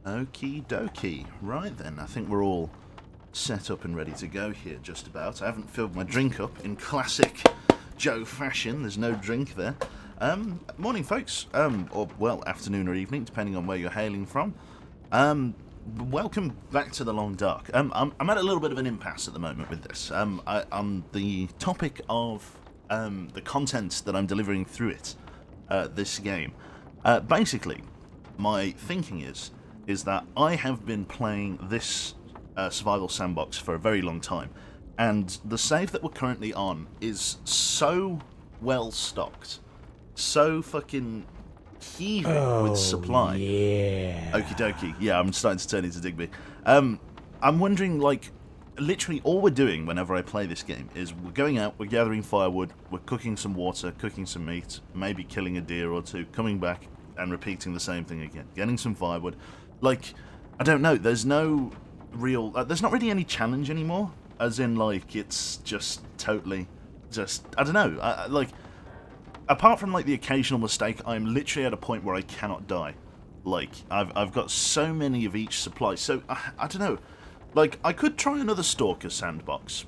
Okie dokie. Right then, I think we're all set up and ready to go here, just about. I haven't filled my drink up in classic Joe fashion. There's no drink there. Morning, folks. Or, well, afternoon or evening, depending on where you're hailing from. Welcome back to the Long Dark. I'm at a little bit of an impasse at the moment with this. On the topic of the content that I'm delivering through it, this game. Basically, my thinking is that I have been playing this survival sandbox for a very long time, and the save that we're currently on is so well stocked, so fucking heaving with supply. Yeah. Okie dokie. Yeah, I'm starting to turn into Digby. I'm wondering, like, literally all we're doing whenever I play this game is we're going out, we're gathering firewood, we're cooking some water, cooking some meat, maybe killing a deer or two, coming back and repeating the same thing again, getting some firewood. Like, I don't know, there's no real... there's not really any challenge anymore, as in, like, it's just totally just... I don't know, like... Apart from, like, the occasional mistake, I'm literally at a point where I cannot die. Like, I've got so many of each supply, so, I don't know. Like, I could try another Stalker sandbox,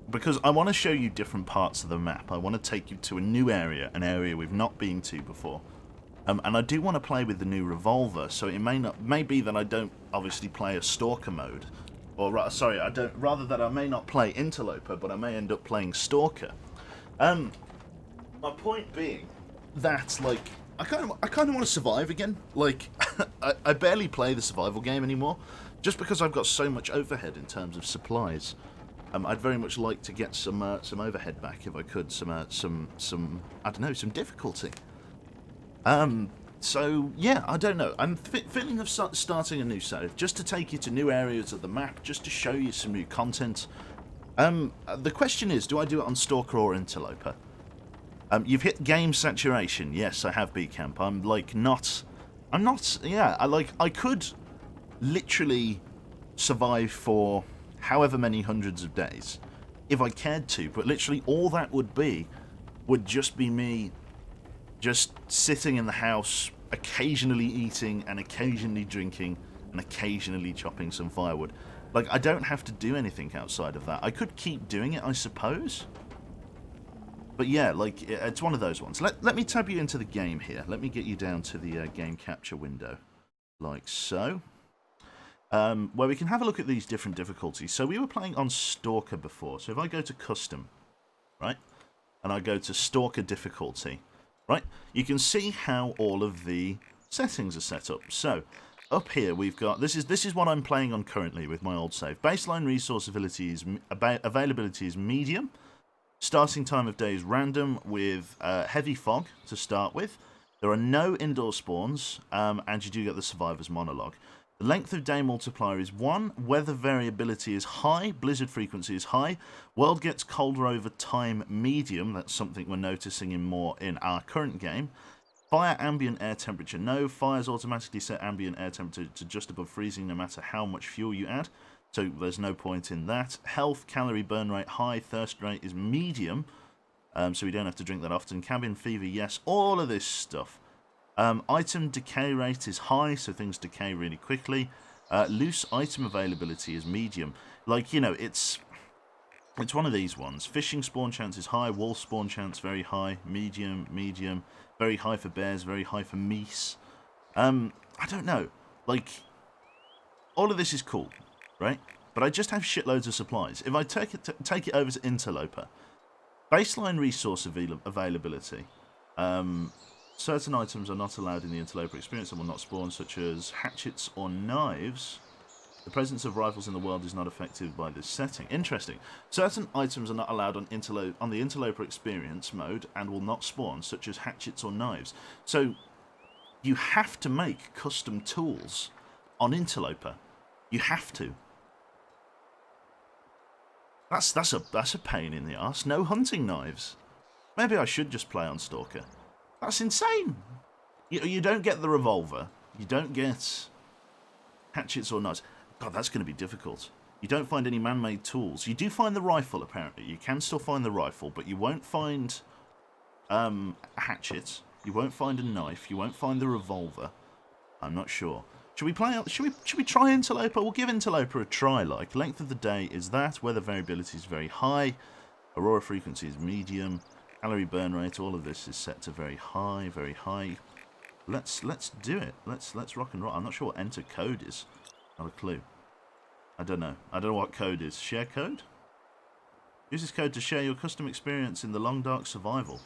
because I want to show you different parts of the map. I want to take you to a new area, an area we've not been to before. And I do want to play with the new revolver, so it may be that I don't obviously play a Stalker mode. Or, sorry, rather that I may not play Interloper, but I may end up playing Stalker. My point being that, like, I kind of want to survive again. Like, I barely play the survival game anymore, just because I've got so much overhead in terms of supplies. I'd very much like to get some overhead back if I could, some I don't know, some difficulty. So yeah, I don't know. I'm feeling of starting a new save, just to take you to new areas of the map, just to show you some new content. The question is, do I do it on Stalker or Interloper? You've hit game saturation. Yes, I have, B-Camp. Yeah, I could literally survive for however many hundreds of days if I cared to, but literally all that would just be me just sitting in the house, occasionally eating and occasionally drinking and occasionally chopping some firewood. Like, I don't have to do anything outside of that. I could keep doing it, I suppose. But yeah, like, it's one of those ones. Let me tab you into the game here. Let me get you down to the game capture window, like so. Where we can have a look at these different difficulties. So we were playing on Stalker before. So if I go to Custom, right, and I go to Stalker difficulty, right, you can see how all of the settings are set up. So up here we've got, this is what I'm playing on currently with my old save. Baseline resource availability is medium. Starting time of day is random with heavy fog to start with. There are no indoor spawns, and you do get the survivor's monologue. The length of day multiplier is 1. Weather variability is high. Blizzard frequency is high. World gets colder over time, medium. That's something we're noticing in our current game. Fire ambient air temperature, no. Fires automatically set ambient air temperature to just above freezing no matter how much fuel you add. So there's no point in that. Health, calorie burn rate, high. Thirst rate is medium, so we don't have to drink that often. Cabin fever, yes. All of this stuff. Item decay rate is high, so things decay really quickly. Loose item availability is medium. Like, you know, it's one of these ones. Fishing spawn chance is high. Wolf spawn chance very high. Medium, medium. Very high for bears. Very high for meese. I don't know. Like, all of this is cool, right? But I just have shitloads of supplies. If I take it over to Interloper, baseline resource availability. Certain items are not allowed in the Interloper experience and will not spawn, such as hatchets or knives. The presence of rifles in the world is not affected by this setting. Interesting. Certain items are not allowed on the Interloper experience mode and will not spawn, such as hatchets or knives. So you have to make custom tools on Interloper. You have to. That's a pain in the arse. No hunting knives. Maybe I should just play on Stalker. That's insane. You don't get the revolver. You don't get hatchets or knives. God, that's going to be difficult. You don't find any man-made tools. You do find the rifle, apparently. You can still find the rifle, but you won't find a hatchet. You won't find a knife. You won't find the revolver. I'm not sure. Should we play? Should we try Interloper? We'll give Interloper a try. Like, length of the day is that. Weather variability is very high. Aurora frequency is medium. Calorie burn rate. All of this is set to very high. Very high. Let's do it. Let's rock and roll. I'm not sure what enter code is. Not a clue. I don't know. I don't know what code is. Share code? Use this code to share your custom experience in the Long Dark Survival.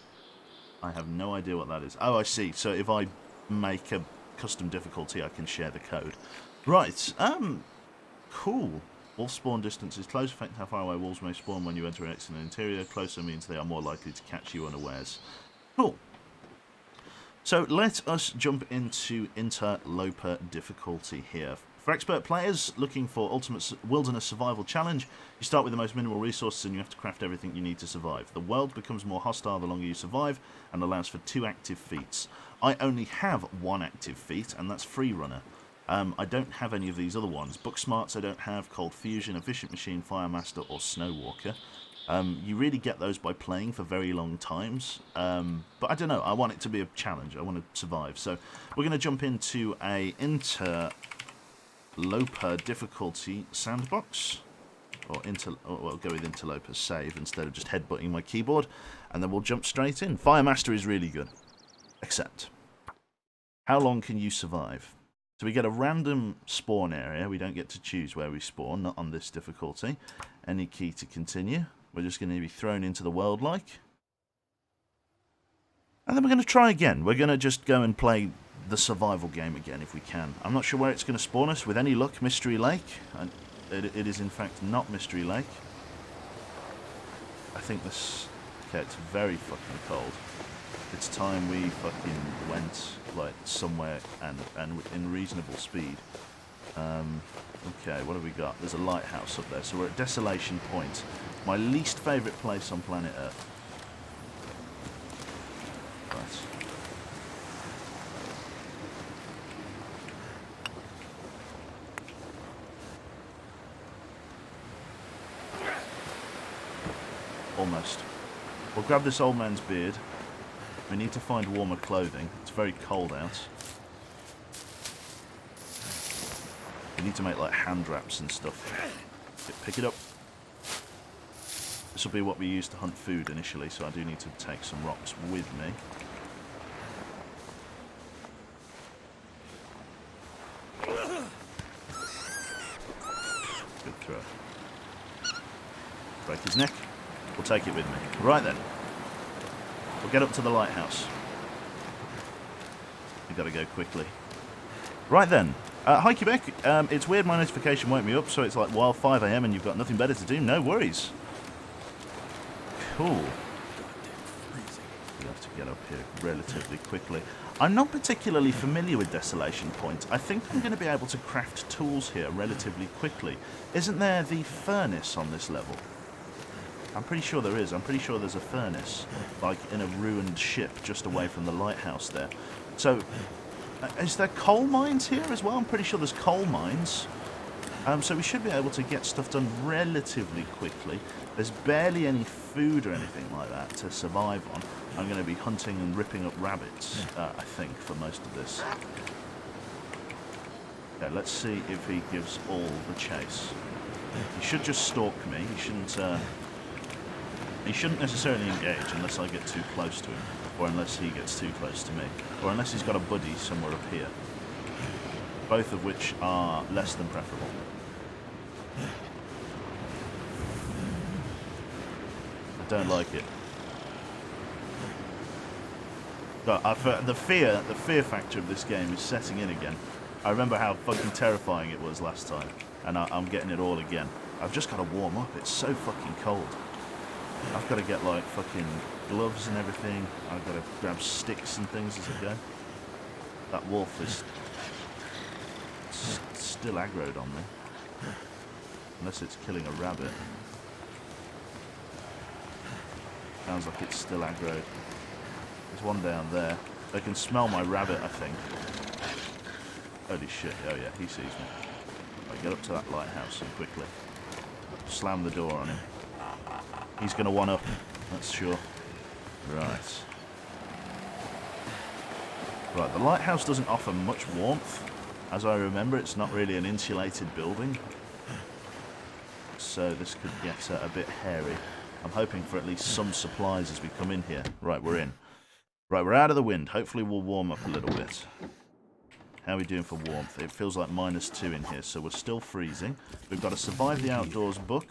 I have no idea what that is. Oh, I see. So if I make a custom difficulty, I can share the code. Right. Cool. Wolf spawn distance is close. Affect how far away wolves may spawn when you enter and exit an interior. Closer means they are more likely to catch you unawares. Cool. So let us jump into Interloper difficulty here. For expert players looking for ultimate wilderness survival challenge, you start with the most minimal resources and you have to craft everything you need to survive. The world becomes more hostile the longer you survive and allows for 2 active feats. I only have 1 active feat, and that's Free Runner. I don't have any of these other ones. Book Smarts I don't have, Cold Fusion, Efficient Machine, Fire Master, or Snow Walker. You really get those by playing for very long times. But I don't know, I want it to be a challenge. I want to survive. So we're going to jump into a Interloper difficulty sandbox. Or we'll go with Interloper save instead of just headbutting my keyboard. And then we'll jump straight in. Fire Master is really good. Except, how long can you survive? So we get a random spawn area. We don't get to choose where we spawn, not on this difficulty. Any key to continue. We're just going to be thrown into the world like. And then we're going to try again. We're going to just go and play the survival game again if we can. I'm not sure where it's going to spawn us. With any luck, Mystery Lake. And it is in fact not Mystery Lake. I think this... Okay, it's very fucking cold. It's time we fucking went like somewhere and in reasonable speed. Okay, what have we got? There's a lighthouse up there, so we're at Desolation Point, my least favourite place on planet Earth. Right. Almost. We'll grab this old man's beard. We need to find warmer clothing. It's very cold out. We need to make like hand wraps and stuff. Pick it up. This will be what we use to hunt food initially, so I do need to take some rocks with me. Good throw. Break his neck. We'll take it with me. Right then. We'll get up to the lighthouse. We've got to go quickly. Right then. Hi Quebec. It's weird my notification woke me up, so it's like, well, 5 AM and you've got nothing better to do. No worries. Cool. We have to get up here relatively quickly. I'm not particularly familiar with Desolation Point. I think I'm going to be able to craft tools here relatively quickly. Isn't there the furnace on this level? I'm pretty sure there is. I'm pretty sure there's a furnace, like in a ruined ship just away from the lighthouse there. So, is there coal mines here as well? I'm pretty sure there's coal mines. So we should be able to get stuff done relatively quickly. There's barely any food or anything like that to survive on. I'm going to be hunting and ripping up rabbits, I think, for most of this. Okay, let's see if he gives all the chase. He should just stalk me. He shouldn't necessarily engage unless I get too close to him, or unless he gets too close to me, or unless he's got a buddy somewhere up here. Both of which are less than preferable. I don't like it. But the fear factor of this game is setting in again. I remember how fucking terrifying it was last time, and I'm getting it all again. I've just got to warm up. It's so fucking cold. I've got to get like fucking gloves and everything. I've got to grab sticks and things as I go. That wolf is still aggroed on me. Unless it's killing a rabbit. Sounds like it's still aggroed. There's one down there. They can smell my rabbit, I think. Holy shit. Oh yeah, he sees me. I get up to that lighthouse and quickly slam the door on him. He's going to one-up, that's sure. Right. Right, the lighthouse doesn't offer much warmth. As I remember, it's not really an insulated building. So this could get a bit hairy. I'm hoping for at least some supplies as we come in here. Right, we're in. Right, we're out of the wind. Hopefully we'll warm up a little bit. How are we doing for warmth? It feels like -2 in here, so we're still freezing. We've got to survive the outdoors book.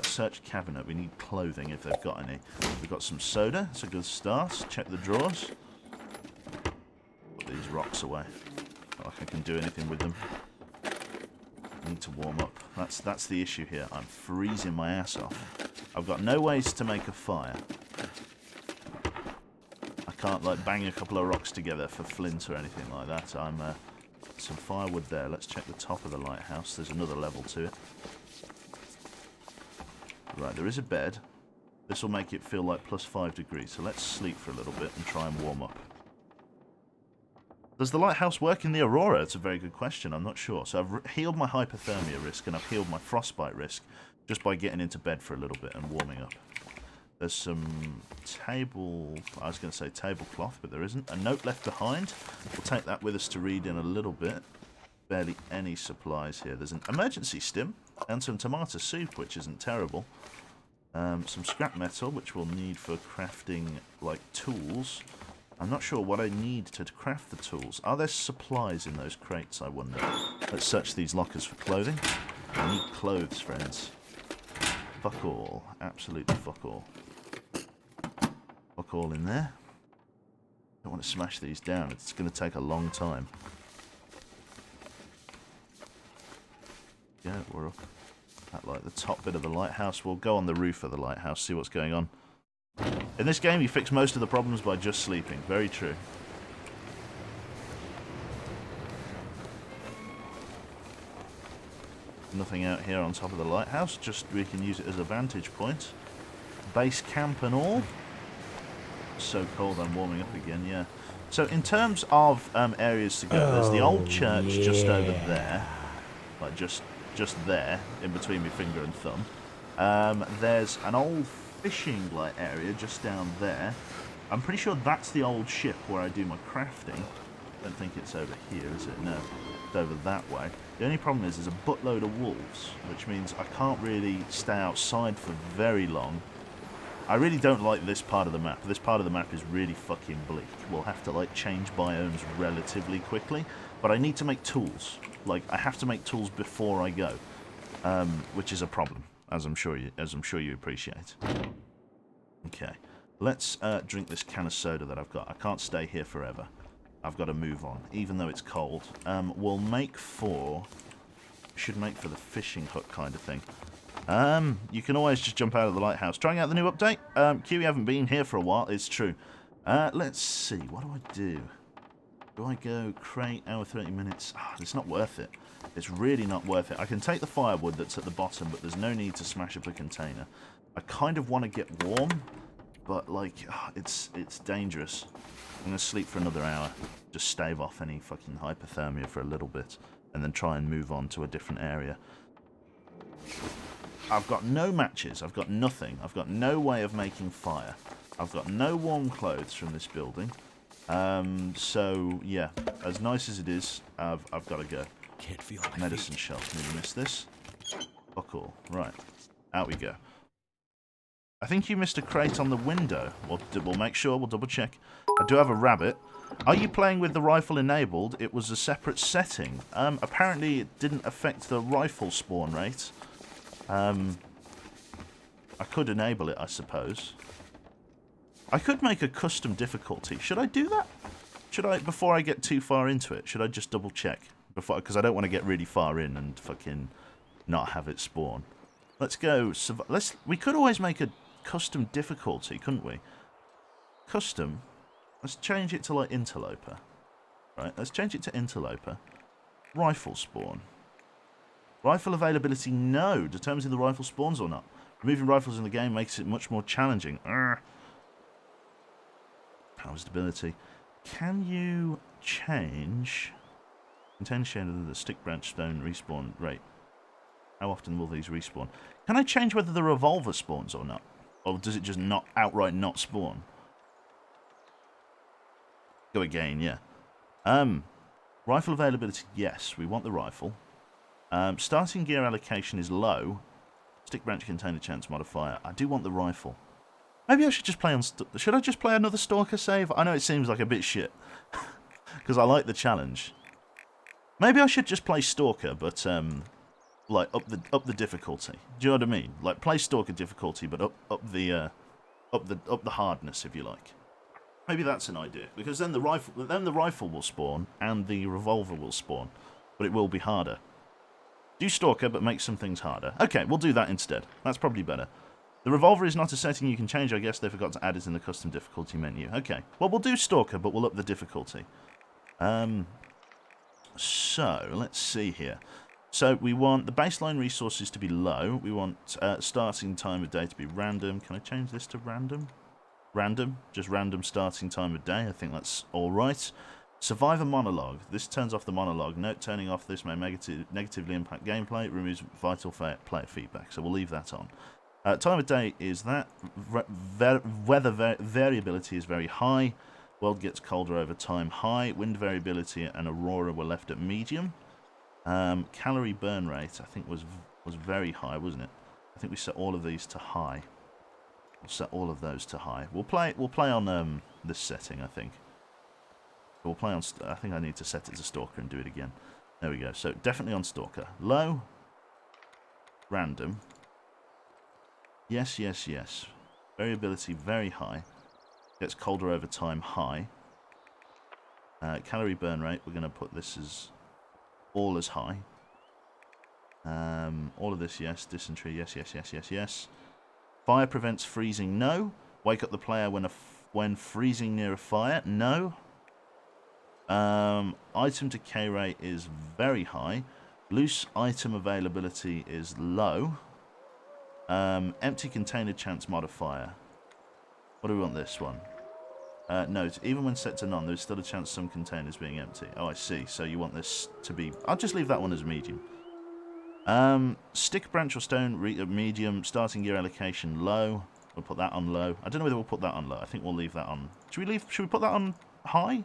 Search cabinet. We need clothing if they've got any. We've got some soda. It's a good start. Check the drawers. Put these rocks away. Not like I can do anything with them. I need to warm up. That's the issue here. I'm freezing my ass off. I've got no ways to make a fire. I can't like bang a couple of rocks together for flint or anything like that. I'm some firewood there. Let's check the top of the lighthouse. There's another level to it. Right, there is a bed. This will make it feel like +5 degrees. So let's sleep for a little bit and try and warm up. Does the lighthouse work in the Aurora? It's a very good question. I'm not sure. So I've healed my hypothermia risk and I've healed my frostbite risk just by getting into bed for a little bit and warming up. There's some I was going to say tablecloth, but there isn't. A note left behind. We'll take that with us to read in a little bit. Barely any supplies here. There's an emergency stim and some tomato soup, which isn't terrible. Some scrap metal, which we'll need for crafting, like, tools. I'm not sure what I need to craft the tools. Are there supplies in those crates, I wonder? Let's search these lockers for clothing. I need clothes, friends. Fuck all. Absolutely fuck all. Fuck all in there. Don't want to smash these down. It's going to take a long time. Yeah, we're up at like the top bit of the lighthouse. We'll go on the roof of the lighthouse, see what's going on. In this game, you fix most of the problems by just sleeping. Very true. Nothing out here on top of the lighthouse. Just we can use it as a vantage point. Base camp and all. So cold, I'm warming up again, yeah. So in terms of areas to go, there's the old church just over there. Like just there, in between my finger and thumb. There's an old fishing like area just down there. I'm pretty sure that's the old ship where I do my crafting. I don't think it's over here, is it? No, it's over that way. The only problem is there's a buttload of wolves, which means I can't really stay outside for very long. I really don't like this part of the map. This part of the map is really fucking bleak. We'll have to like change biomes relatively quickly, but I need to make tools. Like I have to make tools before I go, which is a problem, as I'm sure you appreciate. Okay, let's drink this can of soda that I've got. I can't stay here forever. I've got to move on, even though it's cold. We'll make should make for the fishing hut kind of thing. You can always just jump out of the lighthouse. Trying out the new update. Q, you haven't been here for a while. It's true. Let's see. What do I do? Do I go crate, hour 30 minutes? Oh, it's not worth it. It's really not worth it. I can take the firewood that's at the bottom, but there's no need to smash up a container. I kind of want to get warm, but like, it's dangerous. I'm going to sleep for another hour. Just stave off any fucking hypothermia for a little bit, and then try and move on to a different area. I've got no matches. I've got nothing. I've got no way of making fire. I've got no warm clothes from this building. So, yeah, as nice as it is, I've got to go. Can't feel my Medicine shelf. Nearly missed this. Fuck all. Right. Out we go. I think you missed a crate on the window. We'll make sure. We'll double check. I do have a rabbit. Are you playing with the rifle enabled? It was a separate setting. Apparently it didn't affect the rifle spawn rate. I could enable it, I suppose. I could make a custom difficulty. Should I do that? Should I, before I get too far into it, should I just double check? Because I don't want to get really far in and fucking not have it spawn. Let's go. We could always make a custom difficulty, couldn't we? Custom. Let's change it to like Interloper. Right, let's change it to Interloper. Rifle spawn. Rifle availability, no. Determines if the rifle spawns or not. Removing rifles in the game makes it much more challenging. Power stability. Can you change... Contain shade of the stick branch stone respawn rate. How often will these respawn? Can I change whether the revolver spawns or not? Or does it just not outright not spawn? Go again, yeah. Rifle availability, yes, we want the rifle. Starting gear allocation is low. Stick branch container chance modifier. I do want the rifle. Maybe I should just play on... Should I just play another Stalker save? I know it seems like a bit shit. Because I like the challenge. Maybe I should just play Stalker, but like up the difficulty. Do you know what I mean? Like play Stalker difficulty, but up the hardness, if you like. Maybe that's an idea, because then the rifle will spawn and the revolver will spawn, but it will be harder. Do Stalker, but make some things harder. Okay, we'll do that instead. That's probably better. The revolver is not a setting you can change. I guess they forgot to add it in the custom difficulty menu. Okay, well we'll do Stalker, but we'll up the difficulty. So let's see here. So we want the baseline resources to be low. We want starting time of day to be random. Can I change this to random? Random, just random starting time of day. I think that's all right. Survivor monologue. This turns off the monologue. Note turning off this may negatively impact gameplay. It removes vital player feedback. So we'll leave that on. Time of day is that. Weather variability is very high. World gets colder over time. High. Wind variability and aurora were left at medium. Calorie burn rate I think was very high, wasn't it? I think we set all of these to high. We'll set all of those to high. We'll play on this setting, I think. We'll play on... I think I need to set it to Stalker and do it again. There we go. So definitely on Stalker. Low. Random. Yes, yes, yes. Variability very high. Gets colder over time. High. Calorie burn rate. We're going to put this as all as high. All of this, yes. Dysentery, yes, yes, yes, yes, yes. Fire prevents freezing, no. Wake up the player when freezing near a fire, no. Item decay rate is very high. Loose item availability is low. Empty container chance modifier. What do we want this one? Note, even when set to none, there's still a chance some containers being empty. Oh, I see. So you want this to be... I'll just leave that one as medium. Stick, branch, or stone, medium. Starting gear allocation, low. We'll put that on low. I don't know whether we'll put that on low. I think we'll leave that on... Should we put that on high?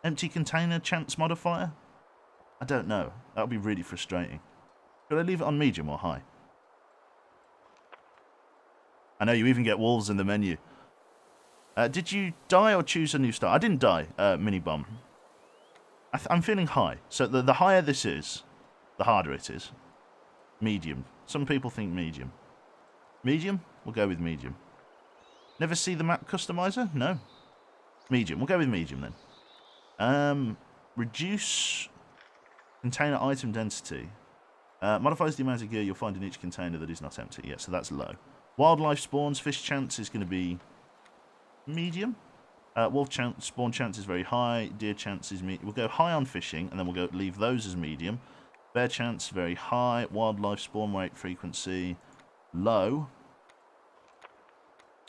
Empty container chance modifier? I don't know. That would be really frustrating. Should I leave it on medium or high? I know you even get wolves in the menu. Did you die or choose a new start? I didn't die, mini bomb. I'm feeling high. So the higher this is, the harder it is. Medium. Some people think medium. Medium? We'll go with medium. Never see the map customizer? No. Medium. We'll go with medium then. Reduce container item density. Modifies the amount of gear you'll find in each container that is not empty. Yeah, so that's low. Wildlife spawns. Fish chance is going to be medium. Wolf spawn chance is very high. Deer chance is medium. We'll go high on fishing, and then we'll go leave those as medium. Bear chance very high. Wildlife spawn rate frequency low.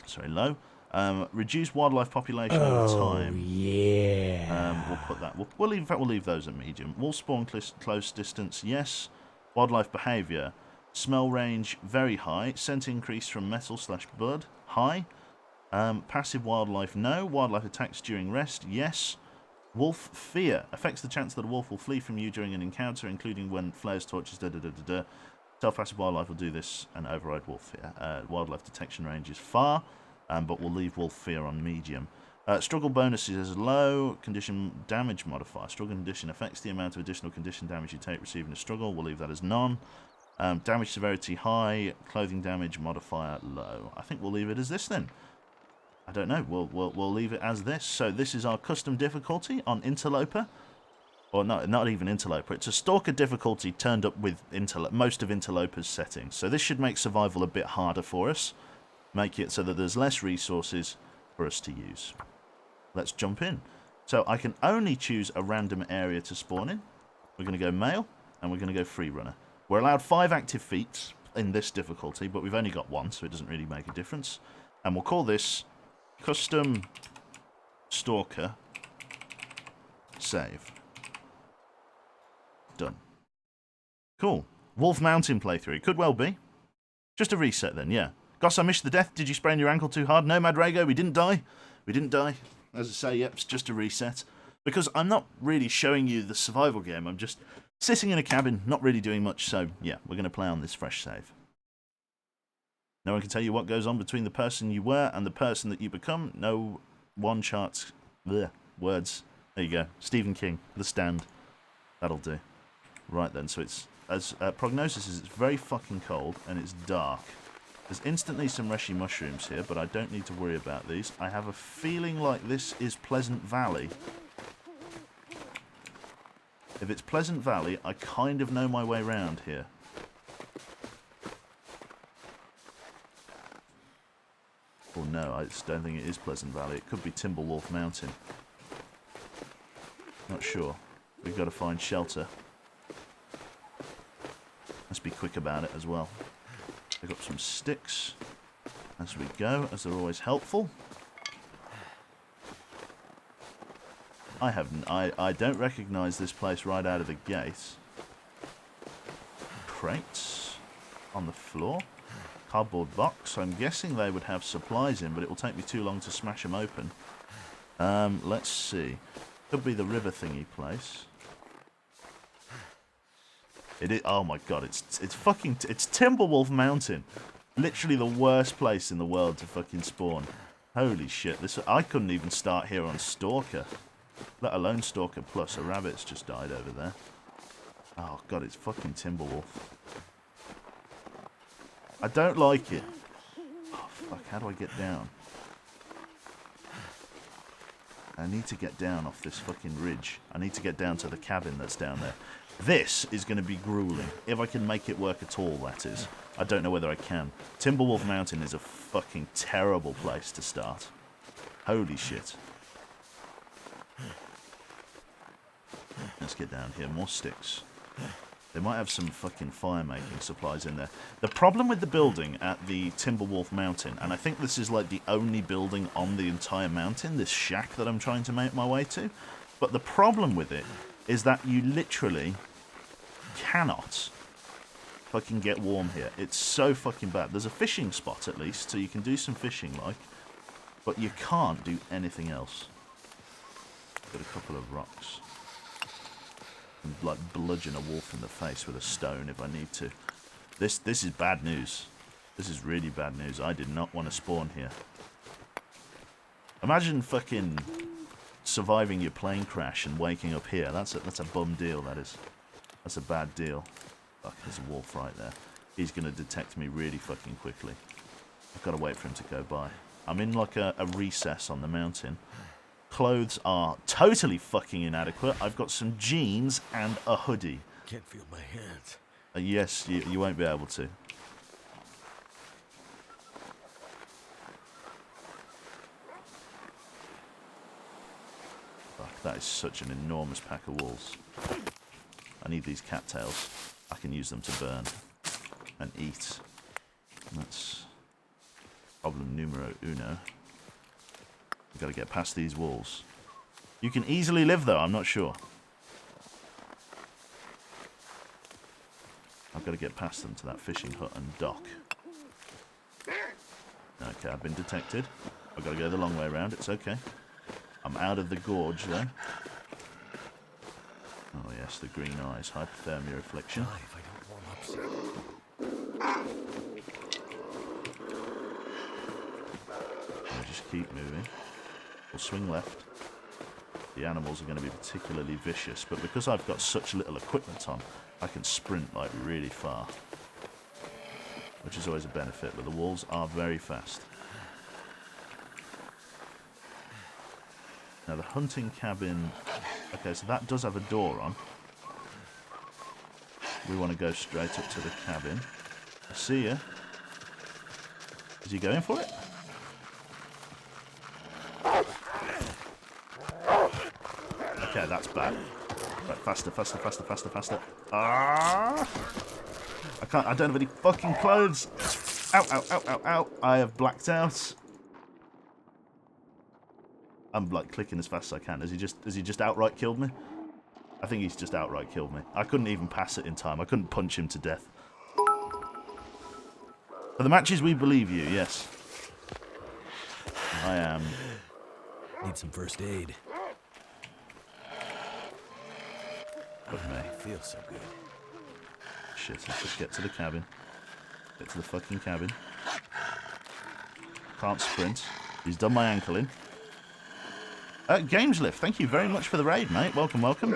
Sorry, low. Reduce wildlife population over time. Yeah. We'll put that. We'll leave. In fact, we'll leave those at medium. Wolf spawn close distance. Yes. Wildlife behavior. Smell range very high. Scent increase from metal/blood high. Passive wildlife no. Wildlife attacks during rest yes. Wolf fear affects the chance that a wolf will flee from you during an encounter, including when flares, torches, Self-passive wildlife will do this and override wolf fear. Wildlife detection range is far, but we'll leave wolf fear on medium. Struggle bonus is low. Condition damage modifier. Struggle condition affects the amount of additional condition damage you take receiving a struggle. We'll leave that as none. Damage severity high. Clothing damage modifier low. I think we'll leave it as this then. I don't know. We'll leave it as this. So this is our custom difficulty on Interloper. Or not even Interloper. It's a Stalker difficulty turned up with most of Interloper's settings. So this should make survival a bit harder for us. Make it so that there's less resources for us to use. Let's jump in. So I can only choose a random area to spawn in. We're going to go male, and we're going to go free runner. We're allowed 5 active feats in this difficulty, but we've only got 1, so it doesn't really make a difference. And we'll call this Custom Stalker Save. Done. Cool. Wolf Mountain playthrough. Could well be. Just a reset then, yeah. Goss, I missed the death. Did you sprain your ankle too hard? No, Madrago, we didn't die. We didn't die. As I say, yep, it's just a reset. Because I'm not really showing you the survival game. I'm just sitting in a cabin, not really doing much. So, yeah, we're going to play on this fresh save. No one can tell you what goes on between the person you were and the person that you become. No one charts words. There you go. Stephen King, The Stand. That'll do. Right then, so it's... as prognosis is, it's very fucking cold and it's dark. There's instantly some reshy mushrooms here, but I don't need to worry about these. I have a feeling like this is Pleasant Valley. If it's Pleasant Valley, I kind of know my way around here. Oh no, I just don't think it is Pleasant Valley. It could be Timberwolf Mountain. Not sure. We've got to find shelter. Let's be quick about it as well. Pick up some sticks as we go, as they're always helpful. I don't recognise this place right out of the gate. Crates on the floor. Cardboard box. I'm guessing they would have supplies in, but it will take me too long to smash them open. Let's see. Could be the river thingy place. It is. Oh my god! It's Timberwolf Mountain. Literally the worst place in the world to fucking spawn. Holy shit! I couldn't even start here on Stalker, let alone Stalker Plus. A rabbit's just died over there. Oh god! It's fucking Timberwolf. I don't like it. Oh fuck! How do I get down? I need to get down off this fucking ridge. I need to get down to the cabin that's down there. This is going to be grueling. If I can make it work at all, that is. I don't know whether I can. Timberwolf Mountain is a fucking terrible place to start. Holy shit. Let's get down here. More sticks. They might have some fucking fire-making supplies in there. The problem with the building at the Timberwolf Mountain, and I think this is like the only building on the entire mountain, this shack that I'm trying to make my way to, but the problem with it is that you literally cannot fucking get warm here. It's so fucking bad. There's a fishing spot at least, so you can do some fishing like, but you can't do anything else. Got a couple of rocks. And like bludgeon a wolf in the face with a stone if I need to. This is bad news. This is really bad news. I did not want to spawn here. Imagine fucking surviving your plane crash and waking up here. That's a bum deal, that is. That's a bad deal. Fuck, there's a wolf right there. He's going to detect me really fucking quickly. I've got to wait for him to go by. I'm in like a recess on the mountain. Clothes are totally fucking inadequate. I've got some jeans and a hoodie. Can't feel my hands. Yes, you won't be able to. Fuck, that is such an enormous pack of wolves. I need these cattails. I can use them to burn and eat. That's problem numero uno. We've got to get past these walls. You can easily live though, I'm not sure. I've got to get past them to that fishing hut and dock. Okay, I've been detected. I've got to go the long way around, it's okay. I'm out of the gorge though. Oh yes, the green eyes, hypothermia affliction. I'll just keep moving. We'll swing left. The animals are going to be particularly vicious, but because I've got such little equipment on, I can sprint like really far. Which is always a benefit, but the wolves are very fast. Now the hunting cabin... Okay, so that does have a door on. We want to go straight up to the cabin. I see ya. Is he going for it? Okay, that's bad. Right, faster, faster, faster, faster, faster. Ah! I don't have any fucking clothes. Ow, ow, ow, ow, ow. I have blacked out. I'm like clicking as fast as I can. Has he just outright killed me? I think he's just outright killed me. I couldn't even pass it in time. I couldn't punch him to death. For the matches, we believe you, yes. I am. Need some first aid. of me. Feels so good. Shit, let's just get to the cabin. Get to the fucking cabin. Can't sprint. He's done my ankle in. Gameslift, thank you very much for the raid, mate. Welcome, welcome.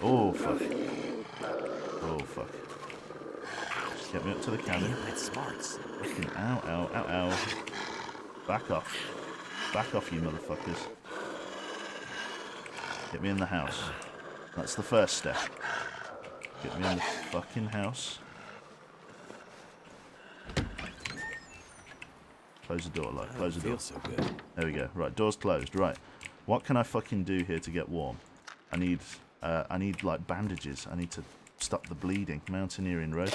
Oh, fuck. Oh, fuck. Just get me up to the cabin. Damn, that's smarts. Fucking ow, ow, ow, ow. Back off. Back off, you motherfuckers. Get me in the house. That's the first step. Get me in the fucking house. Close the door, like, close the door. Feels so good. There we go. Right, door's closed. Right. What can I fucking do here to get warm? I need like bandages. I need to stop the bleeding. Mountaineering rope.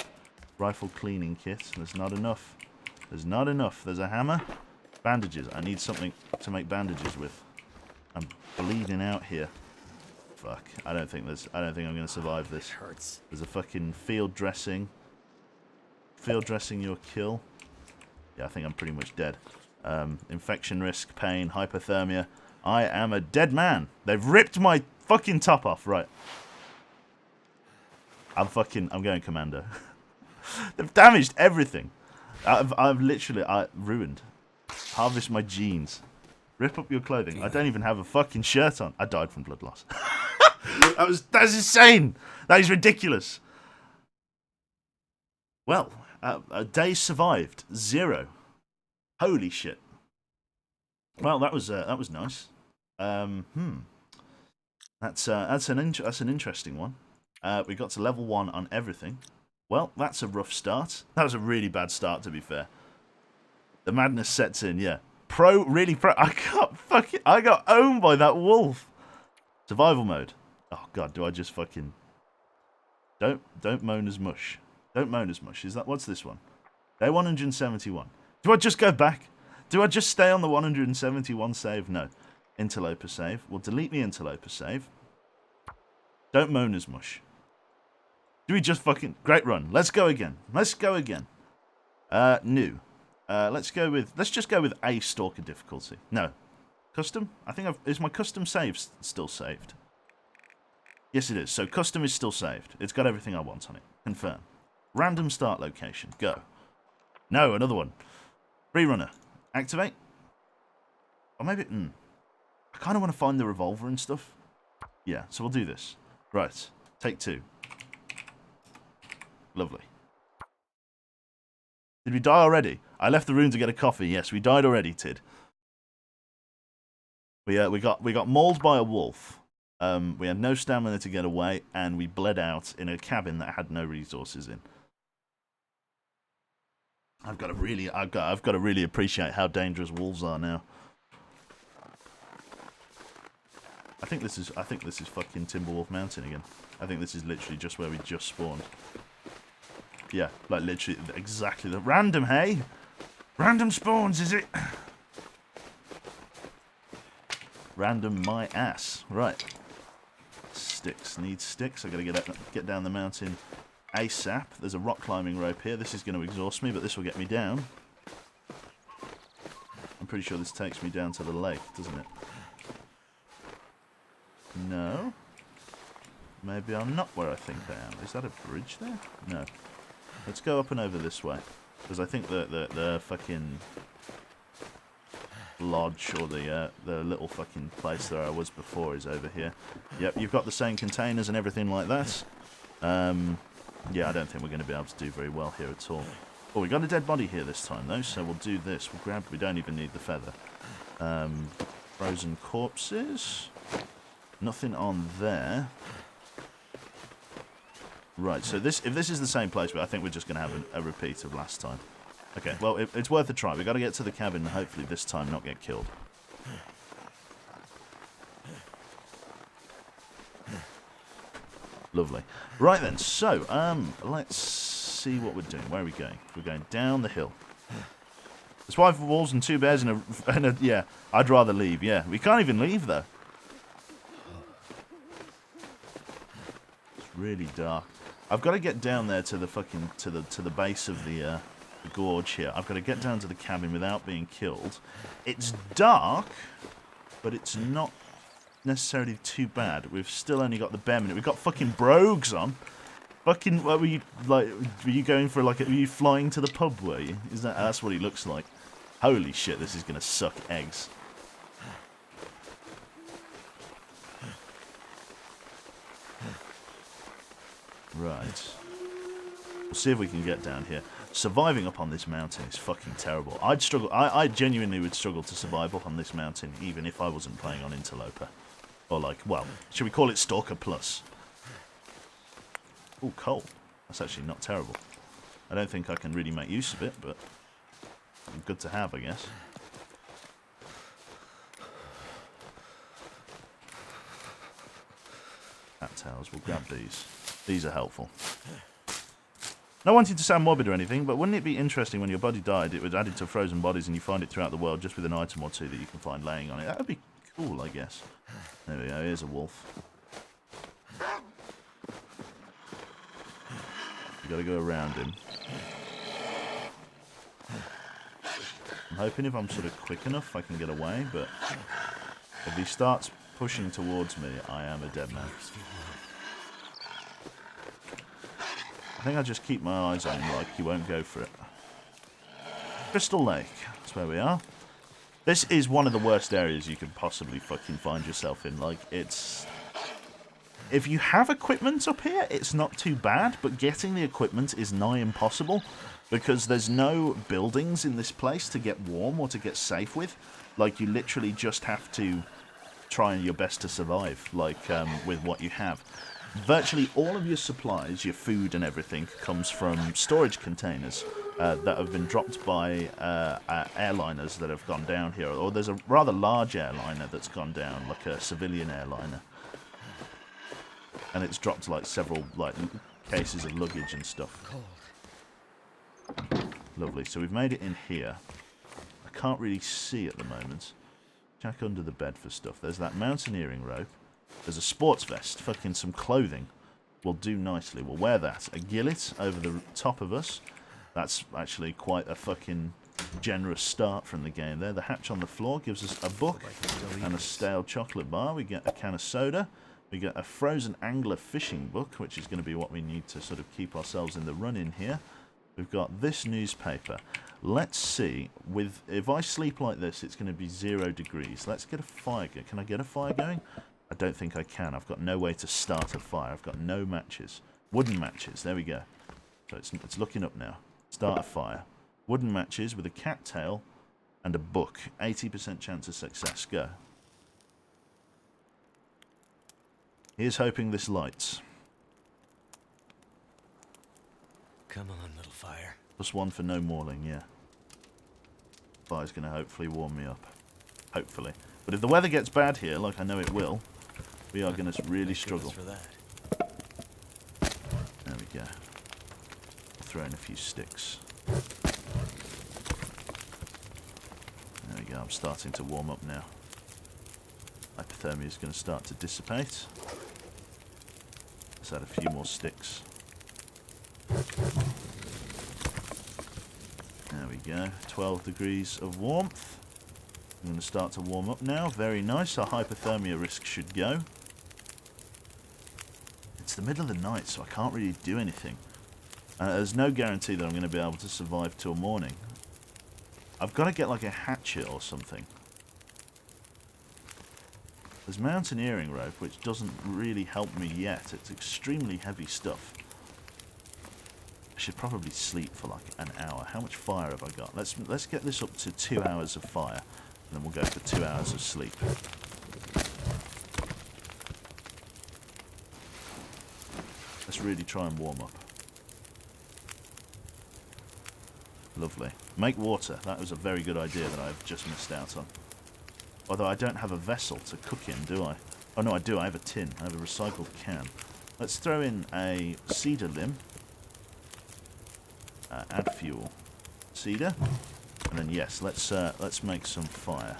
Rifle cleaning kit. There's not enough. There's not enough. There's a hammer. Bandages. I need something to make bandages with. I'm bleeding out here. Fuck. I don't think I'm gonna survive this. It hurts. There's a fucking field dressing. Field dressing your kill. Yeah, I think I'm pretty much dead. Infection risk, pain, hypothermia. I am a dead man. They've ripped my fucking top off. Right. I'm going commando. They've damaged everything. I've literally ruined. Harvest my jeans. Rip up your clothing. I don't even have a fucking shirt on. I died from blood loss. That's insane. That is ridiculous. Well, a day survived. 0. Holy shit. Well, that was nice. That's an interesting one. We got to level 1 on everything. Well, that's a rough start. That was a really bad start, to be fair. The madness sets in. Yeah, really pro. I got owned by that wolf. Survival mode. Oh god, do I just fucking don't moan as much. Don't moan as much. Is that what's this one? Day 171. Do I just go back? Do I just stay on the 171 save? No. Interloper save. We'll delete the interloper save. Don't moan as much. Do we just fucking... Great run. Let's go again. Let's go again. New. Let's just go with a stalker difficulty. No. Custom? I think is my custom save still saved? Yes, it is. So custom is still saved. It's got everything I want on it. Confirm. Random start location. Go. No, another one. Free runner. Activate. Or maybe... I kind of want to find the revolver and stuff. Yeah, so we'll do this. Right. Take 2. Lovely. Did we die already? I left the room to get a coffee. Yes, we died already, Tid. We got mauled by a wolf. We had no stamina to get away, and we bled out in a cabin that had no resources in. I've got to really appreciate how dangerous wolves are now. I think this is fucking Timberwolf Mountain again. I think this is literally just where we just spawned. Yeah, like literally exactly the random, hey? Random spawns, is it? Random my ass. Right. Sticks. Need sticks. I gotta get down the mountain ASAP. There's a rock climbing rope here. This is going to exhaust me, but this will get me down. I'm pretty sure this takes me down to the lake, doesn't it? No. Maybe I'm not where I think I am. Is that a bridge there? No. Let's go up and over this way. Because I think the fucking lodge or the little fucking place that I was before is over here. Yep, you've got the same containers and everything like that. Yeah, I don't think we're going to be able to do very well here at all. Oh, we got a dead body here this time though, so we'll do this. We don't even need the feather. Frozen corpses. Nothing on there. Right, so if this is the same place, but I think we're just going to have a repeat of last time. Okay, well, it's worth a try. We've got to get to the cabin and hopefully this time not get killed. Lovely. Right then, so, let's see what we're doing. Where are we going? We're going down the hill. There's 5 wolves and 2 bears and a... Yeah, I'd rather leave, yeah. We can't even leave, though. It's really dark. I've got to get down there to the fucking... to the base of the gorge here. I've got to get down to the cabin without being killed. It's dark, but it's not necessarily too bad. We've still only got the bare minute. We've got fucking brogues on. Fucking, what were you, like, were you going for, like, were you flying to the pub, were you? That's what he looks like. Holy shit, this is gonna suck eggs. Right. We'll see if we can get down here. Surviving up on this mountain is fucking terrible. I'd struggle. I genuinely would struggle to survive up on this mountain, even if I wasn't playing on Interloper. Or like, well, should we call it Stalker Plus? Ooh, coal. That's actually not terrible. I don't think I can really make use of it, but good to have, I guess. Cattails. We'll grab these. These are helpful. Not wanting to sound morbid or anything, but wouldn't it be interesting when your body died, it was added to frozen bodies and you find it throughout the world just with an item or two that you can find laying on it? That would be cool, I guess. There we go. Here's a wolf. You got to go around him. I'm hoping if I'm sort of quick enough I can get away, but if he starts pushing towards me, I am a dead man. I think I'll just keep my eyes on him like he won't go for it. Crystal Lake. That's where we are. This is one of the worst areas you could possibly fucking find yourself in. Like, it's... If you have equipment up here, it's not too bad, but getting the equipment is nigh impossible because there's no buildings in this place to get warm or to get safe with. Like, you literally just have to try your best to survive, like, with what you have. Virtually all of your supplies, your food and everything, comes from storage containers that have been dropped by airliners that have gone down here. Or there's a rather large airliner that's gone down, like a civilian airliner. And it's dropped like several like cases of luggage and stuff. Lovely. So we've made it in here. I can't really see at the moment. Check under the bed for stuff. There's that mountaineering rope. There's a sports vest. Fucking some clothing will do nicely. We'll wear that. A gillet over the top of us. That's actually quite a fucking generous start from the game there. The hatch on the floor gives us a book and a stale chocolate bar. We get a can of soda. We get a frozen angler fishing book, which is going to be what we need to sort of keep ourselves in the run in here. We've got this newspaper. Let's see. If I sleep like this, it's going to be 0 degrees. Let's get a fire going. Can I get a fire going? I don't think I can. I've got no way to start a fire. I've got no matches. Wooden matches. There we go. So it's looking up now. Start a fire. Wooden matches with a cattail and a book. 80% chance of success. Go. Here's hoping this lights. Come on, little fire. +1 for no mauling, yeah. Fire's going to hopefully warm me up. Hopefully. But if the weather gets bad here, like I know it will, we are going to really struggle. For that. There we go. I'll throw in a few sticks. There we go. I'm starting to warm up now. Hypothermia is going to start to dissipate. Let's add a few more sticks. There we go. 12 degrees of warmth. I'm going to start to warm up now. Very nice. Our hypothermia risk should go. It's the middle of the night, so I can't really do anything. There's no guarantee that I'm going to be able to survive till morning. I've got to get like a hatchet or something. There's mountaineering rope, which doesn't really help me yet. It's extremely heavy stuff. I should probably sleep for like an hour. How much fire have I got? Let's get this up to 2 hours of fire, and then we'll go for 2 hours of sleep. Let's really try and warm up. Lovely. Make water. That was a very good idea that I've just missed out on. Although I don't have a vessel to cook in, do I? Oh no, I do. I have a tin. I have a recycled can. Let's throw in a cedar limb. Add fuel. Cedar. And then yes, let's make some fire.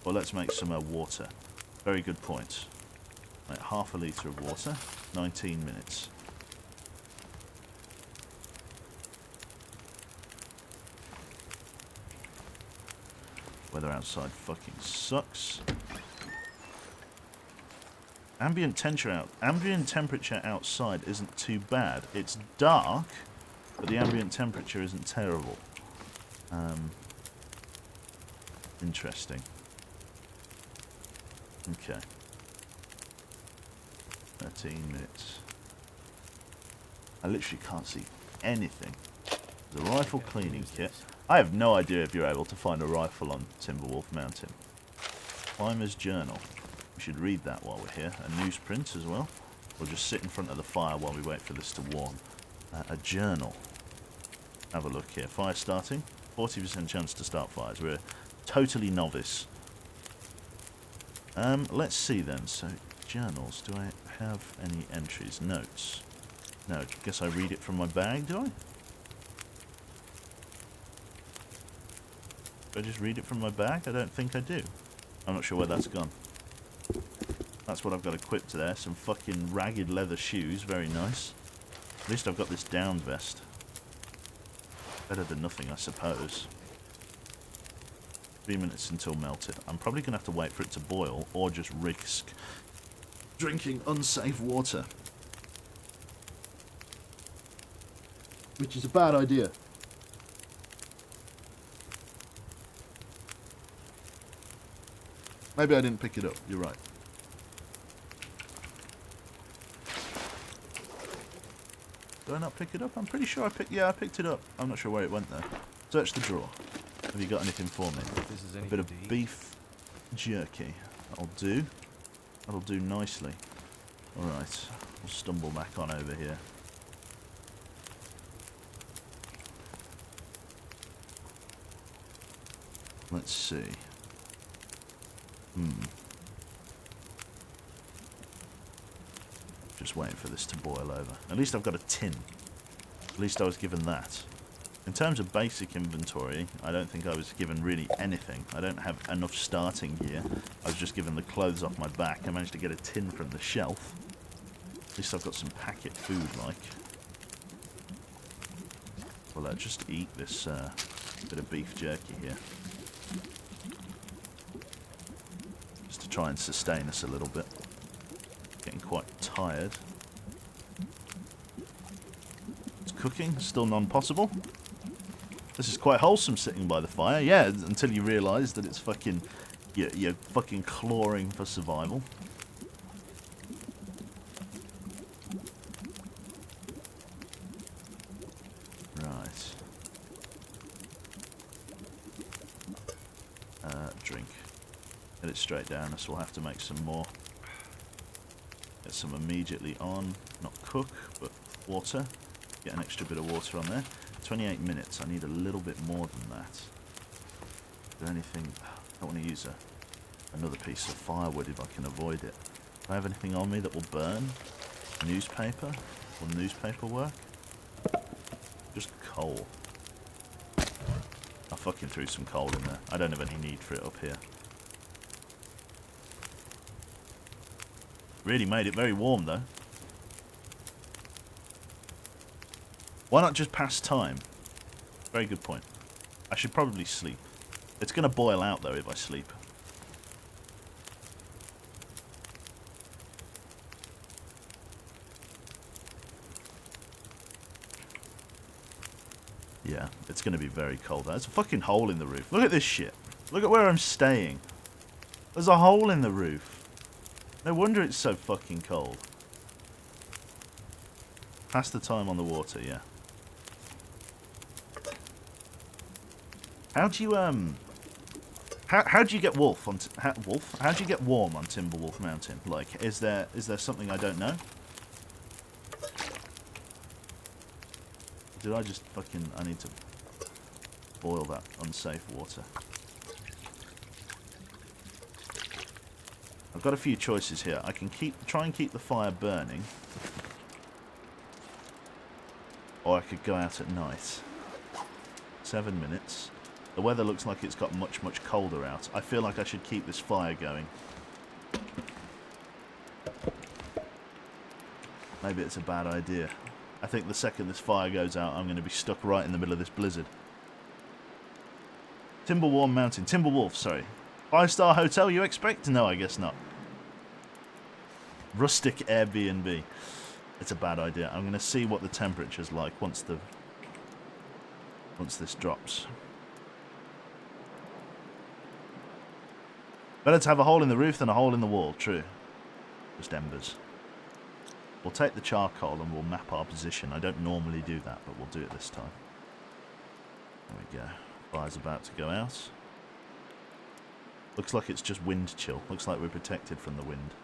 Or let's make some water. Very good point. Like half a litre of water. 19 minutes. Weather outside fucking sucks. Ambient temperature outside isn't too bad. It's dark, but the ambient temperature isn't terrible. Interesting. Okay. 13 minutes. I literally can't see anything. The rifle cleaning kit. I have no idea if you're able to find a rifle on Timberwolf Mountain. Climber's Journal. We should read that while we're here. A newsprint as well. Or just sit in front of the fire while we wait for this to warm. A journal. Have a look here. Fire starting. 40% chance to start fires. We're totally novice. Let's see then. So, journals. Do I have any entries? Notes. No, I guess I read it from my bag, do I? Do I just read it from my bag? I don't think I do. I'm not sure where that's gone. That's what I've got equipped there. Some fucking ragged leather shoes. Very nice. At least I've got this down vest. Better than nothing, I suppose. 3 minutes until melted. I'm probably going to have to wait for it to boil or just risk drinking unsafe water. Which is a bad idea. Maybe I didn't pick it up. You're right. Did I not pick it up? I'm pretty sure I picked... Yeah, I picked it up. I'm not sure where it went though. Search the drawer. Have you got anything for me? A bit of beef jerky. That'll do. That'll do nicely. Alright. We'll stumble back on over here. Let's see. Just waiting for this to boil over. At least I've got a tin. At least I was given that. In terms of basic inventory, I don't think I was given really anything. I don't have enough starting gear. I was just given the clothes off my back. I managed to get a tin from the shelf. At least I've got some packet food, like. Well, I'll just eat this bit of beef jerky here. Just to try and sustain us a little bit. Getting quite tired. It's cooking, still non-possible. This is quite wholesome sitting by the fire, yeah, until you realise that it's fucking... You're fucking clawing for survival. Right. Drink. Get it straight down, so we'll have to make some more. Get some immediately on. Not cook, but water. Get an extra bit of water on there. 28 minutes. I need a little bit more than that. Is there anything... I don't want to use another piece of firewood if I can avoid it. Do I have anything on me that will burn? Newspaper? Will newspaper work? Just coal. I fucking threw some coal in there. I don't have any need for it up here. Really made it very warm though. Why not just pass time? Very good point. I should probably sleep. It's going to boil out though if I sleep. Yeah, it's going to be very cold. There's a fucking hole in the roof. Look at this shit. Look at where I'm staying. There's a hole in the roof. No wonder it's so fucking cold. Pass the time on the water, yeah. How do you how do you get wolf on how do you get warm on Timberwolf Mountain? Like, is there something I don't know? Did I just fucking... I need to boil that unsafe water. I've got a few choices here. I can try and keep the fire burning. Or I could go out at night. 7 minutes. The weather looks like it's got much, much colder out. I feel like I should keep this fire going. Maybe it's a bad idea. I think the second this fire goes out, I'm going to be stuck right in the middle of this blizzard. Timberwolf Mountain. Timberwolf, sorry. 5-star hotel you expect? No, I guess not. Rustic Airbnb. It's a bad idea. I'm going to see what the temperature's like once this drops. Better to have a hole in the roof than a hole in the wall. True. Just embers. We'll take the charcoal and we'll map our position. I don't normally do that, but we'll do it this time. There we go. Fire's about to go out. Looks like it's just wind chill. Looks like we're protected from the wind.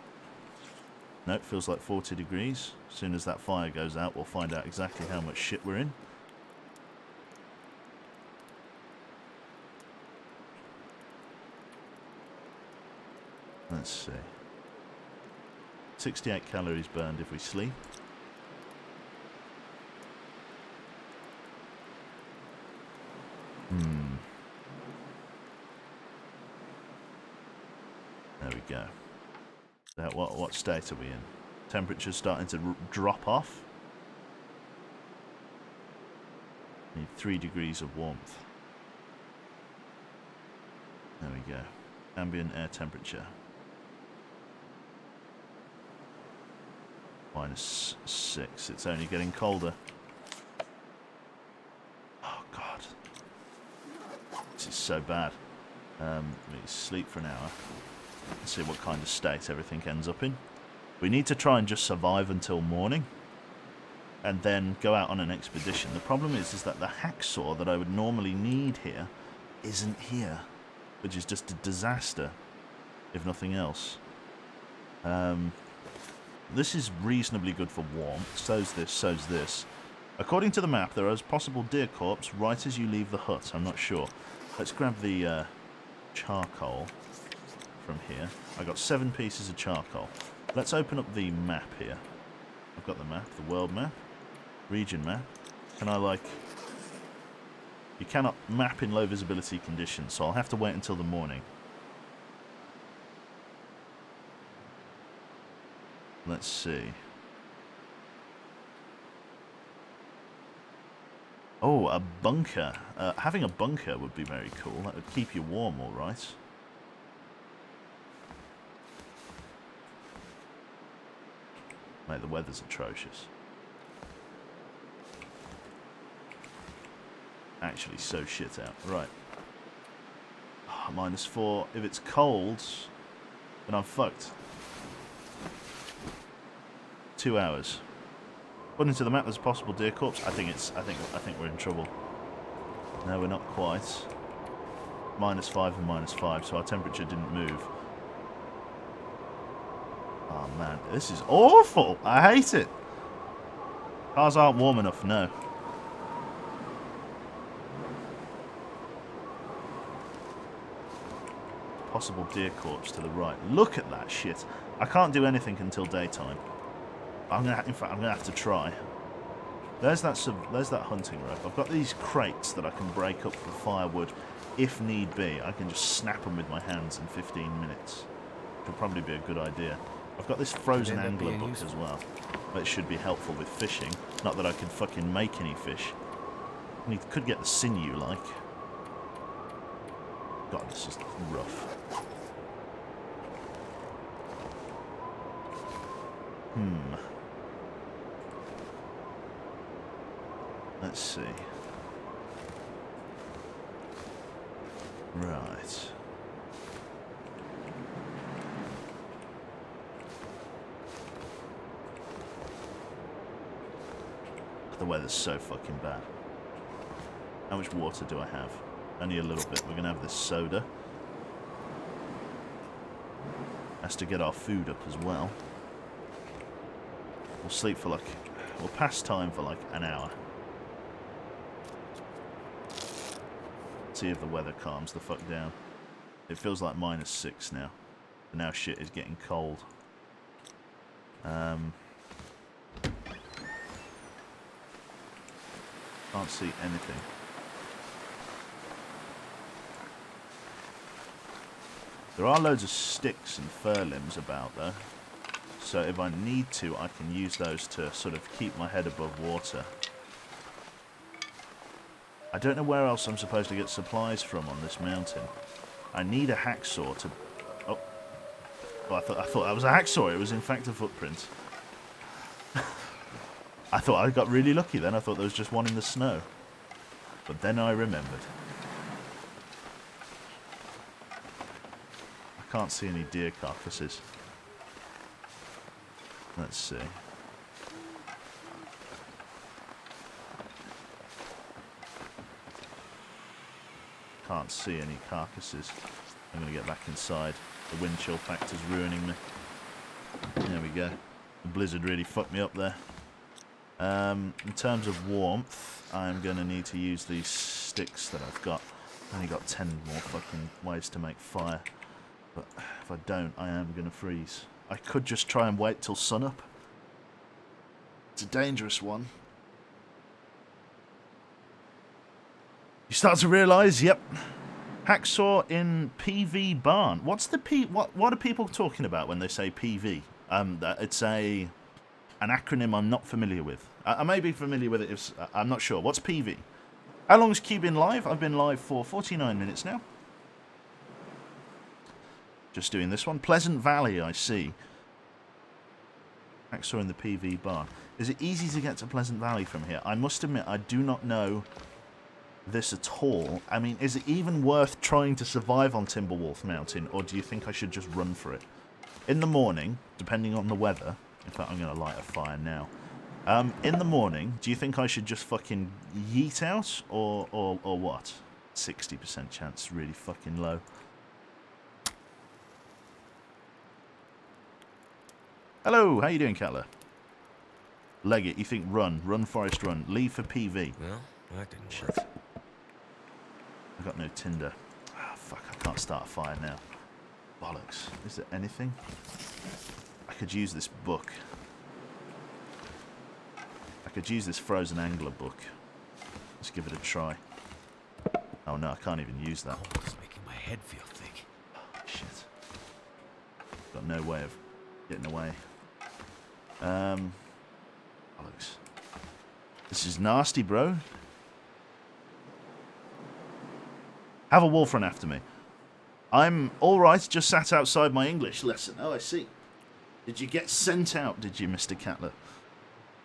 Nope, feels like 40 degrees. As soon as that fire goes out, we'll find out exactly how much shit we're in. Let's see. 68 calories burned if we sleep. There we go. So what state are we in? Temperature's starting to drop off. Need 3 degrees of warmth. There we go. Ambient air temperature. -6. It's only getting colder. Oh, God. This is so bad. Let me sleep for an hour. And see what kind of state everything ends up in. We need to try and just survive until morning. And then go out on an expedition. The problem is that the hacksaw that I would normally need here isn't here. Which is just a disaster. If nothing else. This is reasonably good for warmth. So's this. According to the map, there is possible deer corpse right as you leave the hut. I'm not sure. Let's grab the charcoal from here. I got 7 pieces of charcoal. Let's open up the map here. I've got the map, the world map, region map. Can I, like... You cannot map in low visibility conditions, so I'll have to wait until the morning. Let's see. Oh, a bunker. Having a bunker would be very cool. That would keep you warm, all right. Mate, the weather's atrocious. Actually, so shit out. Right. Oh, -4. If it's cold, then I'm fucked. 2 hours. According to the map, there's a possible deer corpse. I think we're in trouble. No, we're not quite. -5 and -5, so our temperature didn't move. Oh man, this is awful. I hate it. Cars aren't warm enough. No. Possible deer corpse to the right. Look at that shit. I can't do anything until daytime. In fact, I'm gonna have to try. There's that hunting rope. I've got these crates that I can break up for firewood if need be. I can just snap them with my hands in 15 minutes. Which will probably be a good idea. I've got this frozen angler book as well. That should be helpful with fishing. Not that I could fucking make any fish. And you could get the sinew, like. God, this is rough. Let's see. Right. The weather's so fucking bad. How much water do I have? Only a little bit. We're going to have this soda. Has to get our food up as well. We'll sleep for like... We'll pass time for like an hour. See if the weather calms the fuck down. It feels like -6 now. And now shit is getting cold. Can't see anything. There are loads of sticks and fir limbs about though. So if I need to, I can use those to sort of keep my head above water. I don't know where else I'm supposed to get supplies from on this mountain. I need a hacksaw to... Oh. Well, I thought that was a hacksaw. It was in fact a footprint. I thought I got really lucky then. I thought there was just one in the snow. But then I remembered. I can't see any deer carcasses. Let's see. Can't see any carcasses. I'm going to get back inside. The wind chill factor's ruining me. There we go. The blizzard really fucked me up there. In terms of warmth, I'm going to need to use these sticks that I've got. I've only got 10 more fucking ways to make fire. But if I don't, I am going to freeze. I could just try and wait till sunup. It's a dangerous one. You start to realise, yep. Hacksaw in PV barn. What's the What are people talking about when they say PV? It's an acronym I'm not familiar with. I may be familiar with it if I'm not sure. What's PV? How long's Q been live? I've been live for 49 minutes now. Just doing this one. Pleasant Valley, I see. Hacksaw in the PV barn. Is it easy to get to Pleasant Valley from here? I must admit, I do not know this at all. I mean, is it even worth trying to survive on Timberwolf Mountain, or do you think I should just run for it? In the morning, depending on the weather, in fact, I'm going to light a fire now. In the morning, do you think I should just fucking yeet out, or what? 60% chance, really fucking low. Hello, how you doing, Catler? Leggett, you think run, Forest, run. Leave for PV. Well, that didn't work. I've got no tinder. Ah, fuck, I can't start a fire now. Bollocks. Is there anything? I could use this book. I could use this Frozen Angler book. Let's give it a try. Oh no, I can't even use that. It's making my head feel thick. Oh, shit. Got no way of getting away. Bollocks. This is nasty, bro. Have a wolf run after me. I'm alright, just sat outside my English lesson. Oh, I see. Did you get sent out, did you, Mr. Catler?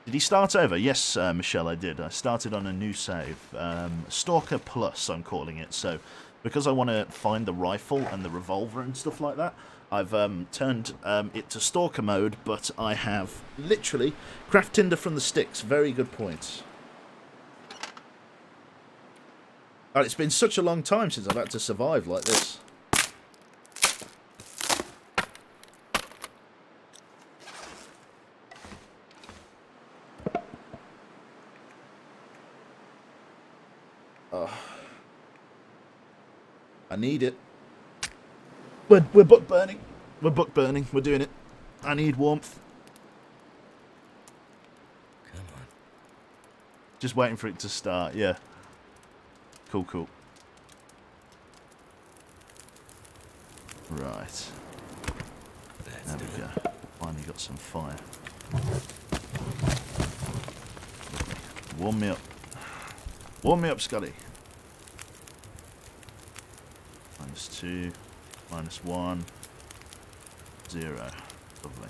Did he start over? Yes, Michelle, I did. I started on a new save. Stalker Plus, I'm calling it. So, because I want to find the rifle and the revolver and stuff like that, I've turned it to Stalker mode, but I have literally craft tinder from the sticks. Very good points. Oh, it's been such a long time since I've had to survive like this. Oh. I need it. We're book burning. We're book burning. We're doing it. I need warmth. Come on. Just waiting for it to start, yeah. Cool, cool. Right. There we go. Finally got some fire. Warm me up. Warm me up, Scotty. -2, -1, 0. Lovely.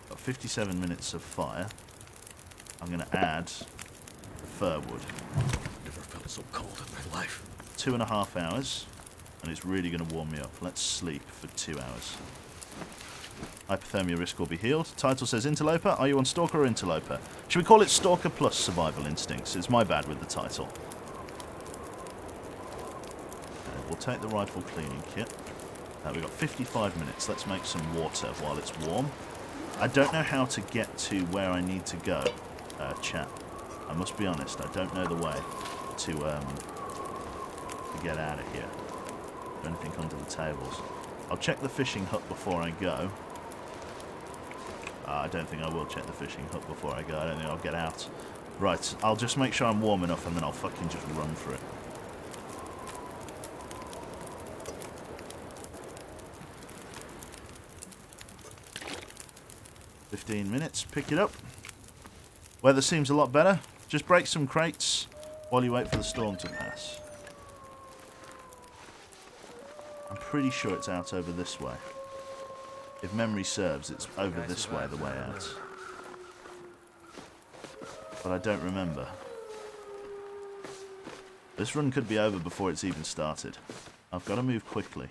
Got 57 minutes of fire. I'm going to add fir wood. Never felt so cold in my life. 2.5 hours, and it's really going to warm me up. Let's sleep for 2 hours. Hypothermia risk will be healed. Title says Interloper. Are you on Stalker or Interloper? Should we call it Stalker Plus Survival Instincts? It's my bad with the title. We'll take the rifle cleaning kit. We've got 55 minutes. Let's make some water while it's warm. I don't know how to get to where I need to go, chat. I must be honest, I don't know the way to get out of here. Anything under the tables. I'll check the fishing hut before I go. I don't think I will check the fishing hut before I go. I don't think I'll get out. Right, I'll just make sure I'm warm enough and then I'll fucking just run for it. $15 minutes, pick it up. Weather seems a lot better. Just break some crates while you wait for the storm to pass. I'm pretty sure it's out over this way. If memory serves, it's over this way, the way out. But I don't remember. This run could be over before it's even started. I've got to move quickly.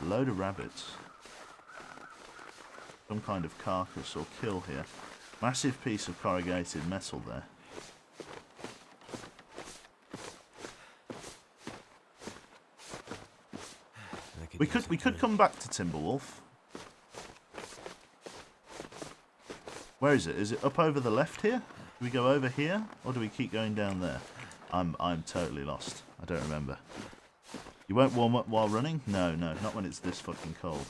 A load of rabbits. Some kind of carcass or kill here. Massive piece of corrugated metal there. We could come back to Timberwolf. Where is it? Is it up over the left here? Do we go over here, or do we keep going down there? I'm totally lost. I don't remember. You won't warm up while running? No, not when it's this fucking cold.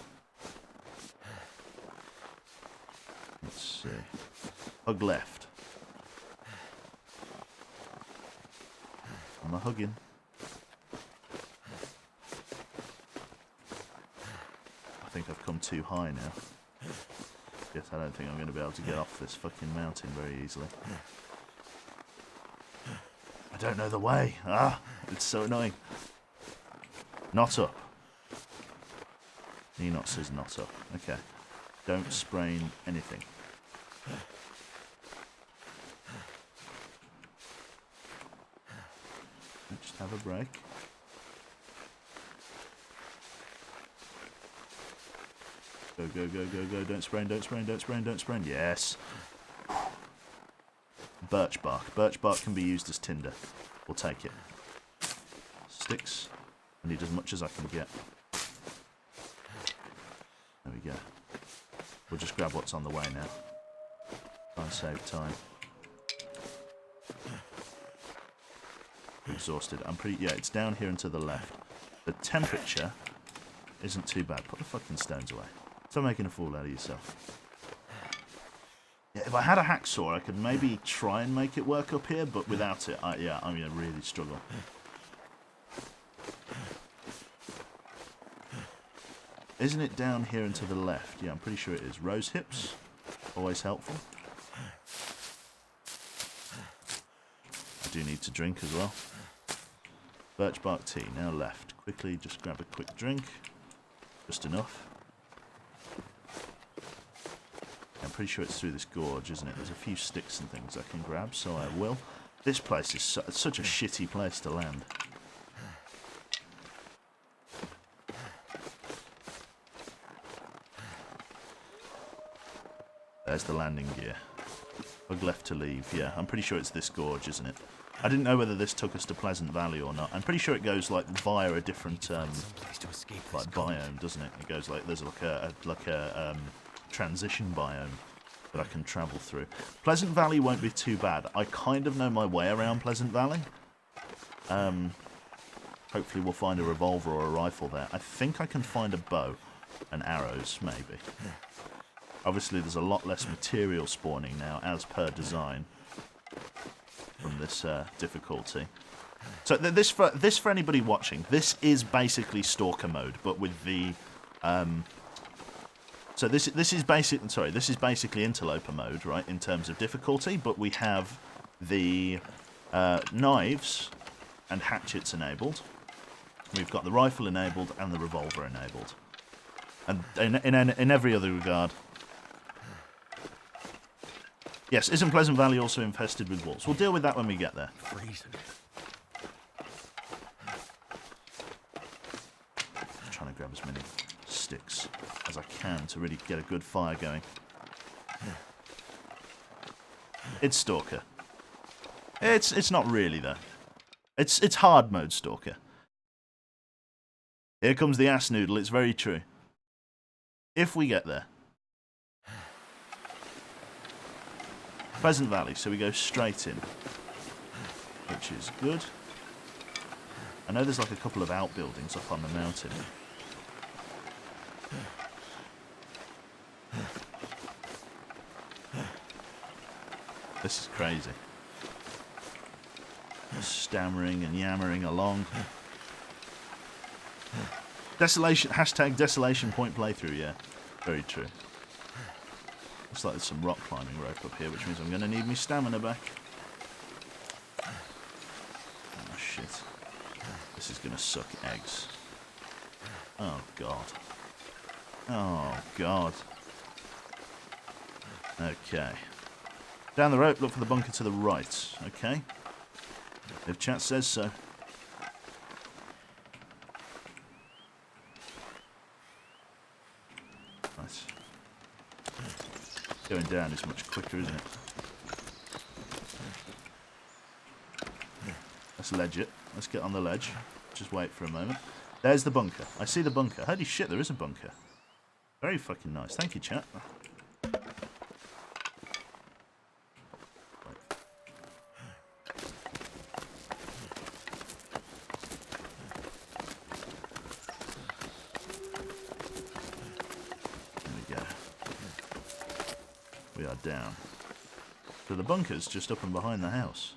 Let's see. Hug left. Am I hugging? I think I've come too high now. Yes, I don't think I'm going to be able to get off this fucking mountain very easily. I don't know the way. Ah, it's so annoying. Not up. Enoch says not up. Okay. Don't sprain anything. Just have a break. Go, go, go, go, go. Don't sprain, don't sprain, don't sprain, don't sprain. Yes. Birch bark. Birch bark can be used as tinder. We'll take it. Sticks. I need as much as I can get. There we go. We'll just grab what's on the way now. Try and save time. Exhausted. I'm pretty... Yeah, it's down here and to the left. The temperature isn't too bad. Put the fucking stones away. Stop making a fool out of yourself. Yeah, if I had a hacksaw, I could maybe try and make it work up here, but without it, I'm going to really struggle. Isn't it down here and to the left? Yeah, I'm pretty sure it is. Rose hips. Always helpful. I do need to drink as well. Birch bark tea. Now left. Quickly, just grab a quick drink. Just enough. I'm pretty sure it's through this gorge, isn't it? There's a few sticks and things I can grab, so I will. This place is such a shitty place to land. There's the landing gear. Hug left to leave. Yeah, I'm pretty sure it's this gorge, isn't it? I didn't know whether this took us to Pleasant Valley or not. I'm pretty sure it goes like via a different like biome, doesn't it? It goes like there's like a transition biome that I can travel through. Pleasant Valley won't be too bad. I kind of know my way around Pleasant Valley. Hopefully we'll find a revolver or a rifle there. I think I can find a bow and arrows, maybe. Obviously there's a lot less material spawning now, as per design, from this difficulty. So this for anybody watching, this is basically Stalker mode, but with the so this is basically Interloper mode, right, in terms of difficulty, but we have the knives and hatchets enabled. We've got the rifle enabled and the revolver enabled, and in every other regard. Yes, isn't Pleasant Valley also infested with wolves? We'll deal with that when we get there. Freezing. I'm trying to grab as many sticks as I can to really get a good fire going. It's Stalker. It's not really though. It's hard mode Stalker. Here comes the ass noodle. It's very true. If we get there. Pleasant Valley, so we go straight in, which is good. I know there's like a couple of outbuildings up on the mountain. This is crazy. Stammering and yammering along. Desolation, hashtag desolation point playthrough, yeah. Very true. Looks like there's some rock climbing rope up here, which means I'm going to need my stamina back. Oh shit. This is going to suck eggs. Oh, God. Oh, God. Okay. Down the rope, look for the bunker to the right. Okay. If chat says so. Nice. Going down is much quicker, isn't it? Let's ledge it. Let's get on the ledge. Just wait for a moment. There's the bunker. I see the bunker. Holy shit, there is a bunker. Very fucking nice. Thank you, chat. We are down. So the bunker's just up and behind the house.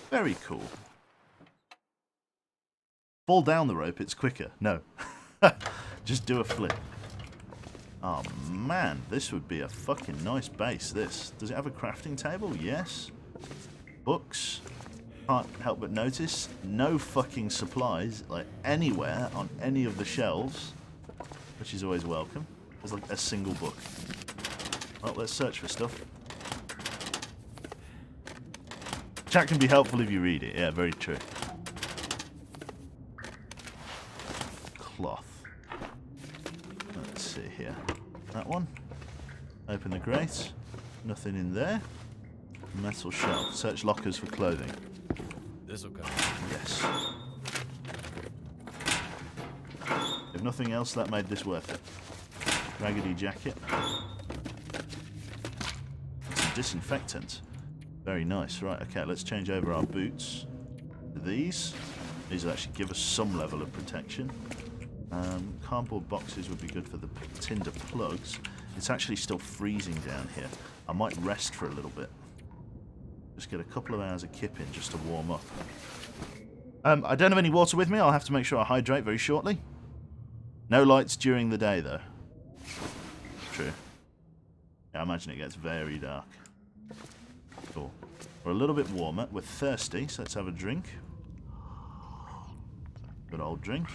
Very cool. Fall down the rope, it's quicker. No. Just do a flip. Oh man, this would be a fucking nice base, this. Does it have a crafting table? Yes. Books. Can't help but notice, no fucking supplies, like, anywhere on any of the shelves. Which is always welcome. There's like a single book. Well, let's search for stuff. Chat can be helpful if you read it. Yeah, very true. Cloth. Let's see here. That one. Open the grate. Nothing in there. Metal shelf. Search lockers for clothing. This'll go. Yes. If nothing else, that made this worth it. Raggedy jacket. Some disinfectant. Very nice. Right, okay, let's change over our boots to these. These will actually give us some level of protection. Cardboard boxes would be good for the tinder plugs. It's actually still freezing down here. I might rest for a little bit. Just get a couple of hours of kipping just to warm up. I don't have any water with me. I'll have to make sure I hydrate very shortly. No lights during the day, though. True. Yeah, I imagine it gets very dark. Cool. We're a little bit warmer. We're thirsty, so let's have a drink. Good old drink.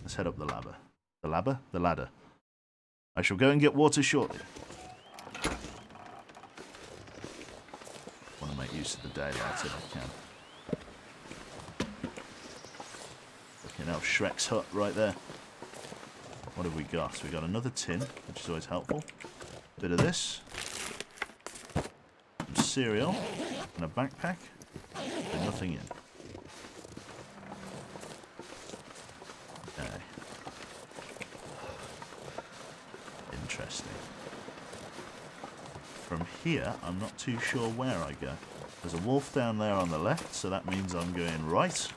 Let's head up the ladder. The ladder? The ladder. I shall go and get water shortly. Want to make use of the daylight if I can. Looking at Shrek's hut right there. What have we got? We got another tin, which is always helpful. Bit of this. Some cereal. And a backpack. With nothing in. Okay. Interesting. From here, I'm not too sure where I go. There's a wolf down there on the left, so that means I'm going right.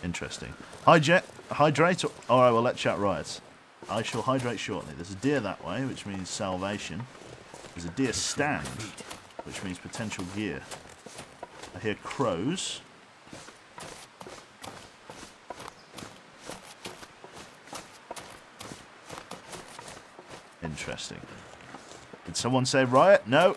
Interesting. Hydrate. Alright, well, let chat riot. I shall hydrate shortly. There's a deer that way, which means salvation. There's a deer stand, which means potential gear. I hear crows. Interesting. Did someone say riot? No.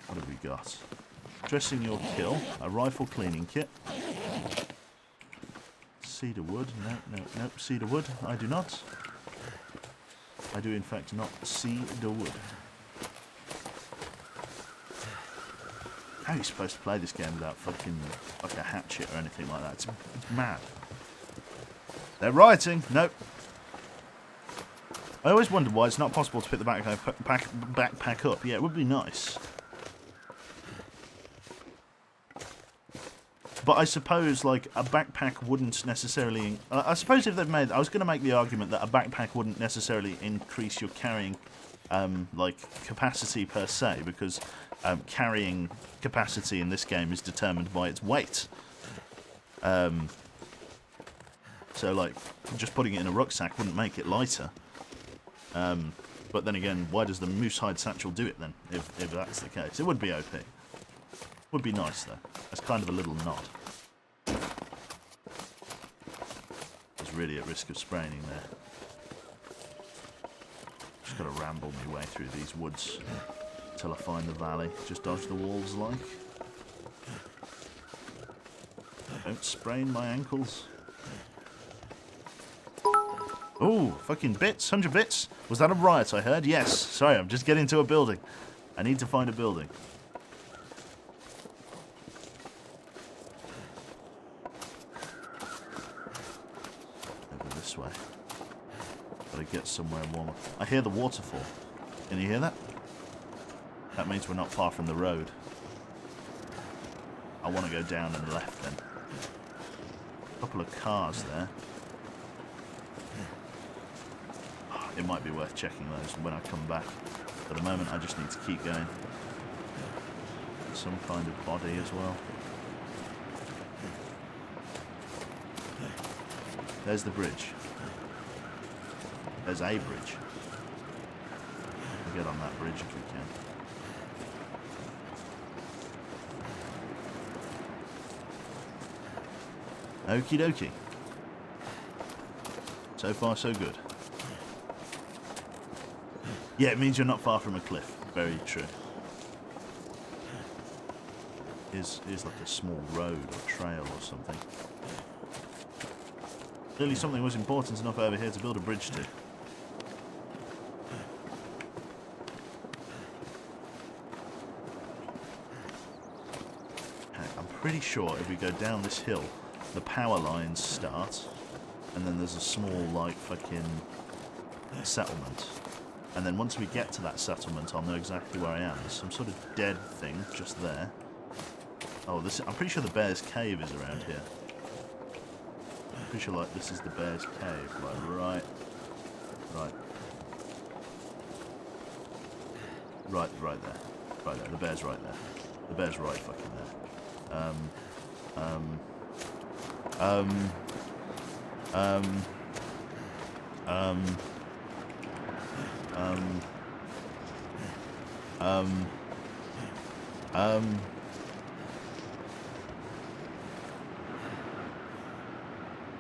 What have we got? Dressing your kill. A rifle cleaning kit. Cedar wood. No. Cedar wood. I do not. I do, in fact, not see the wood. How are you supposed to play this game without fucking like a hatchet or anything like that? It's mad. They're rioting. Nope. I always wondered why it's not possible to pick the backpack up. Yeah, it would be nice. But I suppose, like, a backpack wouldn't necessarily... I suppose if they've made... I was going to make the argument that a backpack wouldn't necessarily increase your carrying, like, capacity per se, because carrying capacity in this game is determined by its weight. So, like, just putting it in a rucksack wouldn't make it lighter. But then again, why does the moose hide satchel do it then, if that's the case? It would be OP. Would be nice, though. That's kind of a little nod. There's really at risk of spraining there. Just gotta ramble my way through these woods till I find the valley. Just dodge the walls like. Don't sprain my ankles. Oh, fucking bits, 100 bits. Was that a riot I heard? Yes. Sorry, I'm just getting to a building. I need to find a building. Over this way. Gotta get somewhere warmer. I hear the waterfall. Can you hear that? That means we're not far from the road. I want to go down and left then. A couple of cars there. It might be worth checking those when I come back. For the moment, I just need to keep going. Some kind of body as well. There's the bridge. There's a bridge. We'll get on that bridge if we can. Okie dokie. So far, so good. Yeah, it means you're not far from a cliff. Very true. Here's like a small road or trail or something. Clearly something was important enough over here to build a bridge to. Okay, I'm pretty sure if we go down this hill, the power lines start, and then there's a small, like, fucking settlement. And then once we get to that settlement, I'll know exactly where I am. There's some sort of dead thing just there. Oh, this, I'm pretty sure the bear's cave is around here. I'm pretty sure, like, this is the bear's cave. Like, right there. Right there. The bear's right there. The bear's right fucking there.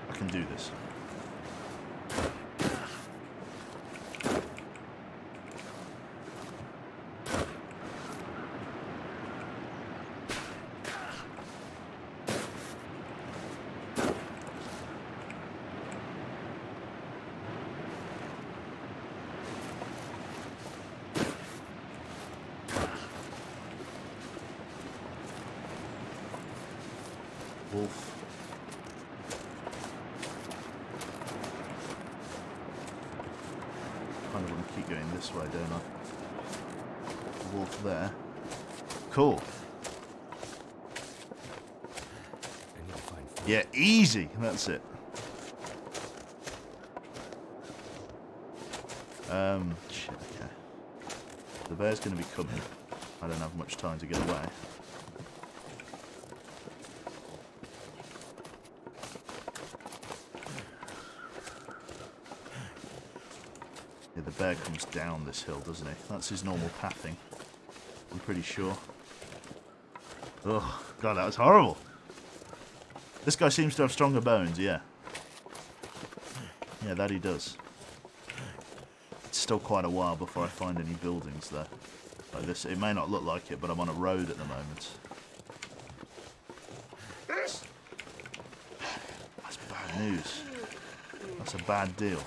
I can do this. Wolf. Kind of want to keep going this way, don't I? Wolf there. Cool. I need to find food. Yeah, easy. That's it. Shit, okay. The bear's going to be coming. I don't have much time to get away. Yeah, the bear comes down this hill, doesn't he? That's his normal pathing. I'm pretty sure. Oh, God, that was horrible. This guy seems to have stronger bones, yeah. Yeah, that he does. It's still quite a while before I find any buildings there. Like this, it may not look like it, but I'm on a road at the moment. That's bad news. That's a bad deal.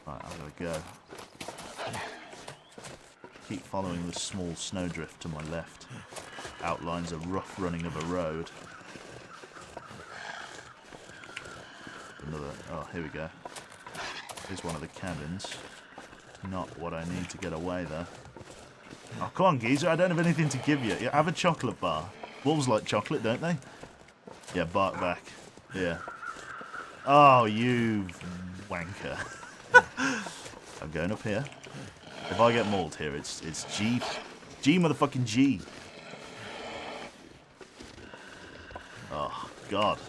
Right, I've got to go. Keep following the small snowdrift to my left. Outlines a rough running of a road. Another. Oh, here we go. Here's one of the cabins. Not what I need to get away though. Oh, come on, geezer. I don't have anything to give you. Yeah, have a chocolate bar. Wolves like chocolate, don't they? Yeah, bark back. Yeah. Oh, you wanker. I'm going up here. If I get mauled here, it's G motherfucking G. Oh, God.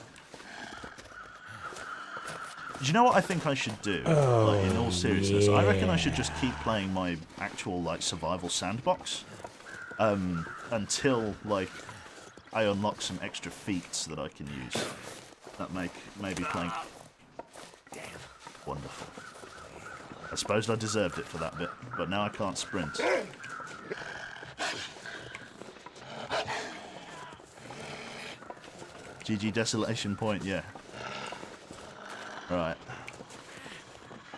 Do you know what I think I should do? Like, in all seriousness, I reckon I should just keep playing my actual, like, survival sandbox. Until, like, I unlock some extra feats that I can use. That make maybe playing... Wonderful. I suppose I deserved it for that bit, but now I can't sprint. GG Desolation Point, yeah. Right.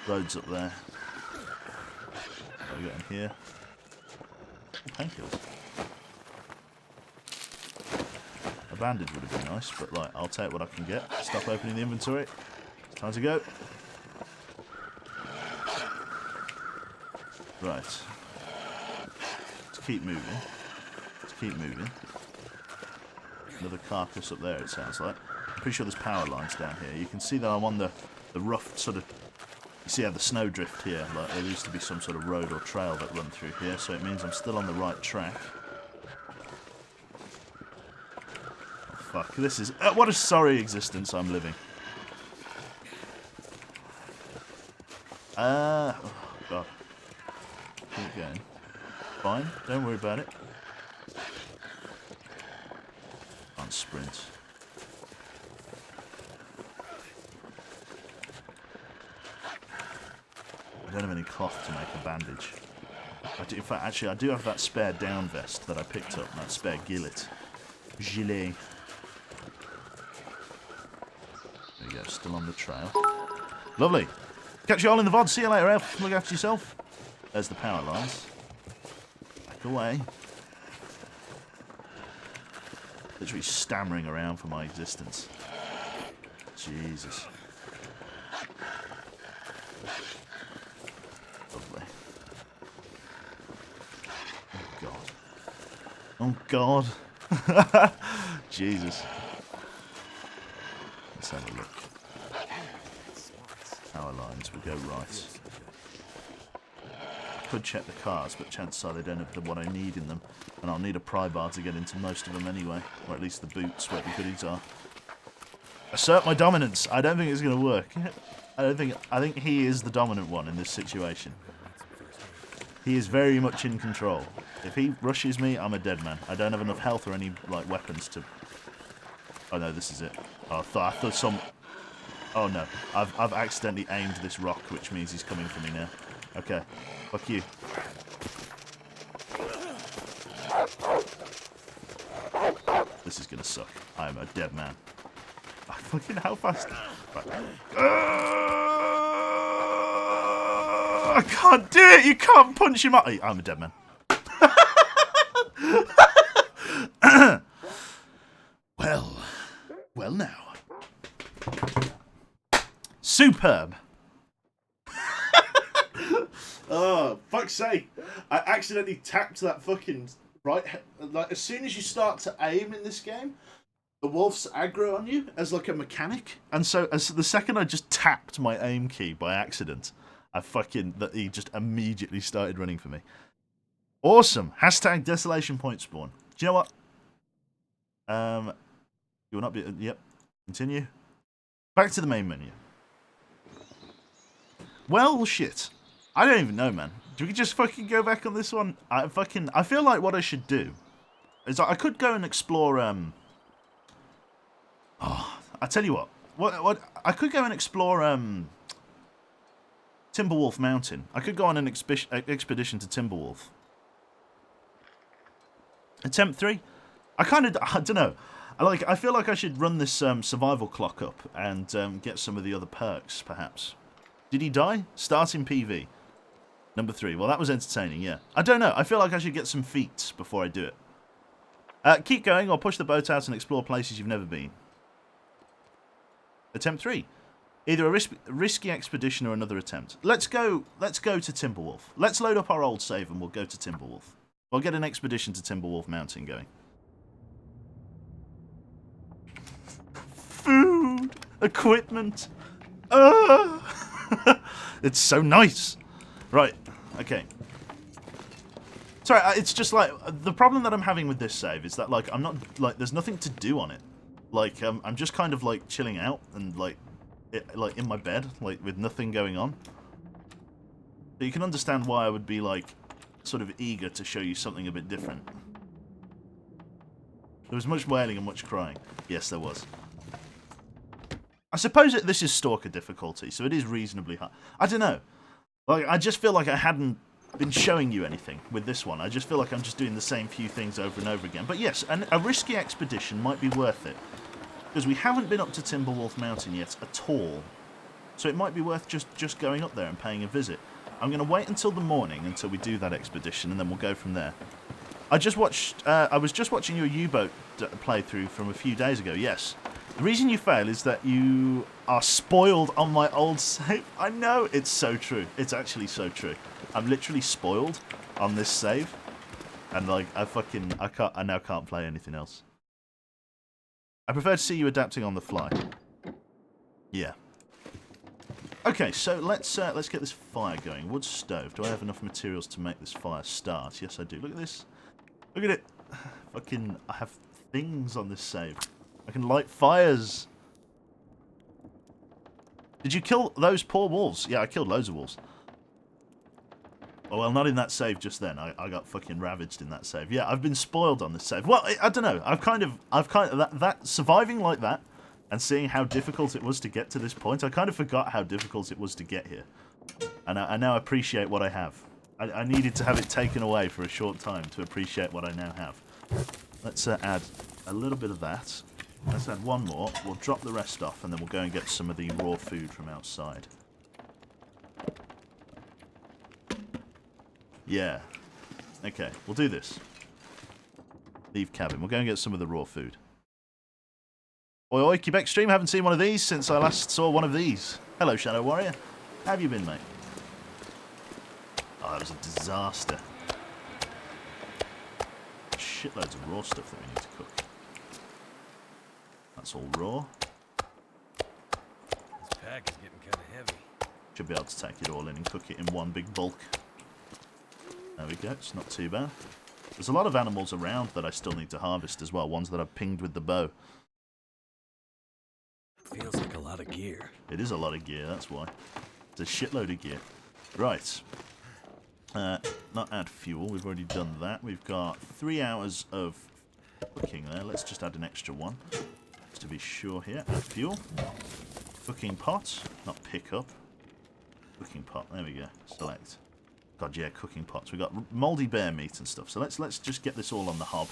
Road's up there. What we got in here? Painkillers. A bandage would have been nice, but like, I'll take what I can get. Stop opening the inventory. It's time to go. Right. Let's keep moving. Let's keep moving. Another carcass up there, it sounds like. I'm pretty sure there's power lines down here. You can see that I'm on the rough sort of... You see how the snow drift here? Like, there used to be some sort of road or trail that run through here, so it means I'm still on the right track. Oh, fuck, this is... what a sorry existence I'm living. Oh, God. Keep going. Fine, don't worry about it. Can't sprint. I don't have any cloth to make a bandage. In fact, actually, I do have that spare down vest that I picked up, that spare gilet. Gilet. There you go, still on the trail. Lovely. Catch you all in the VOD. See you later, Elf. Look after yourself. There's the power lines. Back away. Literally stammering around for my existence. Jesus. Lovely. Oh God. Oh God. Jesus. Let's have a look. Power lines, we go right. Could check the cars, but chances are they don't have what I need in them, and I'll need a pry bar to get into most of them anyway, or at least the boots where the goodies are. Assert my dominance. I don't think it's going to work. I think he is the dominant one in this situation. He is very much in control. If he rushes me, I'm a dead man. I don't have enough health or any like weapons to. Oh no, this is it. Oh, I thought some. Oh no, I've accidentally aimed this rock, which means he's coming for me now. Okay, fuck you. This is gonna suck. I am a dead man. Fucking how fast? Right. I can't do it. You can't punch him up. I'm a dead man. Well now. Superb. Oh, fuck's sake. I accidentally tapped that fucking right. Like, as soon as you start to aim in this game, the wolves aggro on you as like a mechanic. And so as the second I just tapped my aim key by accident, he just immediately started running for me. Awesome. Hashtag Desolation Point Spawn. Do you know what? You will not be... Yep. Continue. Back to the main menu. Well, shit. I don't even know, man. Do we just fucking go back on this one? I feel like what I should do is I could go and explore, I tell you what. I could go and explore, Timberwolf Mountain. I could go on an expedition to Timberwolf. Attempt 3? I don't know. I feel like I should run this survival clock up and get some of the other perks, perhaps. Did he die? Start in PV. Number 3. Well, that was entertaining, yeah. I don't know. I feel like I should get some feats before I do it. Keep going or push the boat out and explore places you've never been. Attempt 3. Either a risky expedition or another attempt. Let's go to Timberwolf. Let's load up our old save and we'll go to Timberwolf. We'll get an expedition to Timberwolf Mountain going. Food! Equipment! It's so nice! Right, okay. Sorry, it's just like, the problem that I'm having with this save is that, like, I'm not, like, there's nothing to do on it. Like, I'm just kind of, like, chilling out and, like, in my bed, like, with nothing going on. But you can understand why I would be, like, sort of eager to show you something a bit different. There was much wailing and much crying. Yes, there was. I suppose this is Stalker difficulty, so it is reasonably hard. I don't know. Like, I just feel like I hadn't been showing you anything with this one. I just feel like I'm just doing the same few things over and over again. But yes, a risky expedition might be worth it. Because we haven't been up to Timberwolf Mountain yet at all. So it might be worth just going up there and paying a visit. I'm going to wait until the morning until we do that expedition, and then we'll go from there. I was just watching your U-boat playthrough from a few days ago, yes. The reason you fail is that you are spoiled on my old save. I know, it's so true. It's actually so true. I'm literally spoiled on this save. And like, I now can't play anything else. I prefer to see you adapting on the fly. Yeah. Okay, so let's get this fire going. Wood stove. Do I have enough materials to make this fire start? Yes, I do. Look at this. Look at it. I have things on this save. I can light fires. Did you kill those poor wolves? Yeah, I killed loads of wolves. Oh, well, not in that save just then. I got fucking ravaged in that save. Yeah, I've been spoiled on this save. Well, I don't know. I've kind of that surviving like that and seeing how difficult it was to get to this point, I kind of forgot how difficult it was to get here. And I now appreciate what I have. I needed to have it taken away for a short time to appreciate what I now have. Let's add a little bit of that. Let's add one more. We'll drop the rest off, and then we'll go and get some of the raw food from outside. Yeah. Okay, we'll do this. Leave cabin. We'll go and get some of the raw food. Oi, oi, Quebec Stream. Haven't seen one of these since I last saw one of these. Hello, Shadow Warrior. How have you been, mate? Oh, that was a disaster. Shitloads of raw stuff that we need to cook. That's all raw. This pack is getting kind of heavy. Should be able to take it all in and cook it in one big bulk. There we go, it's not too bad. There's a lot of animals around that I still need to harvest as well, ones that I've pinged with the bow. Feels like a lot of gear. It is a lot of gear, that's why. It's a shitload of gear. Right. Not add fuel, we've already done that. We've got 3 hours of cooking there. Let's just add an extra one. Just to be sure here. Add fuel. Cooking pot, not pick up. Cooking pot, there we go. Select. God, yeah, cooking pots. We've got mouldy bear meat and stuff. So let's just get this all on the hob.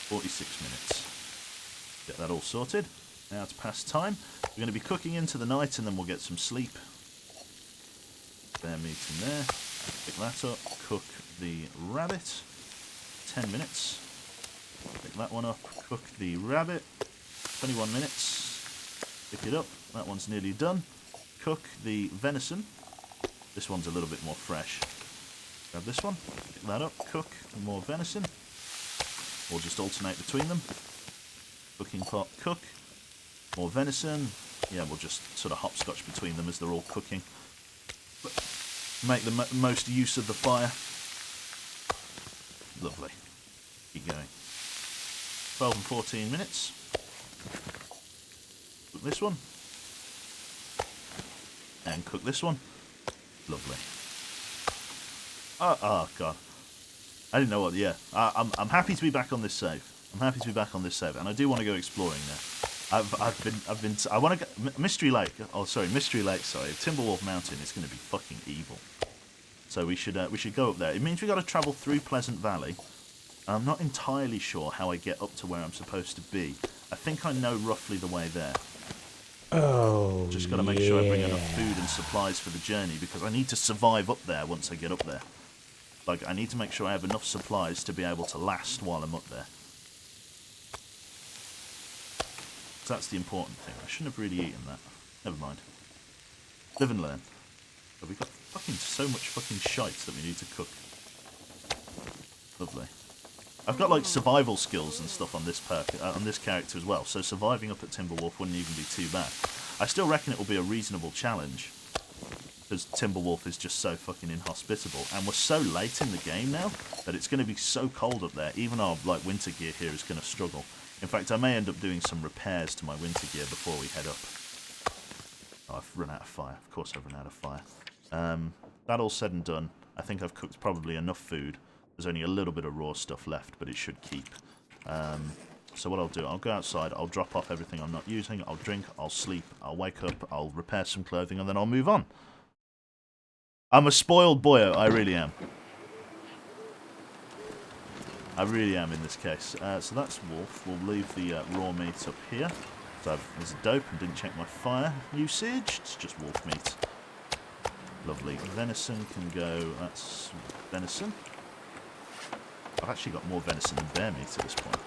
46 minutes. Get that all sorted. Now it's past time. We're going to be cooking into the night, and then we'll get some sleep. Bear meat in there. Pick that up. Cook the rabbit. 10 minutes. Pick that one up. Cook the rabbit. 21 minutes. Pick it up. That one's nearly done. Cook the venison. This one's a little bit more fresh. Grab this one. Pick that up. Cook more venison. We'll just alternate between them. Cooking pot. Cook. More venison. Yeah, we'll just sort of hopscotch between them as they're all cooking. But make the most use of the fire. Lovely. Keep going. 12 and 14 minutes. Cook this one. And cook this one. Lovely. Oh God. I didn't know what, yeah. I'm happy to be back on this save. I'm happy to be back on this save, and I do want to go exploring there. I want to go Mystery Lake. Oh, sorry, Mystery Lake. Sorry, Timberwolf Mountain is going to be fucking evil. So we should go up there. It means we got to travel through Pleasant Valley. I'm not entirely sure how I get up to where I'm supposed to be. I think I know roughly the way there. Oh, just got to make sure I bring enough food and supplies for the journey, because I need to survive up there once I get up there. Like, I need to make sure I have enough supplies to be able to last while I'm up there. So that's the important thing. I shouldn't have really eaten that. Never mind. Live and learn. But we've got fucking so much fucking shite that we need to cook. Lovely. I've got like survival skills and stuff on this on this character as well, so surviving up at Timberwolf wouldn't even be too bad. I still reckon it will be a reasonable challenge, because Timberwolf is just so fucking inhospitable, and we're so late in the game now that it's going to be so cold up there. Even our like winter gear here is going to struggle. In fact, I may end up doing some repairs to my winter gear before we head up. Oh, I've run out of fire. Of course I've run out of fire. That all said and done, I think I've cooked probably enough food. There's only a little bit of raw stuff left, but it should keep. So what I'll do, I'll go outside, I'll drop off everything I'm not using, I'll drink, I'll sleep, I'll wake up, I'll repair some clothing, and then I'll move on. I'm a spoiled boyo, I really am. I really am in this case. So that's wolf. We'll leave the raw meat up here. So there's a dope and didn't check my fire usage. It's just wolf meat. Lovely. Venison can go. That's venison. I've actually got more venison than bear meat at this point.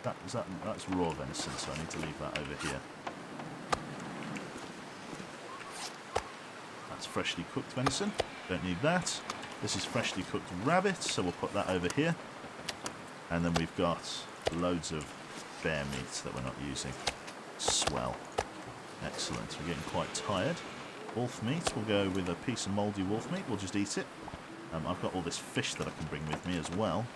That's raw venison, so I need to leave that over here. That's freshly cooked venison. Don't need that. This is freshly cooked rabbit, so we'll put that over here. And then we've got loads of bear meat that we're not using. Swell. Excellent. We're getting quite tired. Wolf meat, we'll go with a piece of mouldy wolf meat. We'll just eat it. I've got all this fish that I can bring with me as well.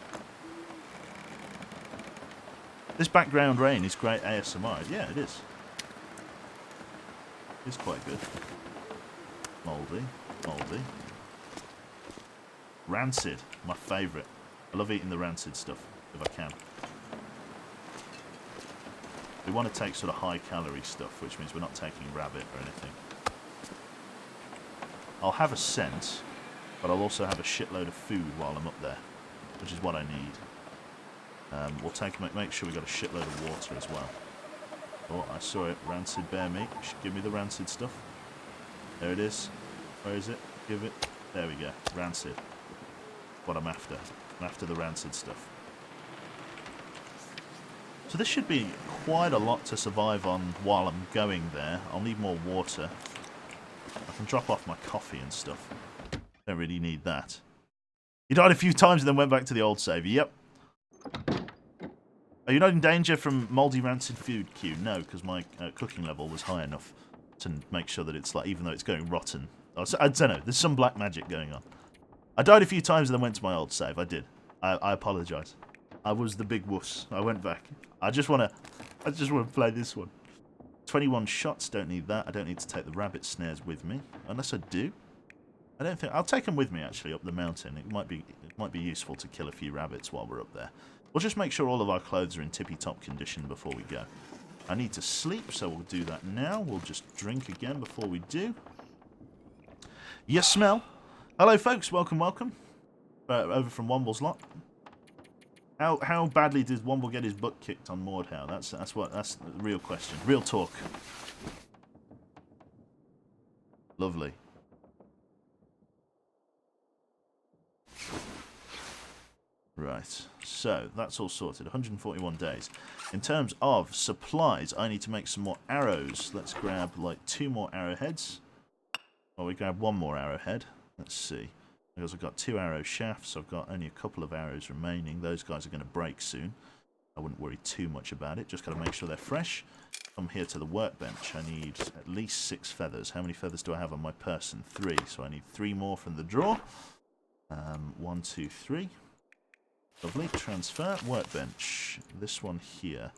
This background rain is great ASMR. Yeah, it is. It's quite good. Mouldy. Mouldy. Rancid, my favourite. I love eating the rancid stuff, if I can. We want to take sort of high-calorie stuff, which means we're not taking rabbit or anything. I'll have a scent, but I'll also have a shitload of food while I'm up there, which is what I need. We'll make sure we got a shitload of water as well. Oh, I saw it. Rancid bear meat. Give me the rancid stuff. There it is. Where is it? Give it. There we go. Rancid. What I'm after. I'm after the rancid stuff. So this should be quite a lot to survive on while I'm going there. I'll need more water. I can drop off my coffee and stuff. Don't really need that. You died a few times and then went back to the old save. Yep. Are you not in danger from mouldy rancid food, Q? No, because my cooking level was high enough to make sure that it's like, even though it's going rotten. I don't know. There's some black magic going on. I died a few times and then went to my old save. I did. I apologise. I was the big wuss. I went back. I just wanna play this one. 21 shots. Don't need that. I don't need to take the rabbit snares with me, unless I do. I don't think I'll take them with me actually up the mountain. It might be useful to kill a few rabbits while we're up there. We'll just make sure all of our clothes are in tippy-top condition before we go. I need to sleep, so we'll do that now. We'll just drink again before we do. You smell. Hello, folks. Welcome, welcome. Over from Womble's lot. How badly did Womble get his butt kicked on Mordhau? That's the real question. Real talk. Lovely. Right. So that's all sorted. 141 days. In terms of supplies, I need to make some more arrows. Let's grab like 2 more arrowheads. Well, we grab 1 more arrowhead. Let's see. Because I've got 2 arrow shafts. I've got only a couple of arrows remaining. Those guys are going to break soon. I wouldn't worry too much about it. Just got to make sure they're fresh. Come here to the workbench. I need at least 6 feathers. How many feathers do I have on my person? 3. So I need 3 more from the drawer. 1, 2, 3. Lovely. Transfer. Workbench. This one here.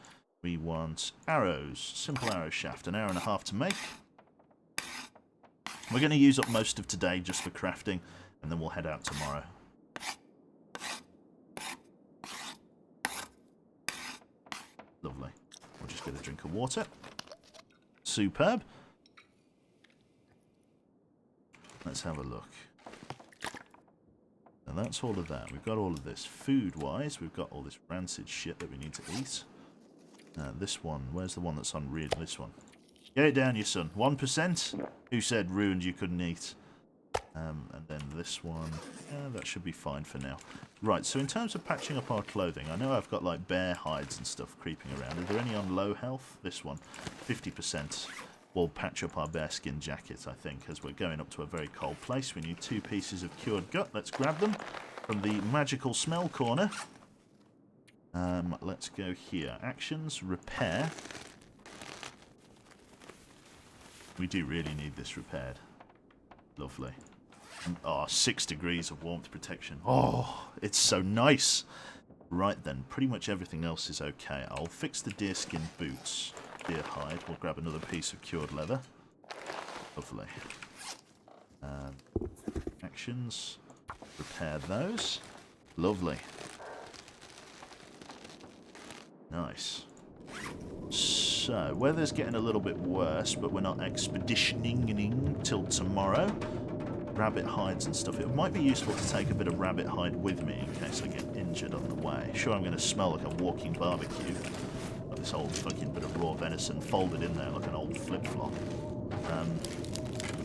We want arrows. Simple arrow shaft. 1.5 hours to make. We're going to use up most of today just for crafting, and then we'll head out tomorrow. Lovely. We'll just get a drink of water. Superb. Let's have a look. And that's all of that. We've got all of this food-wise. We've got all this rancid shit that we need to eat. This one. Where's the one that's on red? This one. Get it down, you son. 1%? Who said ruined you couldn't eat? And then this one. Yeah, that should be fine for now. Right, so in terms of patching up our clothing, I know I've got like bear hides and stuff creeping around. Are there any on low health? This one. 50%. We'll patch up our bearskin jacket, I think, as we're going up to a very cold place. We need 2 pieces of cured gut. Let's grab them from the magical smell corner. Let's go here. Actions, repair. We do really need this repaired. Lovely. Oh, 6 degrees of warmth protection. Oh, it's so nice. Right then, pretty much everything else is okay. I'll fix the deerskin boots. Deer hide. We'll grab another piece of cured leather. Lovely. Actions. Repair those. Lovely. Nice. So, weather's getting a little bit worse, but we're not expeditioning till tomorrow. Rabbit hides and stuff. It might be useful to take a bit of rabbit hide with me in case I get injured on the way. Sure, I'm going to smell like a walking barbecue. Like this old fucking bit of raw venison folded in there like an old flip-flop.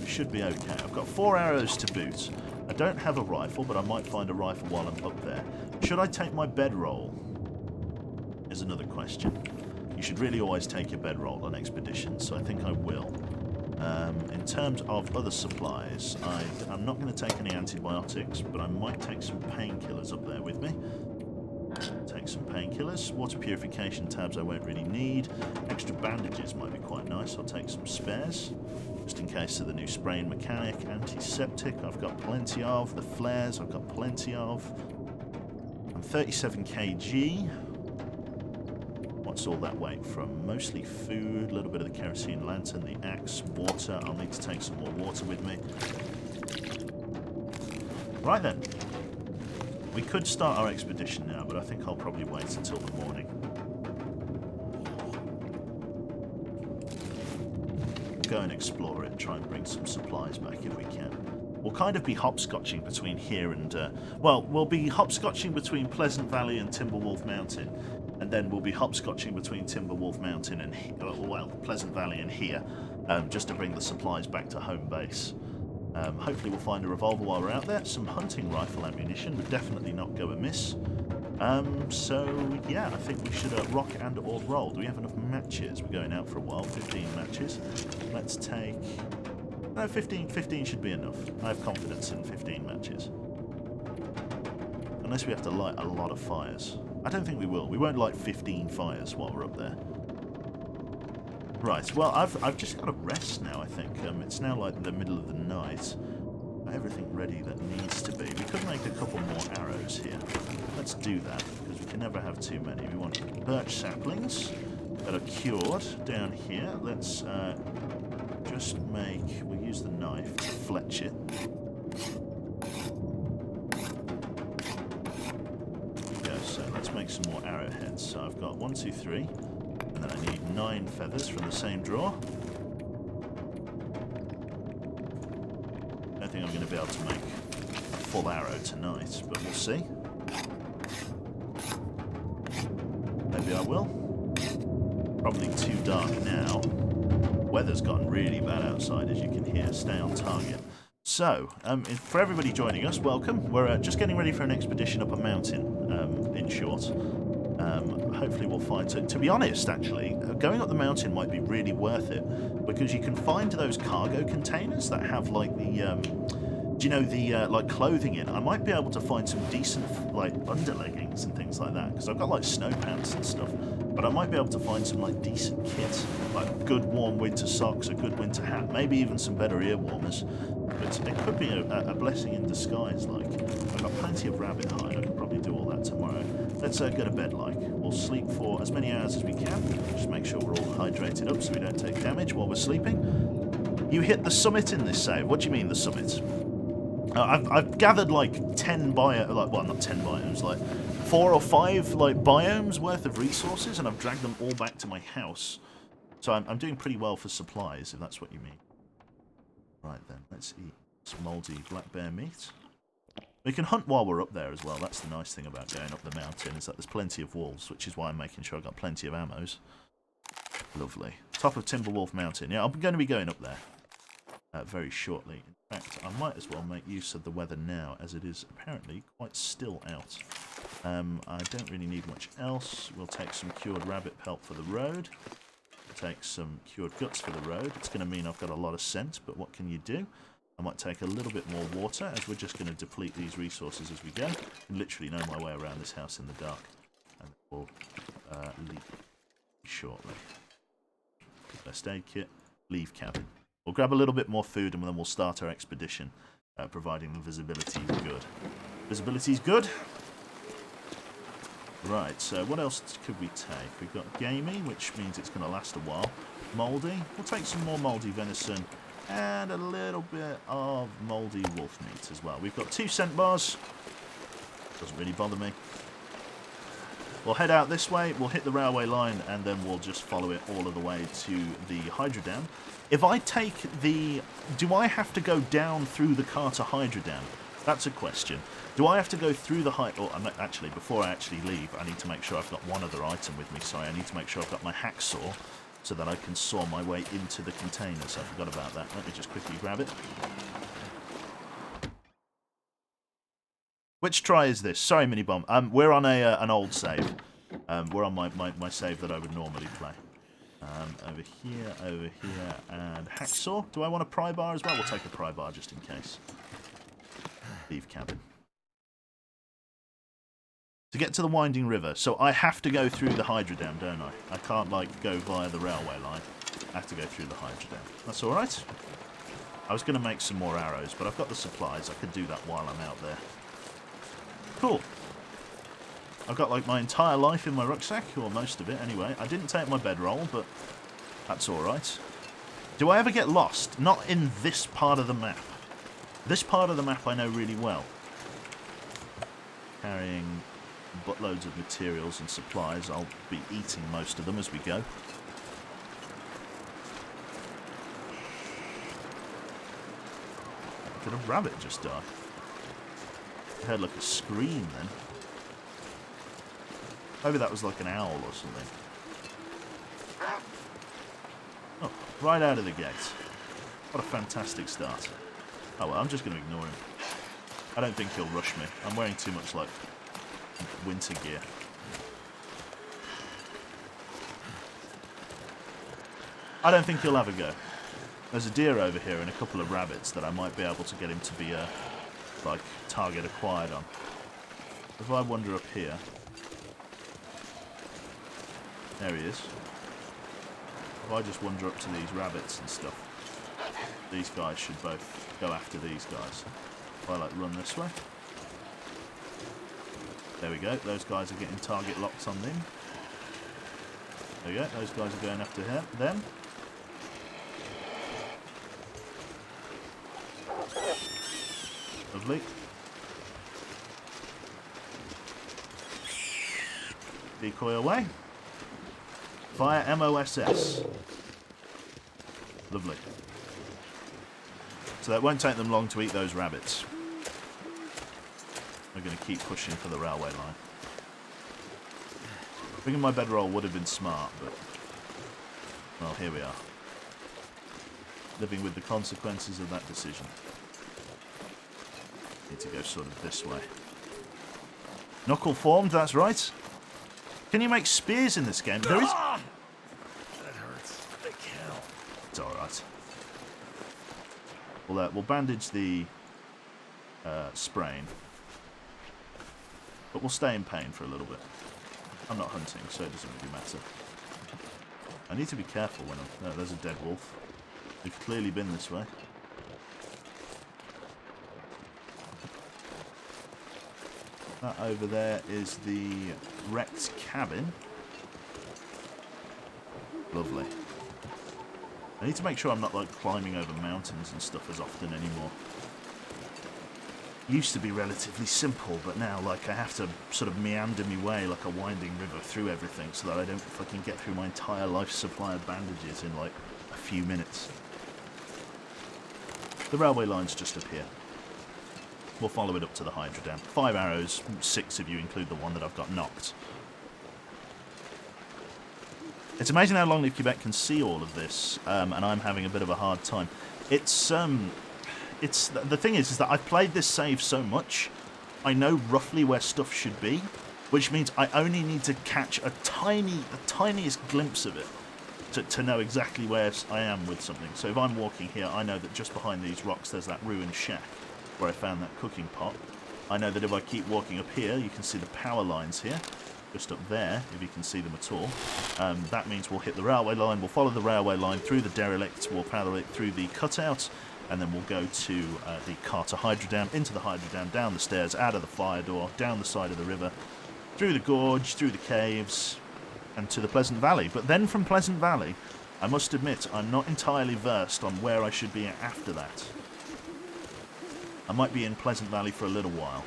It should be okay. I've got 4 arrows to boot. I don't have a rifle, but I might find a rifle while I'm up there. Should I take my bedroll? Is another question. You should really always take your bedroll on expeditions, so I think I will. In terms of other supplies, I'm not going to take any antibiotics, but I might take some painkillers up there with me. Take some painkillers. Water purification tabs I won't really need. Extra bandages might be quite nice. I'll take some spares, just in case of the new spraying mechanic. Antiseptic I've got plenty of. The flares I've got plenty of. I'm 37 kg. What's all that weight from? Mostly food, a little bit of the kerosene lantern, the axe, water. I'll need to take some more water with me. Right then. We could start our expedition now, but I think I'll probably wait until the morning. We'll go and explore it and try and bring some supplies back if we can. We'll kind of be hopscotching between here and... well, we'll be hopscotching between Pleasant Valley and Timberwolf Mountain. And then we'll be hopscotching between Timberwolf Mountain and, well, Pleasant Valley and here, just to bring the supplies back to home base. Hopefully we'll find a revolver while we're out there. Some hunting rifle ammunition would definitely not go amiss. So, yeah, I think we should rock and or roll. Do we have enough matches? We're going out for a while. 15 matches. Let's take... No, 15 should be enough. I have confidence in 15 matches. Unless we have to light a lot of fires. I don't think we will. We won't light 15 fires while we're up there. Right, well, I've just got to rest now, I think. It's now like the middle of the night. Everything ready that needs to be. We could make a couple more arrows here. Let's do that, because we can never have too many. We want birch saplings that are cured down here. Let's just make... We'll use the knife to fletch it. Make some more arrowheads. So I've got 1, 2, 3, and then I need 9 feathers from the same drawer. I don't think I'm going to be able to make a full arrow tonight, but we'll see. Maybe I will. Probably too dark now. Weather's gotten really bad outside, as you can hear. Stay on target. So, for everybody joining us, welcome. We're just getting ready for an expedition up a mountain, in short. Hopefully we'll find... To be honest, actually, going up the mountain might be really worth it, because you can find those cargo containers that have, like, the... do you know, the, like, clothing in? I might be able to find some decent, like, underleggings and things like that, because I've got, like, snow pants and stuff. But I might be able to find some, like, decent kit, like good warm winter socks, a good winter hat, maybe even some better ear warmers. But it could be a blessing in disguise, like. I've got plenty of rabbit hide, I can probably do all that tomorrow. Let's go to bed, like. We'll sleep for as many hours as we can, just make sure we're all hydrated up so we don't take damage while we're sleeping. You hit the summit in this save. What do you mean, the summit? I've gathered, like, 10 biomes, like, well, not 10 biomes, like, 4 or 5, like, biomes worth of resources, and I've dragged them all back to my house. So I'm doing pretty well for supplies, if that's what you mean. Right then, let's eat some mouldy black bear meat. We can hunt while we're up there as well. That's the nice thing about going up the mountain, is that there's plenty of wolves, which is why I'm making sure I've got plenty of ammos. Lovely. Top of Timberwolf Mountain. Yeah, I'm going to be going up there very shortly. In fact, I might as well make use of the weather now, as it is apparently quite still out. I don't really need much else. We'll take some cured rabbit pelt for the road. Take some cured guts for the road. It's going to mean I've got a lot of scent, but what can you do? I might take a little bit more water, as we're just going to deplete these resources as we go. I can literally know my way around this house in the dark. And we'll leave shortly. First aid kit, leave cabin. We'll grab a little bit more food and then we'll start our expedition, providing the visibility is good. Visibility's good. Right, so what else could we take? We've got gamey, which means it's going to last a while. Mouldy. We'll take some more mouldy venison and a little bit of mouldy wolf meat as well. We've got 2 scent bars. Doesn't really bother me. We'll head out this way, we'll hit the railway line, and then we'll just follow it all of the way to the Hydro Dam. If I take the... Do I have to go down through the Carter Hydro Dam? That's a question. Do I have to go through the Or actually, before I actually leave, I need to make sure I've got one other item with me. Sorry, I need to make sure I've got my hacksaw so that I can saw my way into the containers. I forgot about that. Let me just quickly grab it. Which try is this? Sorry, Minibomb. We're on an old save. We're on my save that I would normally play. Over here, and hacksaw. Do I want a pry bar as well? We'll take a pry bar just in case. Leave cabin. To get to the winding river, so I have to go through the Hydro Dam, don't I? I can't, like, go via the railway line. I have to go through the Hydro Dam. That's alright. I was going to make some more arrows, but I've got the supplies. I could do that while I'm out there. Cool. I've got, like, my entire life in my rucksack, or most of it, anyway. I didn't take my bedroll, but that's alright. Do I ever get lost? Not in this part of the map. This part of the map I know really well. Carrying buttloads of materials and supplies. I'll be eating most of them as we go. Did a rabbit just die? I heard like a scream then. Maybe that was like an owl or something. Oh, right out of the gate. What a fantastic start. Oh well, I'm just going to ignore him. I don't think he'll rush me. I'm wearing too much, like, winter gear. I don't think he'll have a go. There's a deer over here and a couple of rabbits that I might be able to get him to be a, like, target acquired on. If I wander up here... There he is. If I just wander up to these rabbits and stuff, these guys should both go after these guys. If I, like, run this way. There we go. Those guys are getting target locks on them. There we go. Those guys are going after them. Lovely. Decoy away. Fire MOSS. Lovely. So that won't take them long to eat those rabbits. We're going to keep pushing for the railway line. Bringing my bedroll would have been smart, but... Well, here we are. Living with the consequences of that decision. Need to go sort of this way. Knuckle formed, that's right. Can you make spears in this game? There is... That hurts. They count. It's alright. We'll bandage the sprain. But we'll stay in pain for a little bit. I'm not hunting, so it doesn't really matter. I need to be careful when I'm... No, there's a dead wolf. We've clearly been this way. That over there is the wrecked cabin. Lovely. I need to make sure I'm not, like, climbing over mountains and stuff as often anymore. Used to be relatively simple, but now, like, I have to sort of meander my way like a winding river through everything so that I don't fucking get through my entire life supply of bandages in, like, a few minutes. The railway line's just up here. We'll follow it up to the Hydro Dam. 5 arrows, 6 if you include the one that I've got knocked. It's amazing how long Live Quebec can see all of this, and I'm having a bit of a hard time. It's the thing is that I've played this save so much, I know roughly where stuff should be, which means I only need to catch the tiniest glimpse of it to know exactly where I am with something. So if I'm walking here, I know that just behind these rocks there's that ruined shack where I found that cooking pot. I know that if I keep walking up here, you can see the power lines here, just up there, if you can see them at all. That means we'll hit the railway line, we'll follow the railway line through the derelict, we'll paddle it through the cutout, and then we'll go to the Carter Hydro Dam, into the Hydro Dam, down the stairs, out of the fire door, down the side of the river, through the gorge, through the caves, and to the Pleasant Valley. But then from Pleasant Valley, I must admit, I'm not entirely versed on where I should be after that. I might be in Pleasant Valley for a little while.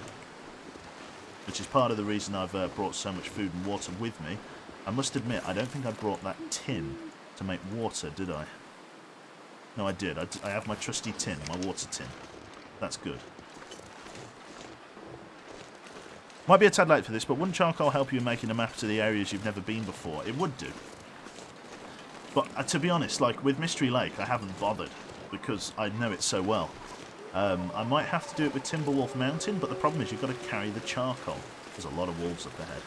which is part of the reason I've brought so much food and water with me. I must admit, I don't think I brought that tin to make water, did I? No, I did. I have my trusty tin, my water tin. That's good. Might be a tad late for this, but wouldn't charcoal help you in making a map to the areas you've never been before? It would do. But to be honest, like with Mystery Lake, I haven't bothered because I know it so well. I might have to do it with Timberwolf Mountain, but the problem is you've got to carry the charcoal. There's a lot of wolves up ahead.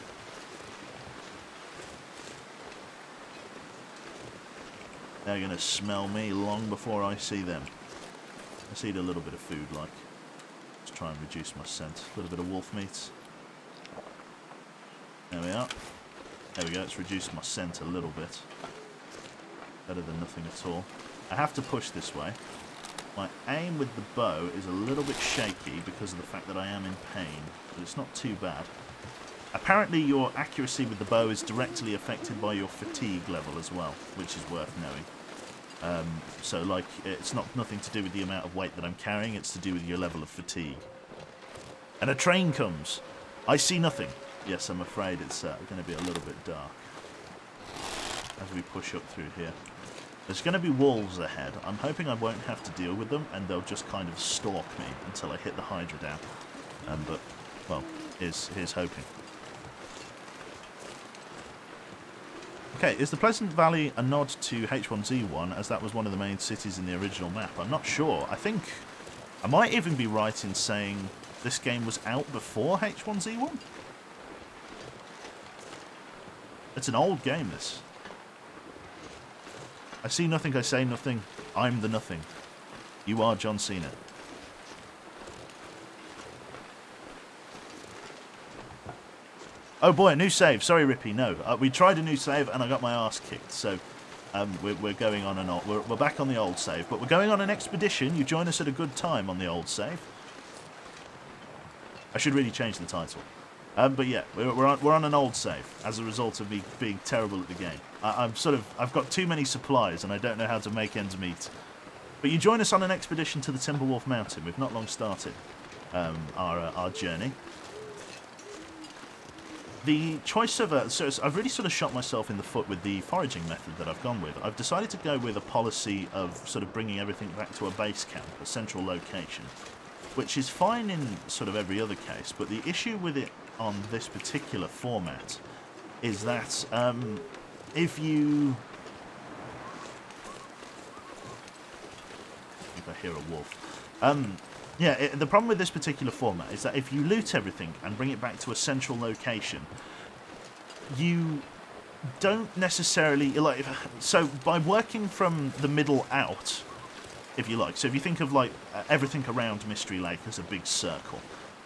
They're going to smell me long before I see them. Let's eat a little bit of food, like. Let's try and reduce my scent. A little bit of wolf meat. There we are. There we go, it's reduced my scent a little bit. Better than nothing at all. I have to push this way. My aim with the bow is a little bit shaky because of the fact that I am in pain, but it's not too bad. Apparently your accuracy with the bow is directly affected by your fatigue level as well, which is worth knowing. So like, it's nothing to do with the amount of weight that I'm carrying, it's to do with your level of fatigue. And a train comes. I see nothing. Yes, I'm afraid it's going to be a little bit dark as we push up through here. There's going to be wolves ahead. I'm hoping I won't have to deal with them, and they'll just kind of stalk me until I hit the Hydra down. But, well, here's hoping. Okay, is the Pleasant Valley a nod to H1Z1, as that was one of the main cities in the original map? I'm not sure. I think I might even be right in saying this game was out before H1Z1. It's an old game, this. I see nothing, I say nothing. I'm the nothing. You are John Cena. Oh boy, a new save. Sorry, Rippy, no. We tried a new save and I got my ass kicked, so we're going on an old... We're back on the old save, but we're going on an expedition. You join us at a good time on the old save. I should really change the title. But yeah, we're on an old save as a result of me being terrible at the game. I've got too many supplies and I don't know how to make ends meet. But you join us on an expedition to the Timberwolf Mountain. We've not long started our journey. The choice of so I've really sort of shot myself in the foot with the foraging method that I've gone with. I've decided to go with a policy of sort of bringing everything back to a base camp, a central location, which is fine in sort of every other case. But the issue with it on this particular format is that if I hear a wolf. Yeah, the problem with this particular format is that if you loot everything and bring it back to a central location, you don't necessarily... like. So by working from the middle out, if you like, so if you think of like everything around Mystery Lake as a big circle,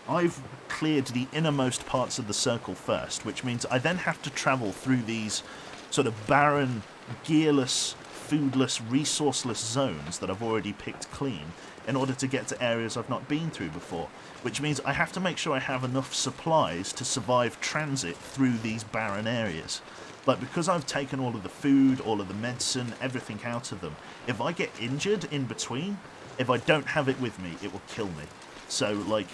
I've cleared the innermost parts of the circle first, which means I then have to travel through these sort of barren, gearless, foodless, resourceless zones that I've already picked clean in order to get to areas I've not been through before, which means I have to make sure I have enough supplies to survive transit through these barren areas. Like, because I've taken all of the food, all of the medicine, everything out of them, if I get injured in between, if I don't have it with me, it will kill me. So, like,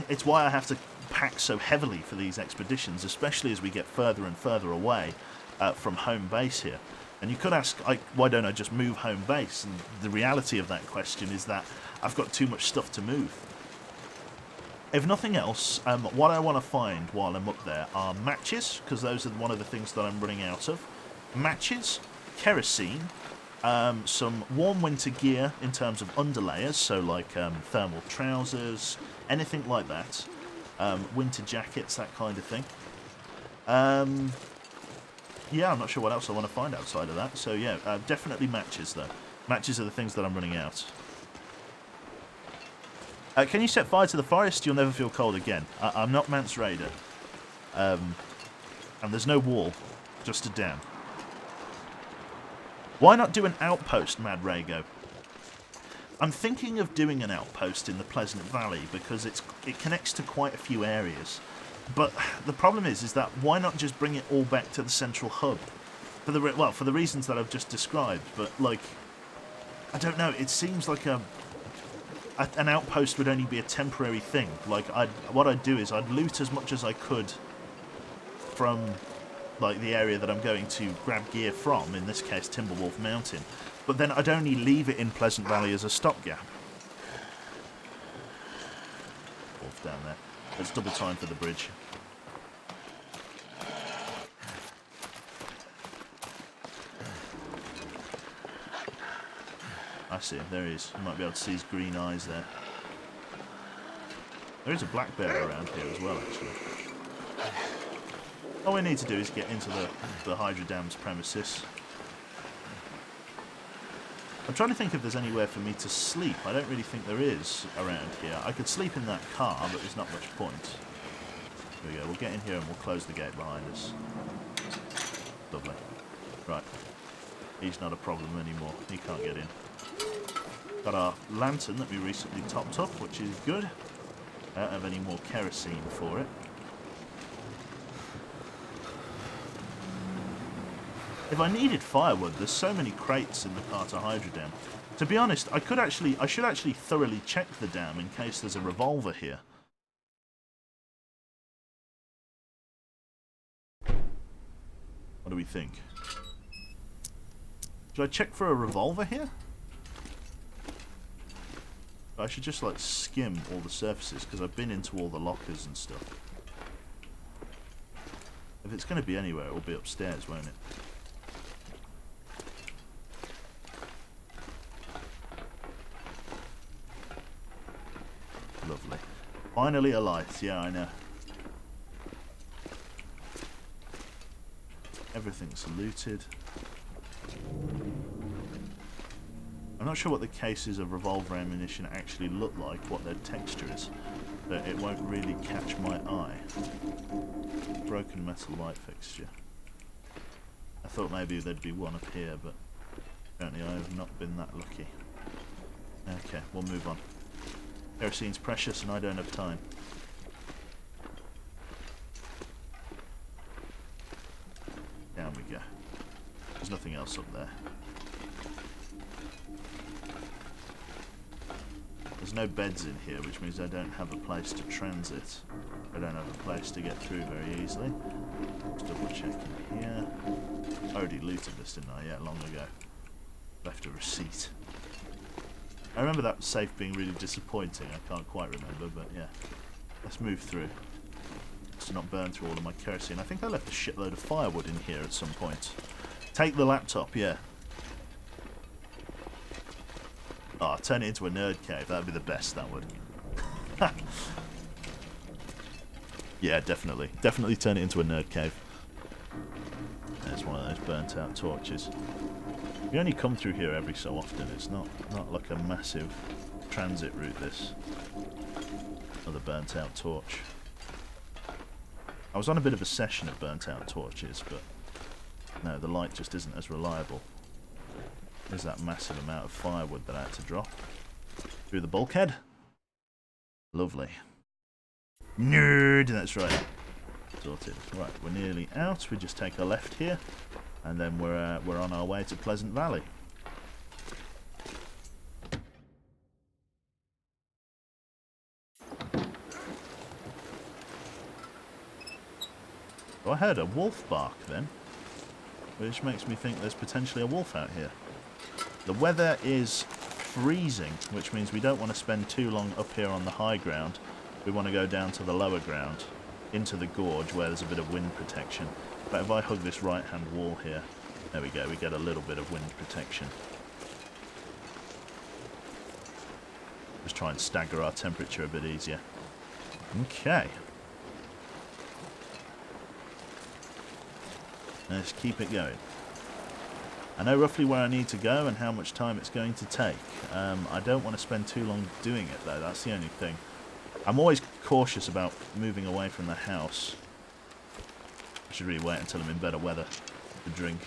it's why I have to pack so heavily for these expeditions, especially as we get further and further away from home base here. And you could ask, why don't I just move home base? And the reality of that question is that I've got too much stuff to move. If nothing else, what I want to find while I'm up there are matches, because those are one of the things that I'm running out of. Matches, kerosene, some warm winter gear in terms of underlayers, so like thermal trousers, anything like that. Winter jackets, that kind of thing. Yeah, I'm not sure what else I want to find outside of that. So yeah, definitely matches though. Matches are the things that I'm running out. Can you set fire to the forest? You'll never feel cold again. I'm not Mance Raider. And there's no wall, just a dam. Why not do an outpost, Mad Rago? I'm thinking of doing an outpost in the Pleasant Valley because it connects to quite a few areas. But the problem is that why not just bring it all back to the central hub? For the reasons that I've just described. But like, I don't know. It seems like an outpost would only be a temporary thing. Like, what I'd do is I'd loot as much as I could from, like, the area that I'm going to grab gear from, in this case Timberwolf Mountain, but then I'd only leave it in Pleasant Valley as a stopgap. Wolf down there. Let's double time for the bridge. I see him, there he is. You might be able to see his green eyes there. There is a black bear around here as well, actually. All we need to do is get into the Hydra Dam's premises. I'm trying to think if there's anywhere for me to sleep. I don't really think there is around here. I could sleep in that car, but there's not much point. Here we go, we'll get in here and we'll close the gate behind us. Lovely. Right. He's not a problem anymore. He can't get in. Got our lantern that we recently topped up, which is good. I don't have any more kerosene for it. If I needed firewood, there's so many crates in the Carter Hydra Dam. To be honest, I should actually thoroughly check the dam in case there's a revolver here. What do we think? Should I check for a revolver here? I should just, like, skim all the surfaces, because I've been into all the lockers and stuff. If it's going to be anywhere, it will be upstairs, won't it? Lovely. Finally a light, yeah, I know. Everything's looted. I'm not sure what the cases of revolver ammunition actually look like, what their texture is, but it won't really catch my eye. Broken metal light fixture. I thought maybe there'd be one up here, but apparently I have not been that lucky. Okay, we'll move on. Kerosene's precious and I don't have time. Down we go. There's nothing else up there. There's no beds in here, which means I don't have a place to transit. I don't have a place to get through very easily. Just double checking here. I already looted this, didn't I? Yeah, long ago. Left a receipt. I remember that safe being really disappointing. I can't quite remember, but yeah. Let's move through. Just to not burn through all of my kerosene. I think I left a shitload of firewood in here at some point. Take the laptop, yeah. Oh, turn it into a nerd cave. That'd be the best, that would. Yeah, definitely. Definitely turn it into a nerd cave. There's one of those burnt out torches. You only come through here every so often. It's not like a massive transit route, this. Another burnt out torch. I was on a bit of a session of burnt out torches, but no, the light just isn't as reliable. There's that massive amount of firewood that I had to drop. Through the bulkhead. Lovely. Nerd! That's right. Sorted. Right, we're nearly out. We just take a left here. And then we're on our way to Pleasant Valley. Oh, I heard a wolf bark then. Which makes me think there's potentially a wolf out here. The weather is freezing, which means we don't want to spend too long up here on the high ground. We want to go down to the lower ground, into the gorge where there's a bit of wind protection. But if I hug this right-hand wall here, there we go, we get a little bit of wind protection. Just try and stagger our temperature a bit easier. Okay. Let's keep it going. I know roughly where I need to go and how much time it's going to take. I don't want to spend too long doing it though, that's the only thing. I'm always cautious about moving away from the house. I should really wait until I'm in better weather to drink.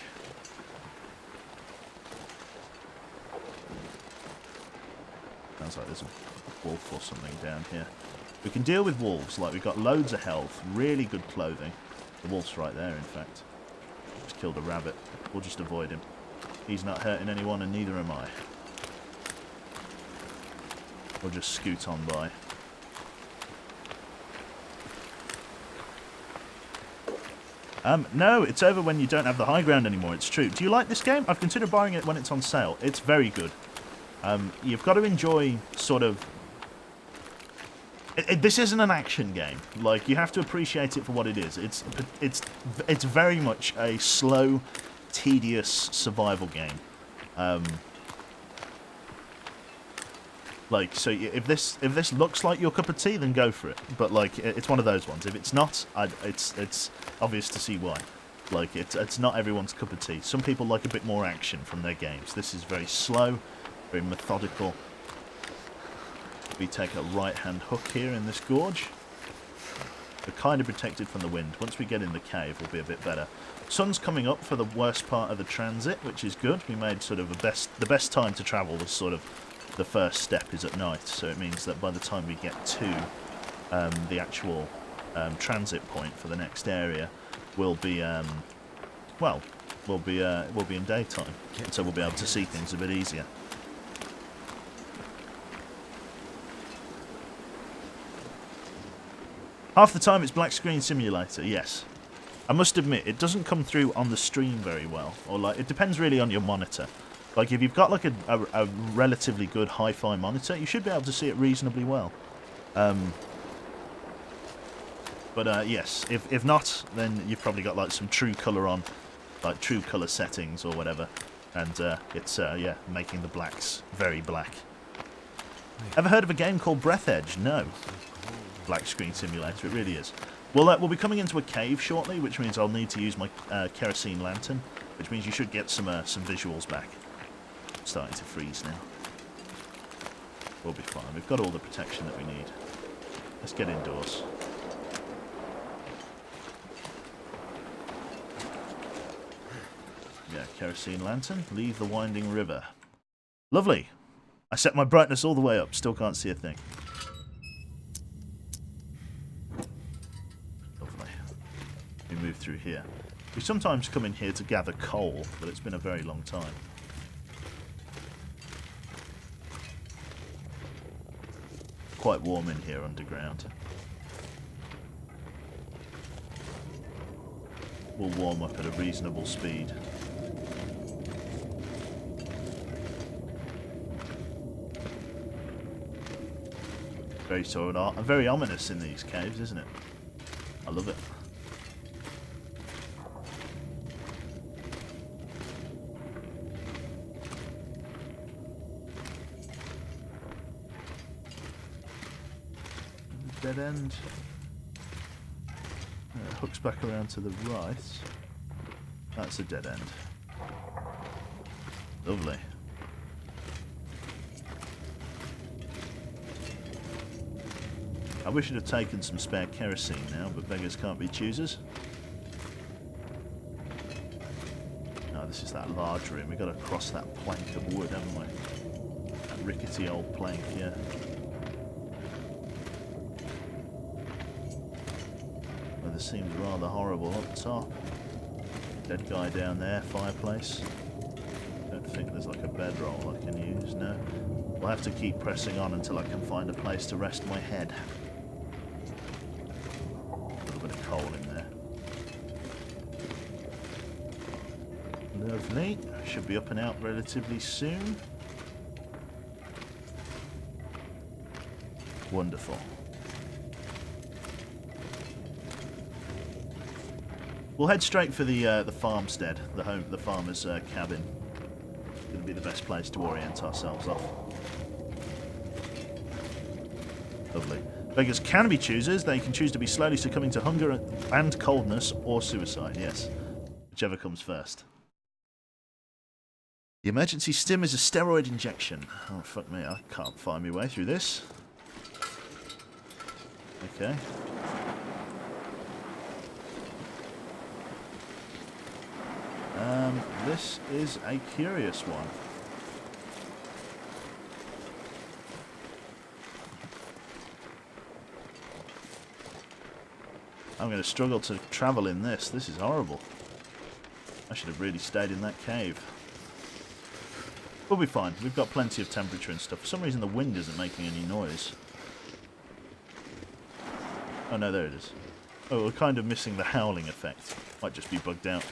Sounds like there's a wolf or something down here. We can deal with wolves, like we've got loads of health, really good clothing. The wolf's right there, in fact. Just killed a rabbit. We'll just avoid him. He's not hurting anyone and neither am I. We'll just scoot on by. No, it's over when you don't have the high ground anymore, it's true. Do you like this game? I've considered buying it when it's on sale. It's very good. You've got to enjoy sort of... this isn't an action game. Like, you have to appreciate it for what it is. It's very much a slow, tedious survival game. Like, so if this looks like your cup of tea, then go for it. But like, it's one of those ones. If it's not, it's obvious to see why. Like, it's not everyone's cup of tea. Some people like a bit more action from their games. This is very slow, very methodical. We take a right-hand hook here in this gorge. We're kind of protected from the wind. Once we get in the cave, we'll be a bit better. Sun's coming up for the worst part of the transit, which is good. We made sort of the best time to travel was sort of the first step is at night, so it means that by the time we get to the actual transit point for the next area, we'll be we'll be in daytime, and so we'll be able to see things a bit easier. Half the time it's Black Screen Simulator, yes. I must admit, it doesn't come through on the stream very well, or like it depends really on your monitor. Like, if you've got like a relatively good hi-fi monitor, you should be able to see it reasonably well. But yes, if not, then you've probably got like some true colour on, like true colour settings or whatever, and it's yeah, making the blacks very black. Ever heard of a game called Breath Edge? No. Black Screen Simulator, it really is. We'll be coming into a cave shortly, which means I'll need to use my kerosene lantern, which means you should get some visuals back. Starting to freeze now. We'll be fine. We've got all the protection that we need. Let's get indoors. Yeah, kerosene lantern. Leave the winding river. Lovely. I set my brightness all the way up. Still can't see a thing. Lovely. We move through here. We sometimes come in here to gather coal, but it's been a very long time. Quite warm in here underground. We'll warm up at a reasonable speed. Very ominous in these caves, isn't it? I love it. Dead end. Hooks back around to the right. That's a dead end. Lovely. I wish I'd have taken some spare kerosene now, but beggars can't be choosers. No, this is that large room. We've got to cross that plank of wood, haven't we? That rickety old plank, yeah. Weather seems rather horrible up top. Dead guy down there, fireplace. Don't think there's like a bedroll I can use, no. We'll have to keep pressing on until I can find a place to rest my head. A little bit of coal in there. Lovely. Should be up and out relatively soon. Wonderful. We'll head straight for the farmstead, the farmer's cabin. It's going to be the best place to orient ourselves off. Lovely. Beggars can be choosers. They can choose to be slowly succumbing to hunger and coldness or suicide. Yes, whichever comes first. The emergency stim is a steroid injection. Oh, fuck me. I can't find my way through this. Okay. This is a curious one. I'm going to struggle to travel in this. This is horrible. I should have really stayed in that cave. We'll be fine. We've got plenty of temperature and stuff. For some reason the wind isn't making any noise. Oh no, there it is. Oh, we're kind of missing the howling effect. Might just be bugged out.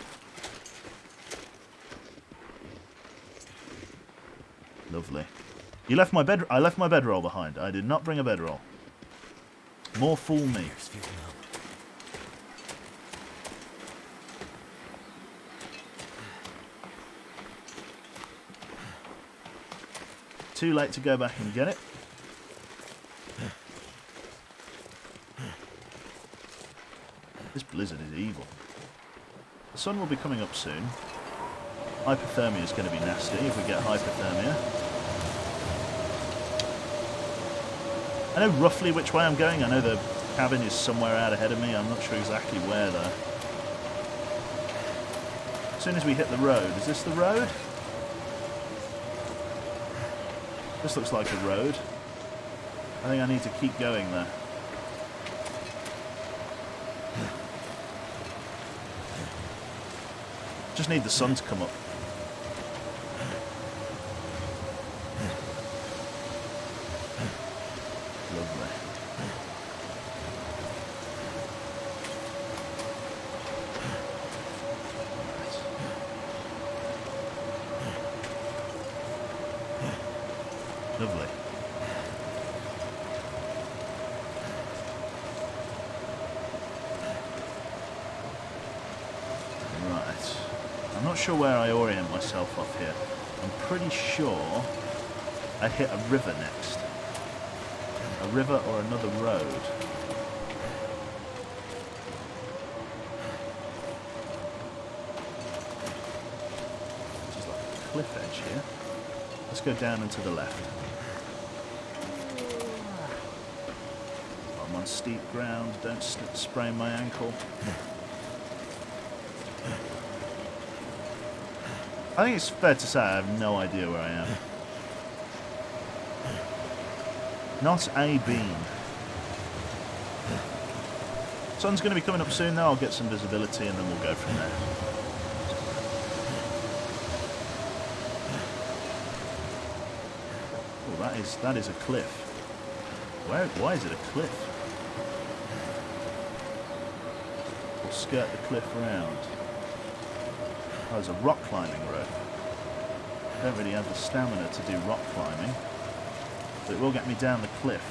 Lovely. You left my bed. I left my bedroll behind. I did not bring a bedroll. More fool me. Too late to go back and get it. This blizzard is evil. The sun will be coming up soon. Hypothermia is going to be nasty if we get hypothermia. I know roughly which way I'm going. I know the cabin is somewhere out ahead of me. I'm not sure exactly where though. As soon as we hit the road. Is this the road? This looks like a road. I think I need to keep going there. Just need the sun to come up. Lovely. Lovely. Right. I'm not sure where I orient myself off here. I'm pretty sure I hit a river next. A river or another road. This is like a cliff edge here. Let's go down and to the left. I'm on steep ground, don't sprain my ankle. I think it's fair to say I have no idea where I am. Not a beam. Sun's going to be coming up soon though, I'll get some visibility and then we'll go from there. Oh, that is a cliff. Why is it a cliff? We'll skirt the cliff round. Oh, there's a rock climbing rope. I don't really have the stamina to do rock climbing, but it will get me down the cliff.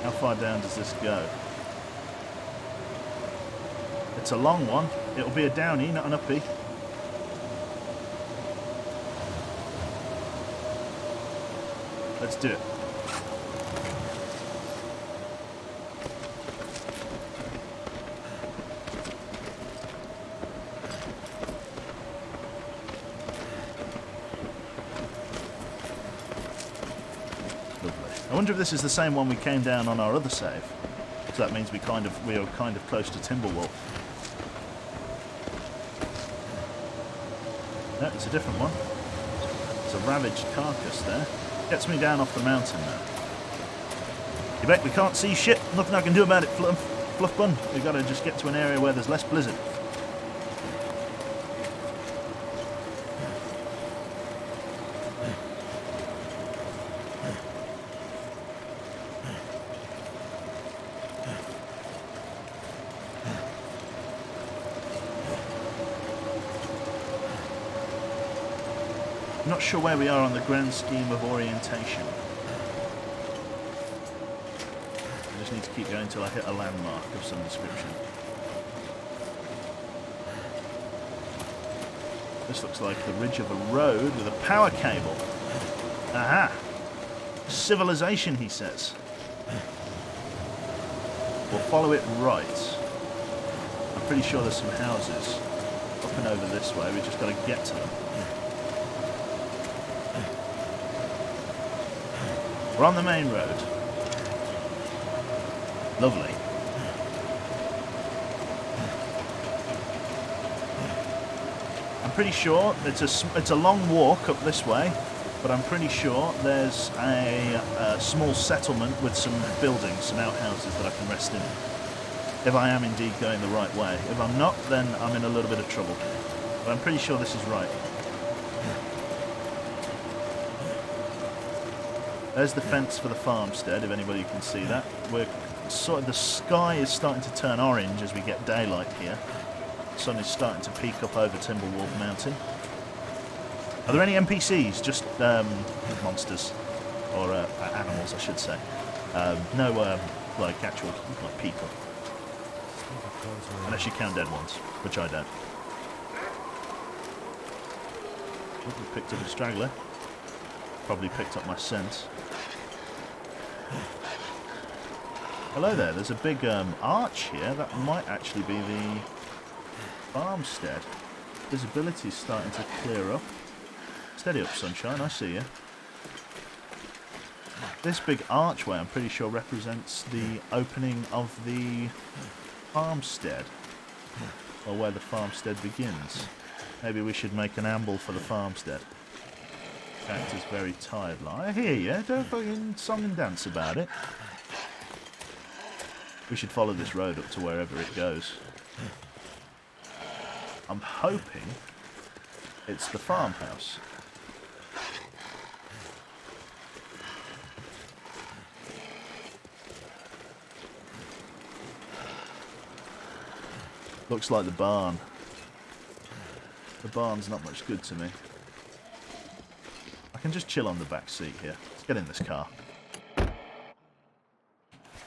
How far down does this go? It's a long one. It'll be a downy, not an uppy. Let's do it. I wonder if this is the same one we came down on our other save. So that means we are kind of close to Timberwolf. No, it's a different one. It's a ravaged carcass there. Gets me down off the mountain now. You bet we can't see shit. Nothing I can do about it, Fluff Bun. We've got to just get to an area where there's less blizzard. I'm not sure where we are on the grand scheme of orientation. I just need to keep going until I hit a landmark of some description. This looks like the ridge of a road with a power cable. Aha! Civilization, he says. We'll follow it right. I'm pretty sure there's some houses up and over this way. We've just got to get to them. We're on the main road. Lovely. I'm pretty sure it's a long walk up this way, but I'm pretty sure there's a small settlement with some buildings, some outhouses that I can rest in. if I am indeed going the right way. If I'm not, then I'm in a little bit of trouble. But I'm pretty sure this is right. There's the fence for the farmstead, if anybody can see that. We're sort of, the sky is starting to turn orange as we get daylight here. The sun is starting to peek up over Timberwolf Mountain. Are there any NPCs? Just monsters. Or animals, I should say. No, like actual like people. Unless you count dead ones, which I don't. We picked up a straggler. Probably picked up my scent. Hello there, there's a big arch here. That might actually be the farmstead. Visibility's starting to clear up. Steady up, sunshine, I see you. This big archway, I'm pretty sure, represents the opening of the farmstead. Or where the farmstead begins. Maybe we should make an amble for the farmstead. Cactus very tired, like. I hear you. Don't fucking song and dance about it. We should follow this road up to wherever it goes. I'm hoping it's the farmhouse. Looks like the barn. The barn's not much good to me. I can just chill on the back seat here. Let's get in this car.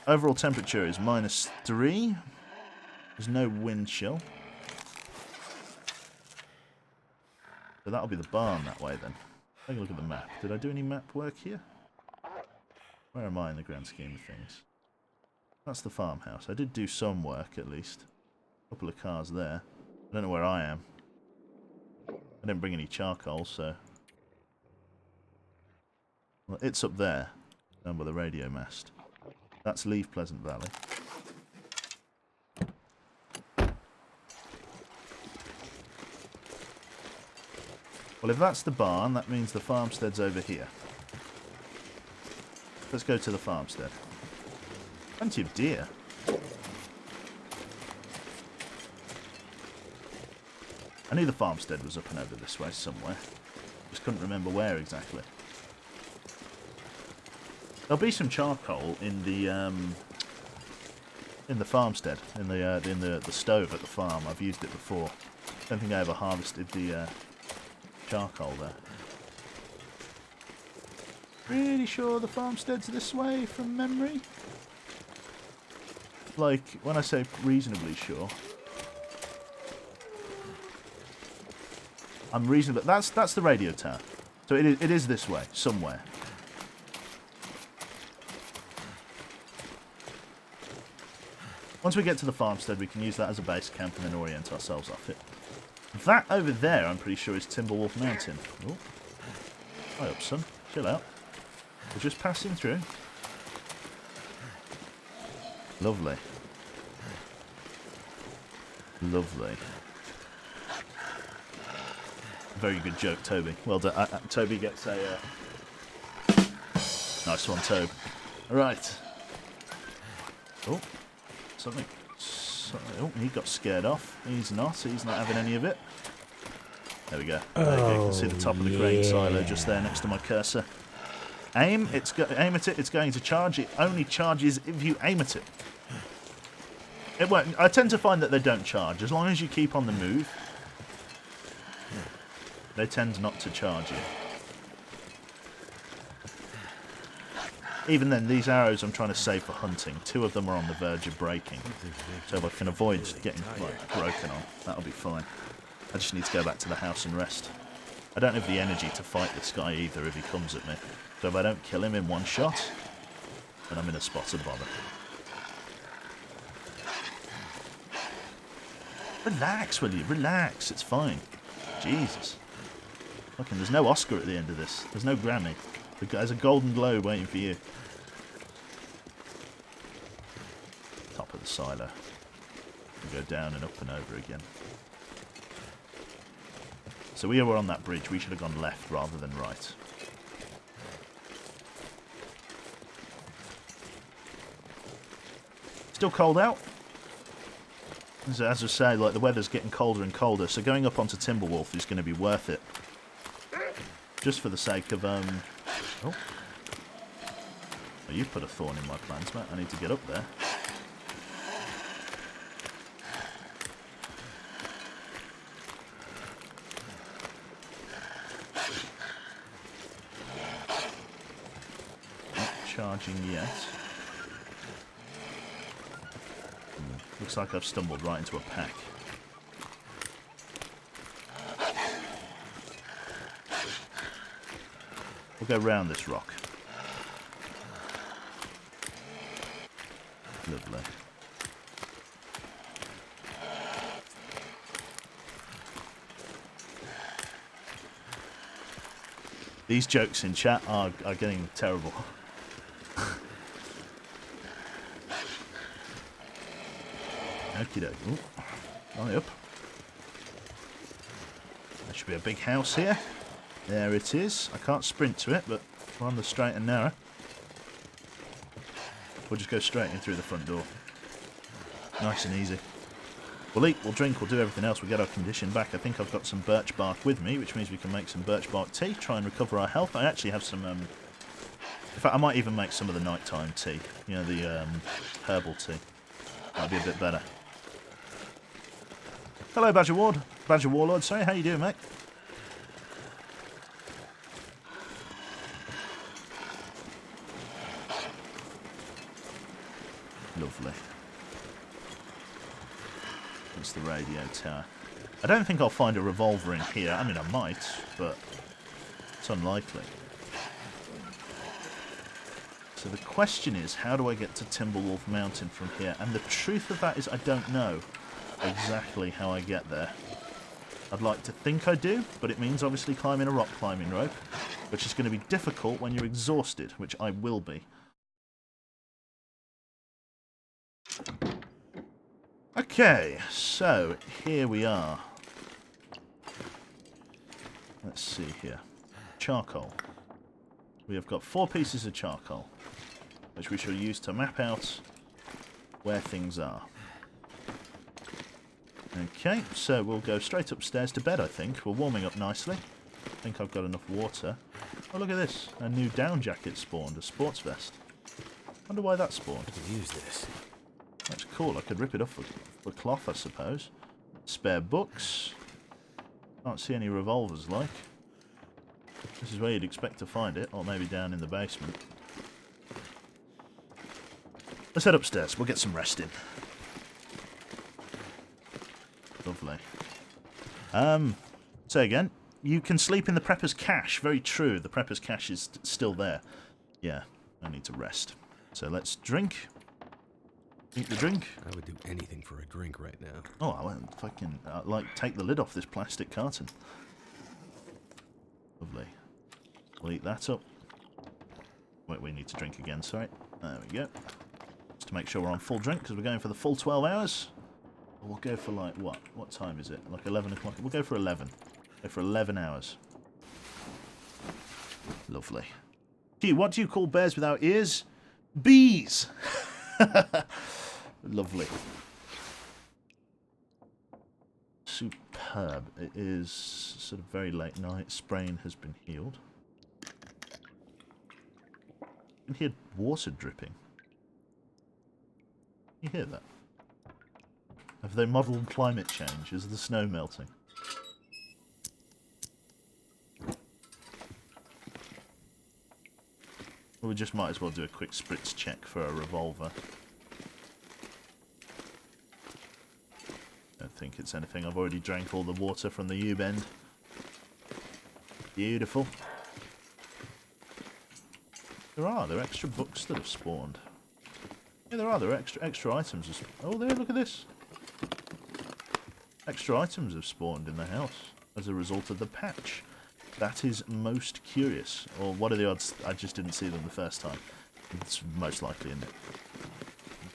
Overall temperature is -3. There's no wind chill. So that'll be the barn that way then. Take a look at the map. Did I do any map work here? Where am I in the grand scheme of things? That's the farmhouse. I did do some work at least. A couple of cars there. I don't know where I am. I didn't bring any charcoal, so... Well, it's up there, down by the radio mast. That's Leave Pleasant Valley. Well, if that's the barn, that means the farmstead's over here. Let's go to the farmstead. Plenty of deer. I knew the farmstead was up and over this way somewhere. Just couldn't remember where exactly. There'll be some charcoal in the farmstead, in the stove at the farm. I've used it before. Don't think I ever harvested the charcoal there. Really sure the farmstead's this way from memory? Like, when I say reasonably sure, I'm reasonable. That's the radio tower. So it is this way, somewhere. Once we get to the farmstead, we can use that as a base camp and then orient ourselves off it. That over there, I'm pretty sure, is Timberwolf Mountain. Oh. Hi up, son. Chill out. We're just passing through. Lovely. Lovely. Very good joke, Toby. Well done. Toby gets a... Nice one, Tobe. Right. Oh. Something. Oh, he got scared off. He's not having any of it. There we go. There you go. You can see the top of the grain silo just there next to my cursor. Aim. Aim at it. It's going to charge. It only charges if you aim at it. It won't. I tend to find that they don't charge. As long as you keep on the move, they tend not to charge you. Even then, these arrows I'm trying to save for hunting. 2 of them are on the verge of breaking. So if I can avoid getting broken on, that'll be fine. I just need to go back to the house and rest. I don't have the energy to fight this guy either if he comes at me. So if I don't kill him in one shot, then I'm in a spot of bother. Relax, will you? Relax. It's fine. Jesus. Fucking, there's no Oscar at the end of this. There's no Grammy. There's a Golden Globe waiting for you. Top of the silo. We go down and up and over again. So we were on that bridge. We should have gone left rather than right. Still cold out. As I say, like, the weather's getting colder and colder, so going up onto Timberwolf is going to be worth it. Just for the sake of, Oh, you've put a thorn in my plans, mate. I need to get up there. Not charging yet. Looks like I've stumbled right into a pack. We'll go round this rock. Lovely. These jokes in chat are getting terrible. Okie doke. High up. There should be a big house here. There it is. I can't sprint to it, but we're on the straight and narrow. We'll just go straight in through the front door. Nice and easy. We'll eat, we'll drink, we'll do everything else. We'll get our condition back. I think I've got some birch bark with me, which means we can make some birch bark tea, try and recover our health. I actually have some... in fact, I might even make some of the nighttime tea. You know, the herbal tea. That'd be a bit better. Hello, Badger Ward. Badger Warlord, sorry. How you doing, mate? Lovely. That's the radio tower. I don't think I'll find a revolver in here. I mean, I might, but it's unlikely. So the question is, how do I get to Timberwolf Mountain from here? And the truth of that is I don't know exactly how I get there. I'd like to think I do, but it means obviously climbing a rock climbing rope, which is going to be difficult when you're exhausted, which I will be. Okay, so here we are. Let's see here. Charcoal. We have got 4 pieces of charcoal, which we shall use to map out where things are. Okay, so we'll go straight upstairs to bed, I think. We're warming up nicely. I think I've got enough water. Oh, look at this. A new down jacket spawned, a sports vest. Wonder why that spawned. I could use this. That's cool. I could rip it off for cloth, I suppose. Spare books. Can't see any revolvers, like. This is where you'd expect to find it, or maybe down in the basement. Let's head upstairs. We'll get some rest in. Lovely. Say again. You can sleep in the Prepper's Cache. Very true. The Prepper's Cache is still there. Yeah, I need to rest. So let's drink. Eat the drink. I would do anything for a drink right now. Oh, I won't fucking like take the lid off this plastic carton. Lovely. We'll eat that up. Wait, we need to drink again. Sorry. There we go. Just to make sure we're on full drink because we're going for the full 12 hours. We'll go for like what? What time is it? Like 11 o'clock. We'll go for 11. Go for 11 hours. Lovely. Gee, what do you call bears without ears? Bees. Lovely. Superb. It is sort of very late night. Sprain has been healed. You can hear water dripping. You hear that? Have they modelled climate change? Is the snow melting? Well, we just might as well do a quick spritz check for a revolver. Don't think it's anything. I've already drank all the water from the U-bend. Beautiful. There are extra books that have spawned. Yeah, there are. There are extra items. Oh, there, look at this. Extra items have spawned in the house as a result of the patch. That is most curious. Or what are the odds I just didn't see them the first time? It's most likely, isn't it?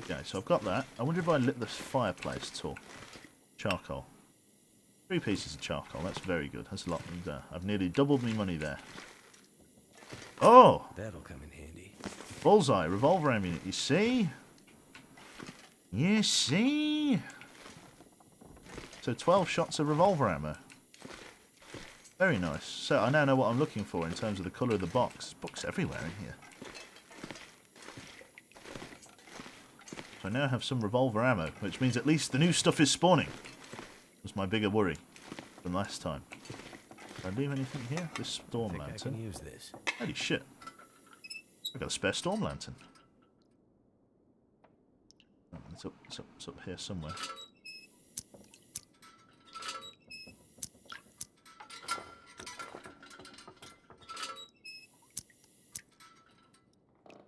Okay, so I've got that. I wonder if I lit the fireplace at all. Charcoal. 3 pieces of charcoal. That's very good. That's a lot. I've nearly doubled my money there. Oh! That'll come in handy. Bullseye. Revolver ammunition. You see? You see? So 12 shots of revolver ammo. Very nice. So I now know what I'm looking for in terms of the colour of the box. There's books everywhere in here. So I now have some revolver ammo, which means at least the new stuff is spawning. Was my bigger worry than last time. Did I leave anything here? This storm I lantern. can use this. Holy shit. I got a spare storm lantern. Oh, it's up here somewhere.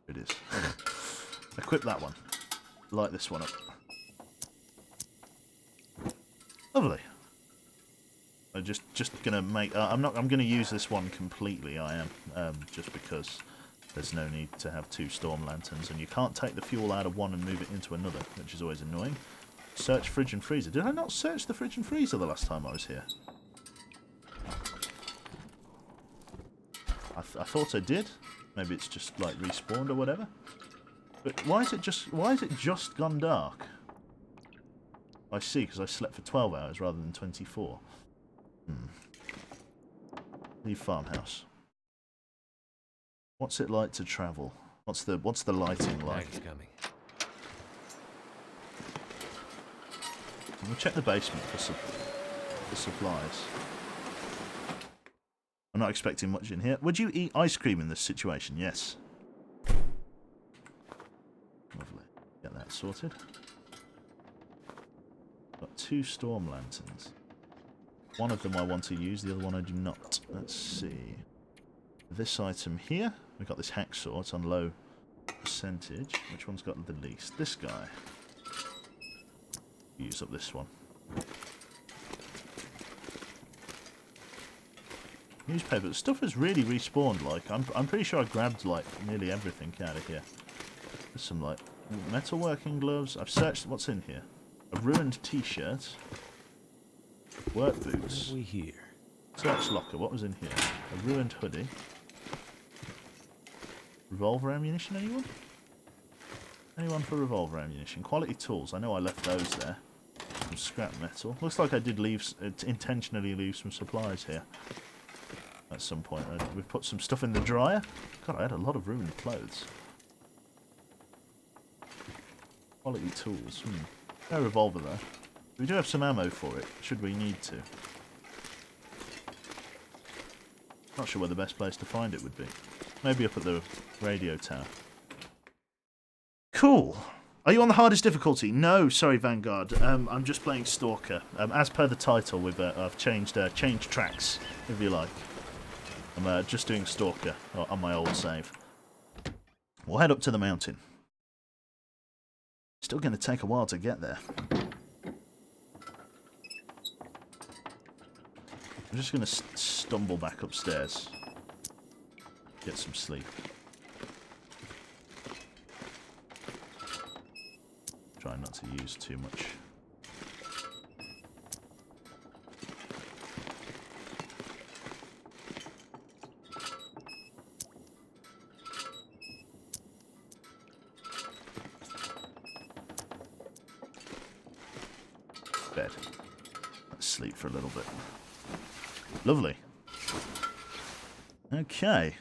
It is. Okay. Equip that one. Light this one up. Lovely. I'm just gonna make. I'm gonna use this one completely. I am just because there's no need to have 2 storm lanterns, and you can't take the fuel out of one and move it into another, which is always annoying. Search fridge and freezer. Did I not search the fridge and freezer the last time I was here? I thought I did. Maybe it's just like respawned or whatever. But why is it just gone dark? I see, because I slept for 12 hours rather than 24. Leave farmhouse. What's it like to travel? What's the lighting like? Night's coming. We'll check the basement for supplies. I'm not expecting much in here. Would you eat ice cream in this situation? Yes. Lovely. Get that sorted. Got 2 storm lanterns. One of them I want to use, the other one I do not. Let's see. This item here. We've got this hacksaw. It's on low percentage. Which one's got the least? This guy. Use up this one. Newspaper. The stuff has really respawned. Like I'm pretty sure I grabbed like nearly everything out of here. There's some like metalworking gloves. I've searched. What's in here? A ruined T-shirt. Work boots. What have we here? Search locker. What was in here? A ruined hoodie. Revolver ammunition. Anyone? Anyone for revolver ammunition? Quality tools. I know I left those there. Some scrap metal. Looks like I did intentionally leave some supplies here. At some point. We've put some stuff in the dryer. God, I had a lot of ruined clothes. Quality tools. No revolver though. We do have some ammo for it, should we need to. Not sure where the best place to find it would be. Maybe up at the radio tower. Cool. Are you on the hardest difficulty? No, sorry, Vanguard. I'm just playing Stalker. As per the title, I've changed tracks, if you like. I'm just doing Stalker on my old save. We'll head up to the mountain. Still going to take a while to get there. I'm just going to stumble back upstairs. Get some sleep. Try not to use too much. Bed. Let's sleep for a little bit. Lovely. Okay.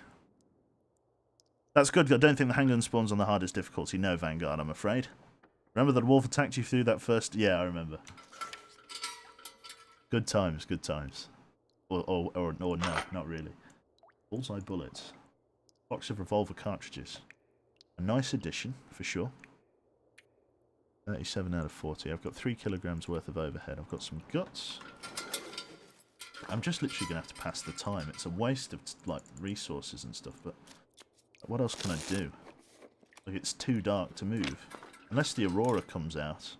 That's good. I don't think the handgun spawns on the hardest difficulty. No, Vanguard, I'm afraid. Remember that wolf attacked you through that first... Yeah, I remember. Good times, good times. Or no, not really. Bullseye bullets. Box of revolver cartridges. A nice addition, for sure. 37 out of 40. I've got 3 kilograms worth of overhead. I've got some guts. I'm just literally going to have to pass the time. It's a waste of like resources and stuff, but what else can I do? Like, it's too dark to move. Unless the Aurora comes out,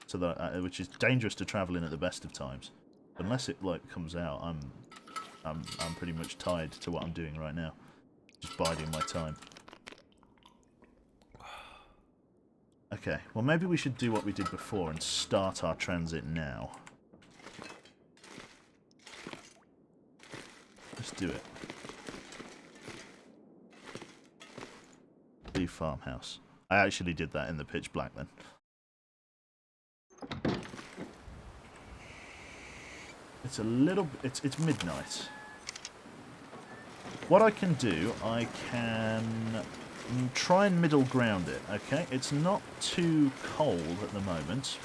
so that which is dangerous to travel in at the best of times. Unless it like comes out, I'm pretty much tied to what I'm doing right now. Just biding my time. Okay, well maybe we should do what we did before and start our transit now. Let's do it. Leave farmhouse. I actually did that in the pitch black then. It's a little... It's midnight. What I can do, I can try and middle ground it, okay? It's not too cold at the moment.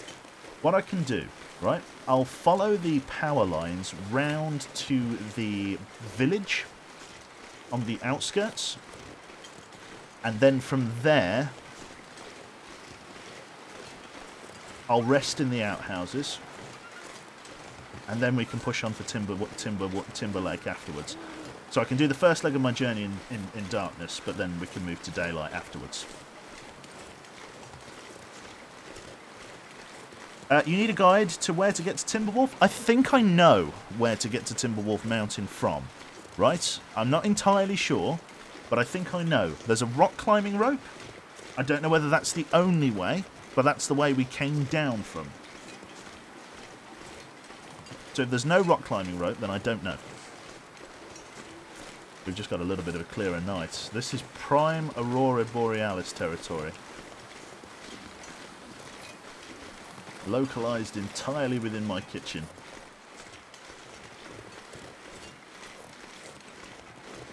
What I can do, right? I'll follow the power lines round to the village on the outskirts. And then from there, I'll rest in the outhouses. And then we can push on for Timber Lake afterwards. So I can do the first leg of my journey in darkness, but then we can move to daylight afterwards. You need a guide to where to get to Timberwolf? I think I know where to get to Timberwolf Mountain from, right? I'm not entirely sure, but I think I know. There's a rock climbing rope. I don't know whether that's the only way, but that's the way we came down from. So if there's no rock climbing rope, then I don't know. We've just got a little bit of a clearer night. This is prime Aurora Borealis territory. Localised entirely within my kitchen.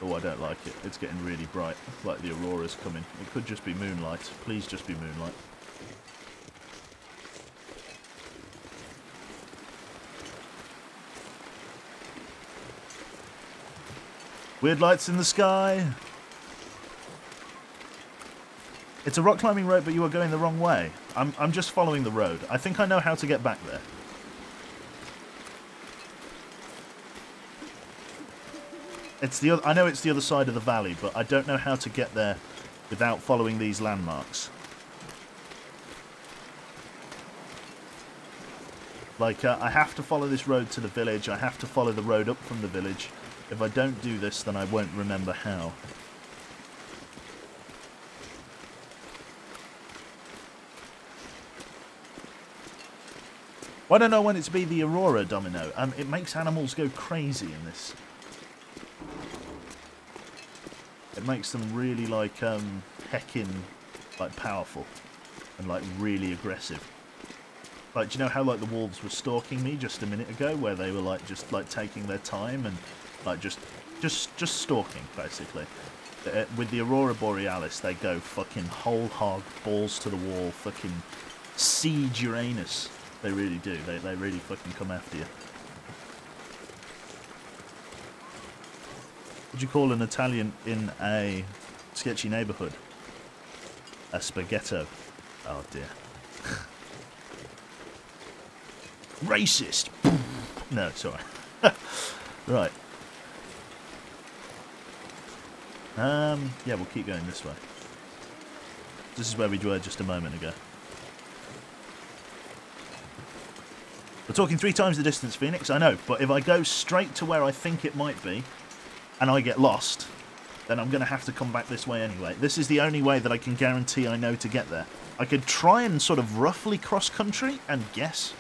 Oh, I don't like it. It's getting really bright. Like the aurora's coming. It could just be moonlight. Please just be moonlight. Weird lights in the sky. It's a rock climbing rope, but you are going the wrong way. I'm just following the road. I think I know how to get back there. I know it's the other side of the valley, but I don't know how to get there without following these landmarks. Like, I have to follow this road to the village. I have to follow the road up from the village. If I don't do this, then I won't remember how. Well, I don't know when it's be the Aurora, Domino. It makes animals go crazy in this. It makes them really, like, heckin', like, powerful. And, like, really aggressive. Like, do you know how, like, the wolves were stalking me just a minute ago? Where they were, like, just, like, taking their time and... like, just stalking, basically. With the Aurora Borealis, they go fucking whole hog, balls to the wall, fucking siege Uranus. They really do. They really fucking come after you. What do you call an Italian in a sketchy neighbourhood? A spaghetto. Oh, dear. Racist! No, sorry. Right. Yeah, we'll keep going this way. This is where we were just a moment ago. We're talking 3 times the distance, Phoenix, I know, but if I go straight to where I think it might be, and I get lost, then I'm going to have to come back this way anyway. This is the only way that I can guarantee I know to get there. I could try and sort of roughly cross-country and guess,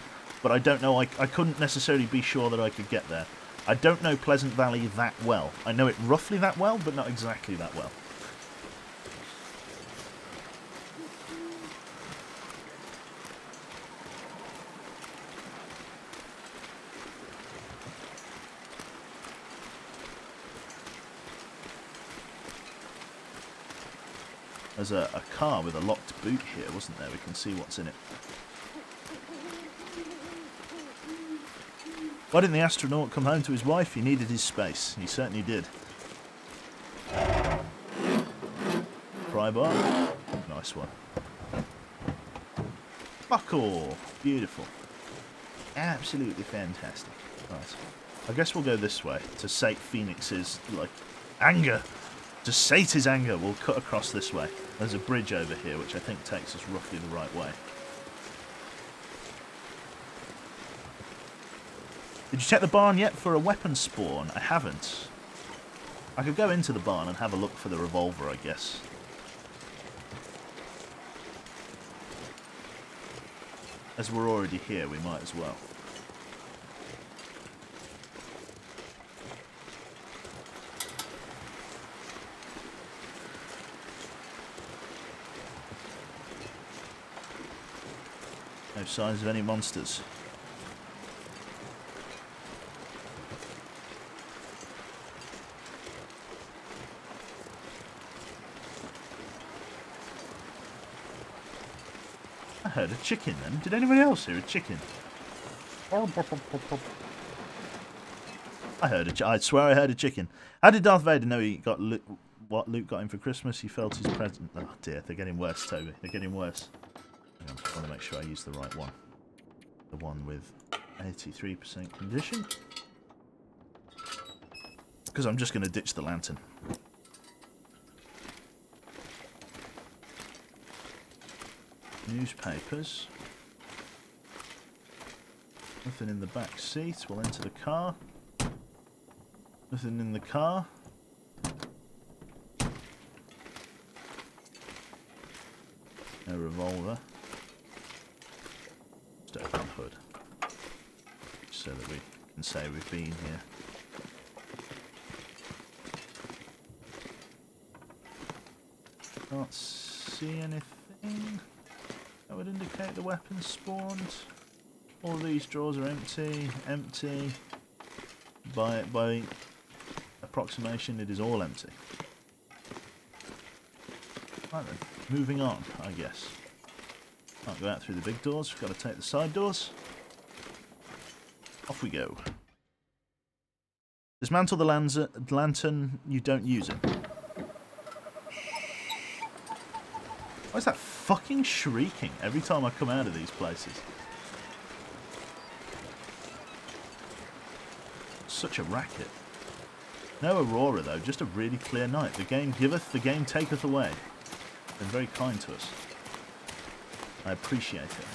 but I don't know, I couldn't necessarily be sure that I could get there. I don't know Pleasant Valley that well. I know it roughly that well, but not exactly that well. There's a car with a locked boot here, wasn't there? We can see what's in it. Why didn't the astronaut come home to his wife? He needed his space. He certainly did. Pry bar. Nice one. Buckle. Beautiful. Absolutely fantastic. Right. I guess we'll go this way to sate Phoenix's, like, anger. To sate his anger, we'll cut across this way. There's a bridge over here, which I think takes us roughly the right way. Did you check the barn yet for a weapon spawn? I haven't. I could go into the barn and have a look for the revolver, I guess. As we're already here, we might as well. No signs of any monsters. I heard a chicken then. Did anybody else hear a chicken? I swear I heard a chicken. How did Darth Vader know he got what Luke got him for Christmas? He felt his present. Oh dear, they're getting worse, Toby. They're getting worse. I just want to make sure I use the right one. The one with 83% condition. Because I'm just going to ditch the lantern. Newspapers. Nothing in the back seat. We'll enter the car. Nothing in the car. No revolver. Just open the hood. So that we can say we've been here. Can't see anything that would indicate the weapon spawned. All of these drawers are empty. By approximation, it is all empty. Right then, moving on, I guess. Can't go out through the big doors, we've got to take the side doors. Off we go. Dismantle the lantern, you don't use it. Why is that fucking shrieking every time I come out of these places? Such a racket. No Aurora though, just a really clear night. The game giveth, the game taketh away. Been very kind to us. I appreciate it.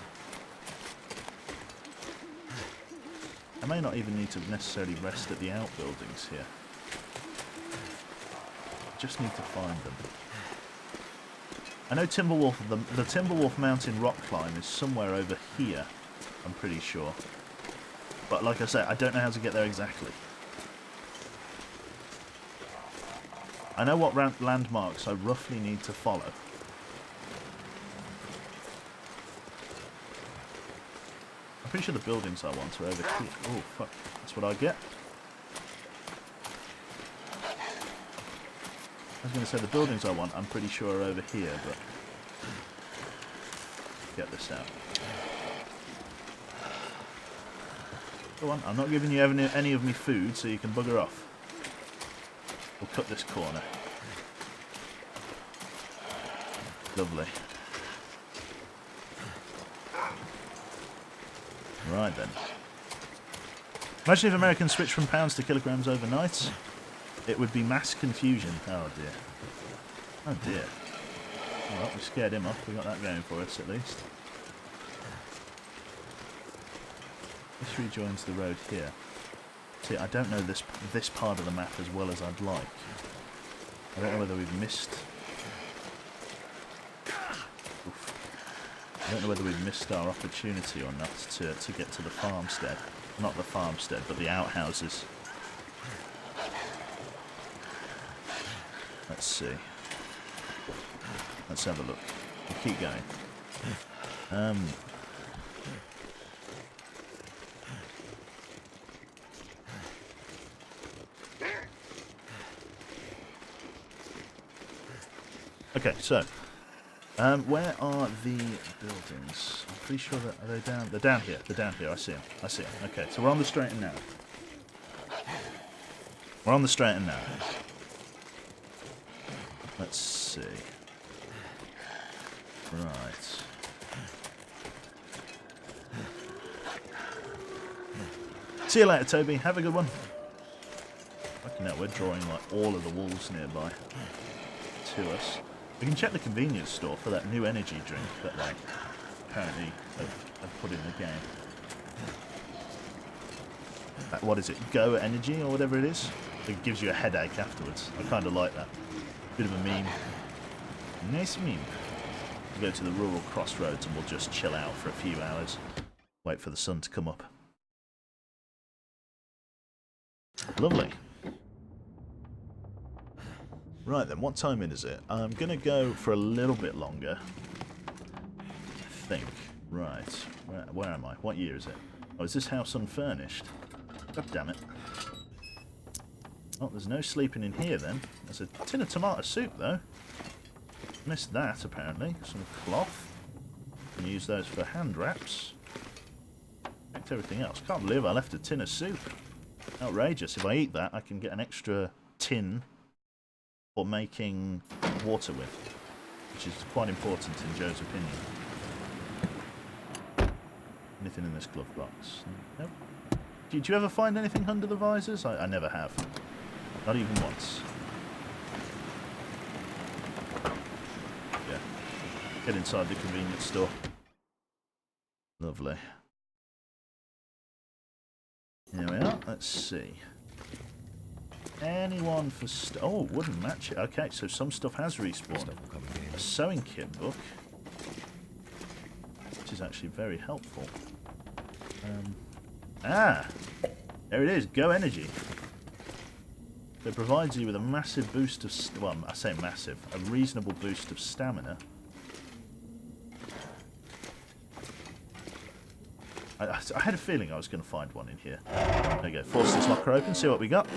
I may not even need to necessarily rest at the outbuildings here. I just need to find them. I know Timberwolf, the Timberwolf Mountain rock climb is somewhere over here, I'm pretty sure. But like I say, I don't know how to get there exactly. I know what landmarks I roughly need to follow. I'm pretty sure the buildings I want are over here. Oh, fuck. That's what I get. I was going to say the buildings I want, I'm pretty sure are over here, but... Get this out. Go on, I'm not giving you any of me food, so you can bugger off. We'll cut this corner. Lovely. Right then. Imagine if Americans switched from pounds to kilograms overnight. It would be mass confusion. Oh dear. Oh dear. Well, we scared him off. We got that going for us at least. This rejoins the road here. See, I don't know this part of the map as well as I'd like. I don't know whether we've missed... Oof. I don't know whether we've missed our opportunity or not to get to the farmstead. Not the farmstead, but the outhouses. Let's see. Let's have a look. We'll keep going. Okay, so where are the buildings? I'm pretty sure that are they down. They're down here. They're down here. I see them. I see them. Okay, so we're on the straight and narrow. We're on the straight and narrow. Let's see. Right. See you later, Toby. Have a good one. Fucking hell, we're drawing like all of the wolves nearby to us. We can check the convenience store for that new energy drink that they apparently have put in the game. What is it? Go Energy or whatever it is? It gives you a headache afterwards. I kind of like that. Bit of a meme. Nice meme. We'll go to the rural crossroads and we'll just chill out for a few hours. Wait for the sun to come up. Lovely. Right then, what time is it? I'm going to go for a little bit longer. I think. Right. Where am I? What year is it? Oh, is this house unfurnished? God damn it. Oh, there's no sleeping in here then. There's a tin of tomato soup though. Missed that apparently. Some cloth. And use those for hand wraps. Checked everything else. Can't believe I left a tin of soup. Outrageous. If I eat that, I can get an extra tin for making water with, which is quite important in Joe's opinion. Anything in this glove box? Nope. Did you ever find anything under the visors? I never have. Not even once. Yeah. Get inside the convenience store. Lovely. Here we are. Let's see. Anyone for oh, wouldn't match it. Okay, so some stuff has respawned. A sewing kit book, which is actually very helpful. There it is. Go Energy. So it provides you with a massive boost of well, I say massive, a reasonable boost of stamina. I had a feeling I was going to find one in here. There we go. Force this locker open. See what we got.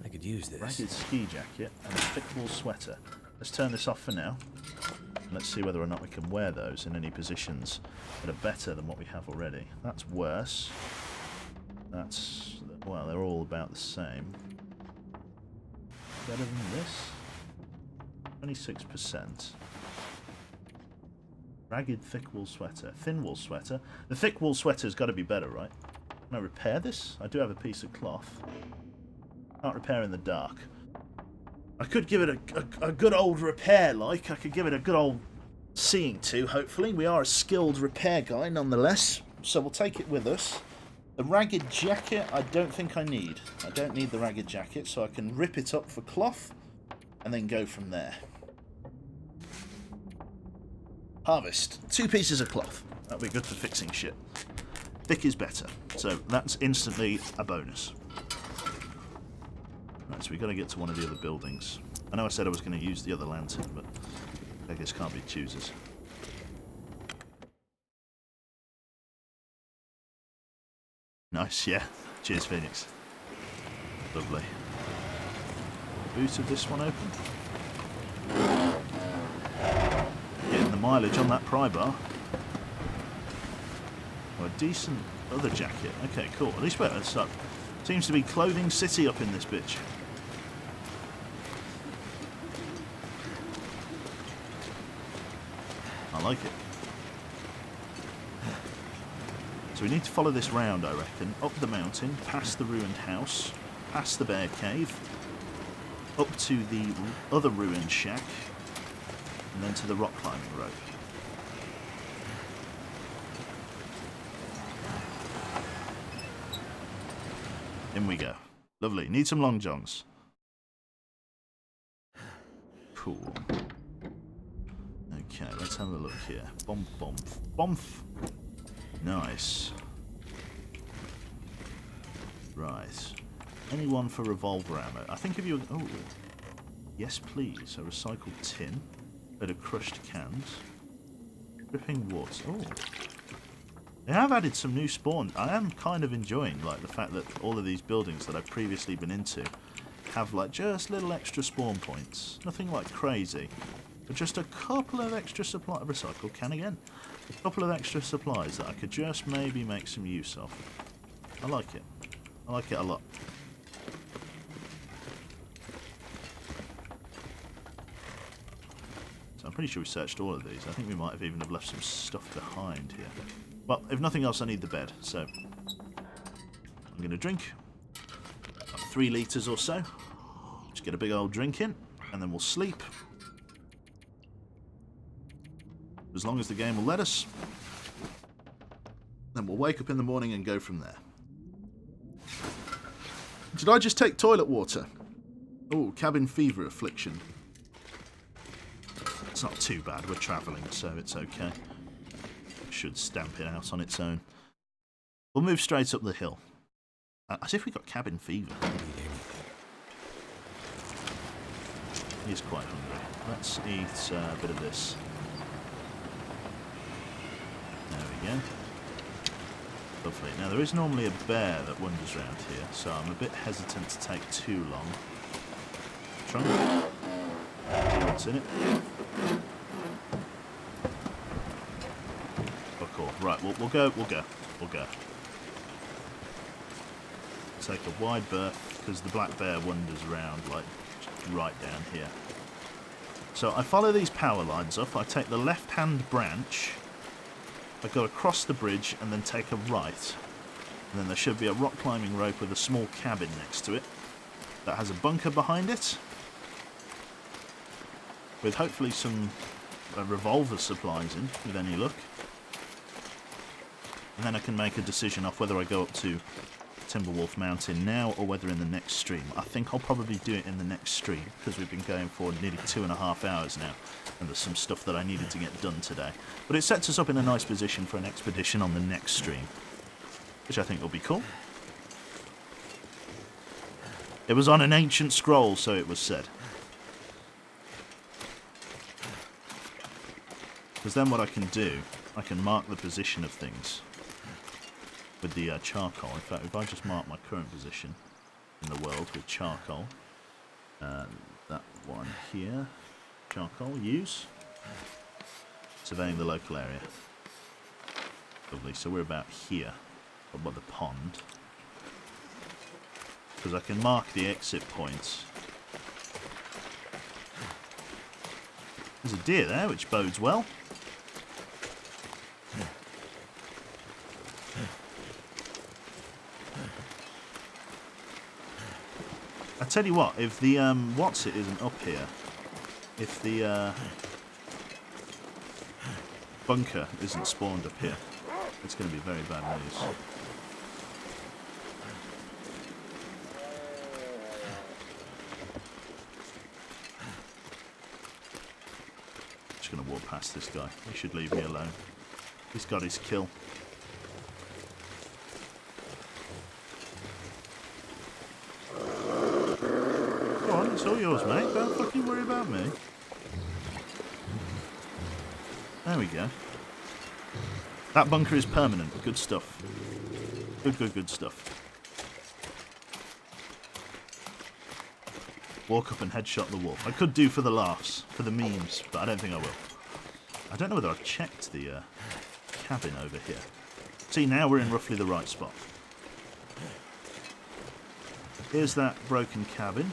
I could use this. Ragged ski jacket and a thick wool sweater. Let's turn this off for now. Let's see whether or not we can wear those in any positions that are better than what we have already. That's worse. That's... well, they're all about the same. Better than this? 26%. Ragged thick wool sweater. Thin wool sweater. The thick wool sweater's got to be better, right? Can I repair this? I do have a piece of cloth. Can't repair in the dark. I could give it a good old repair, like. I could give it a good old seeing to, hopefully. We are a skilled repair guy, nonetheless. So we'll take it with us. The ragged jacket, I don't think I need. I don't need the ragged jacket, so I can rip it up for cloth and then go from there. Harvest. 2 pieces of cloth. That'll be good for fixing shit. Thick is better. So that's instantly a bonus. Right, so we've got to get to one of the other buildings. I know I said I was going to use the other lantern, but beggars can't be choosers. Nice, yeah. Cheers, Phoenix. Lovely. Boot of this one open. Getting the mileage on that pry bar. Oh, a decent other jacket. Okay, cool. At least it's up. Seems to be Clothing City up in this bitch. I like it. So we need to follow this round, I reckon. Up the mountain, past the ruined house, past the bear cave, up to the other ruined shack, and then to the rock climbing rope. In we go. Lovely. Need some long johns. Cool. Okay, let's have a look here. Bomp, bomp, bomp. Nice. Right. Anyone for revolver ammo? I think if you... oh. Yes, please. A recycled tin. Bit of crushed cans. Dripping wood. Oh. They have added some new spawn. I am kind of enjoying like the fact that all of these buildings that I've previously been into have like just little extra spawn points. Nothing like crazy. But just a couple of extra supply... recycled can again. A couple of extra supplies that I could just maybe make some use of. I like it. I like it a lot. So I'm pretty sure we searched all of these. I think we might have even have left some stuff behind here. Well, if nothing else, I need the bed. So I'm going to drink. About 3 litres or so. Just get a big old drink in. And then we'll sleep. As long as the game will let us. Then we'll wake up in the morning and go from there. Did I just take toilet water? Oh, cabin fever affliction. It's not too bad. We're travelling, so it's okay. Should stamp it out on its own. We'll move straight up the hill. As if we got cabin fever. He's quite hungry. Let's eat a bit of this. There we go. Lovely. Now there is normally a bear that wanders around here, so I'm a bit hesitant to take too long. Trunk. points in it. Oh, cool. Right, we'll go. Take a wide berth, because the black bear wanders around, like, right down here. So I follow these power lines up, I take the left-hand branch, I go across the bridge, and then take a right. And then there should be a rock climbing rope with a small cabin next to it that has a bunker behind it, with hopefully some revolver supplies in, with any luck. And then I can make a decision off whether I go up to Timberwolf Mountain now or whether in the next stream. I think I'll probably do it in the next stream because we've been going for nearly 2.5 hours now and there's some stuff that I needed to get done today. But it sets us up in a nice position for an expedition on the next stream, which I think will be cool. It was on an ancient scroll, so it was said. Because then what I can do, I can mark the position of things with the charcoal. In fact, if I just mark my current position in the world with charcoal, that one here, charcoal, use, surveying the local area. Lovely, so we're about here, above the pond, because I can mark the exit points. There's a deer there, which bodes well. I tell you what, if the what's it isn't up here, if the bunker isn't spawned up here, it's going to be very bad news. Just going to walk past this guy. He should leave me alone. He's got his kill. It's all yours, mate. Don't fucking worry about me. There we go. That bunker is permanent. Good stuff. Good stuff. Walk up and headshot the wolf. I could do for the laughs, for the memes, but I don't think I will. I don't know whether I've checked the cabin over here. See, now we're in roughly the right spot. Here's that broken cabin,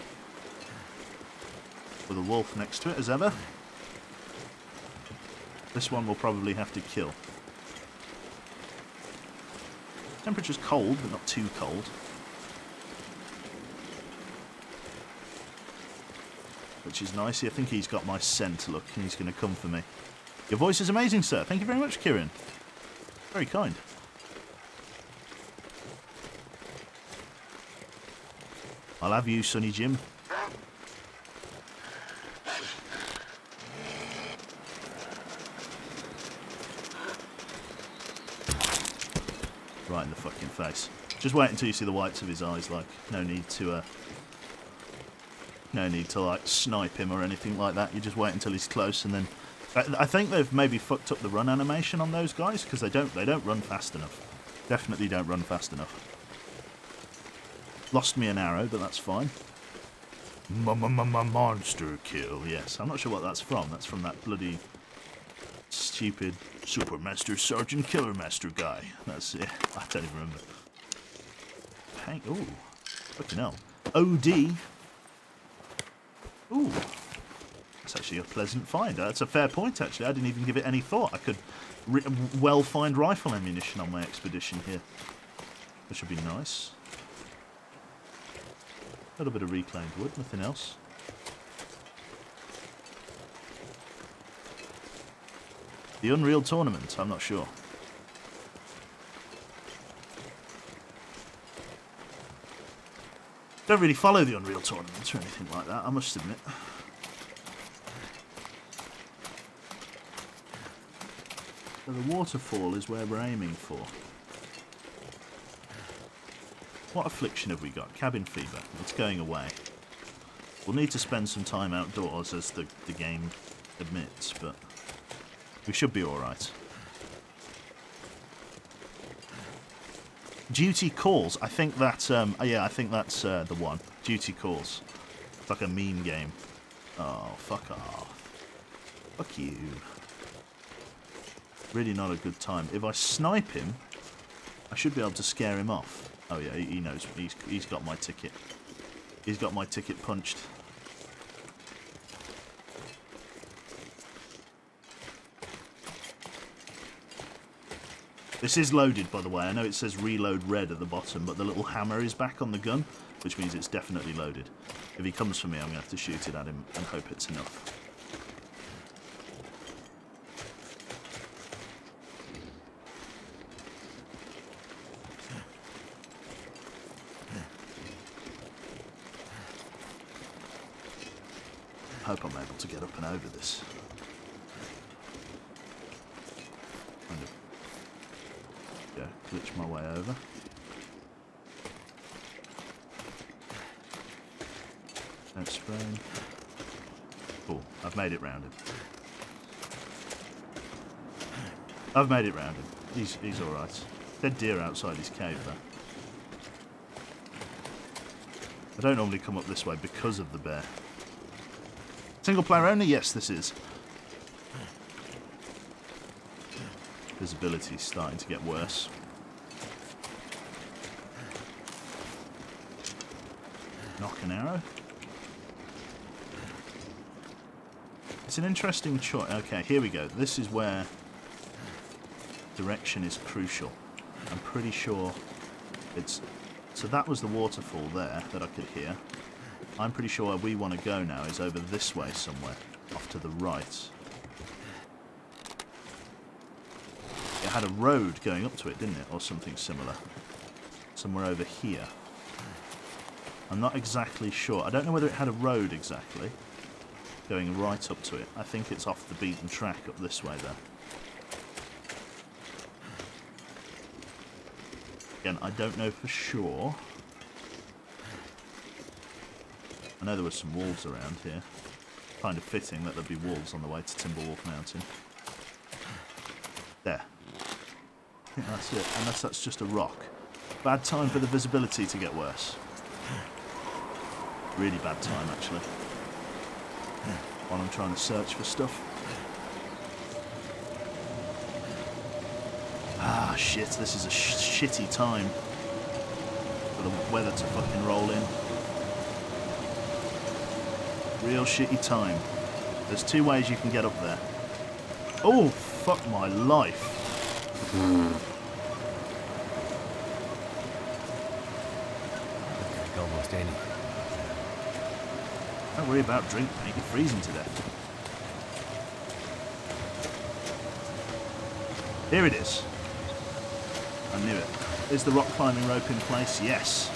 with a wolf next to it, as ever. This one will probably have to kill. Temperature's cold, but not too cold. Which is nice. I think he's got my scent, look, and he's going to come for me. Your voice is amazing, sir. Thank you very much, Kieran. Very kind. I'll have you, Sonny Jim. Right in the fucking face. Just wait until you see the whites of his eyes, like, no need to like snipe him or anything like that. You just wait until he's close, and then I think they've maybe fucked up the run animation on those guys because they don't run fast enough. Definitely don't run fast enough. Lost me an arrow, but that's fine. Monster kill. Yes, I'm not sure what that's from. That's from that bloody stupid Supermaster Sergeant Killer Master guy. That's it. I don't even remember. Ooh, fucking hell. OD. Ooh, that's actually a pleasant find. That's a fair point, actually. I didn't even give it any thought. I could well find rifle ammunition on my expedition here, which would be nice. A little bit of reclaimed wood, nothing else. The Unreal Tournament, I'm not sure. Don't really follow the Unreal Tournament or anything like that, I must admit. So the waterfall is where we're aiming for. What affliction have we got? Cabin fever. It's going away. We'll need to spend some time outdoors, as the game admits, but we should be alright. Duty Calls. I think that's yeah, I think that's the one. Duty Calls. It's like a meme game. Oh, fuck off. Fuck you. Really not a good time. If I snipe him, I should be able to scare him off. Oh yeah, he knows. He's got my ticket. He's got my ticket punched. This is loaded, by the way. I know it says reload red at the bottom, but the little hammer is back on the gun, which means it's definitely loaded. If he comes for me, I'm going to have to shoot it at him and hope it's enough. I hope I'm able to get up and over this. Kind of, yeah, glitch my way over. Don't spray him. Cool, I've made it round him. I've made it round him. He's alright. Dead deer outside his cave though. I don't normally come up this way because of the bear. Single player only? Yes, this is. Visibility is starting to get worse. Knock an arrow. It's an interesting choice. Okay, here we go. This is where direction is crucial. I'm pretty sure it's... So that was the waterfall there that I could hear. I'm pretty sure where we want to go now is over this way somewhere, off to the right. It had a road going up to it, didn't it? Or something similar. Somewhere over here. I'm not exactly sure. I don't know whether it had a road exactly, going right up to it. I think it's off the beaten track up this way there. Again, I don't know for sure. I know there were some wolves around here. Kind of fitting that there'd be wolves on the way to Timberwolf Mountain. There. I think that's it, unless that's just a rock. Bad time for the visibility to get worse. Really bad time, actually. While I'm trying to search for stuff. Ah, shit, this is a shitty time for the weather to fucking roll in. Real shitty time. There's two ways you can get up there. Oh, fuck my life. Like almost anything. Don't worry about drink, mate. You're freezing to death. Here it is. I knew it. Is the rock climbing rope in place? Yes.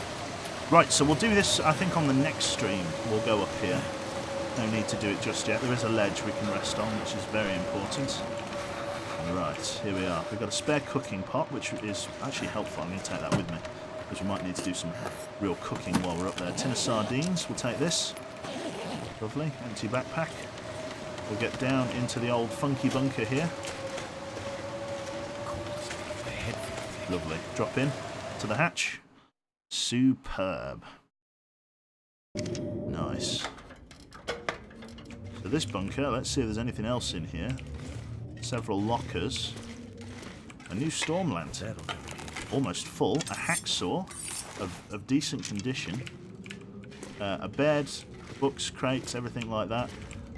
Right, so we'll do this, I think, on the next stream. We'll go up here. No need to do it just yet. There is a ledge we can rest on, which is very important. Right, here we are. We've got a spare cooking pot, which is actually helpful. I'm going to take that with me, because we might need to do some real cooking while we're up there. Tin of sardines, we'll take this. Lovely, empty backpack. We'll get down into the old funky bunker here. Lovely. Drop in to the hatch. Superb. Nice. So this bunker, let's see if there's anything else in here. Several lockers. A new storm lantern. Almost full. A hacksaw of decent condition. A bed, books, crates, everything like that.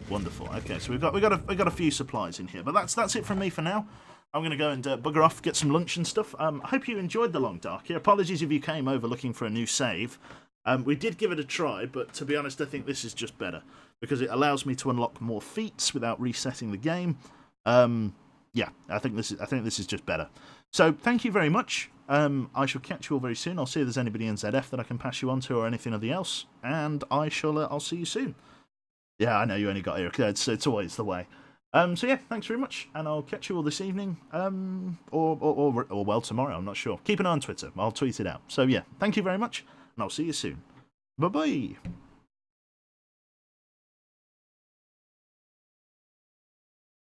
Wonderful. Okay, so we've got a few supplies in here, but that's it from me for now. I'm going to go and bugger off, get some lunch and stuff. I hope you enjoyed the Long Dark here. Apologies if you came over looking for a new save. We did give it a try, but to be honest, I think this is just better because it allows me to unlock more feats without resetting the game. Yeah, I think this is just better. So thank you very much. I shall catch you all very soon. I'll see if there's anybody in ZF that I can pass you on to or anything else, and I'll see you soon. Yeah, I know you only got here. It's always the way. So yeah, thanks very much, and I'll catch you all this evening, or well tomorrow. I'm not sure. Keep an eye on Twitter. I'll tweet it out. So yeah, thank you very much, and I'll see you soon. Bye bye.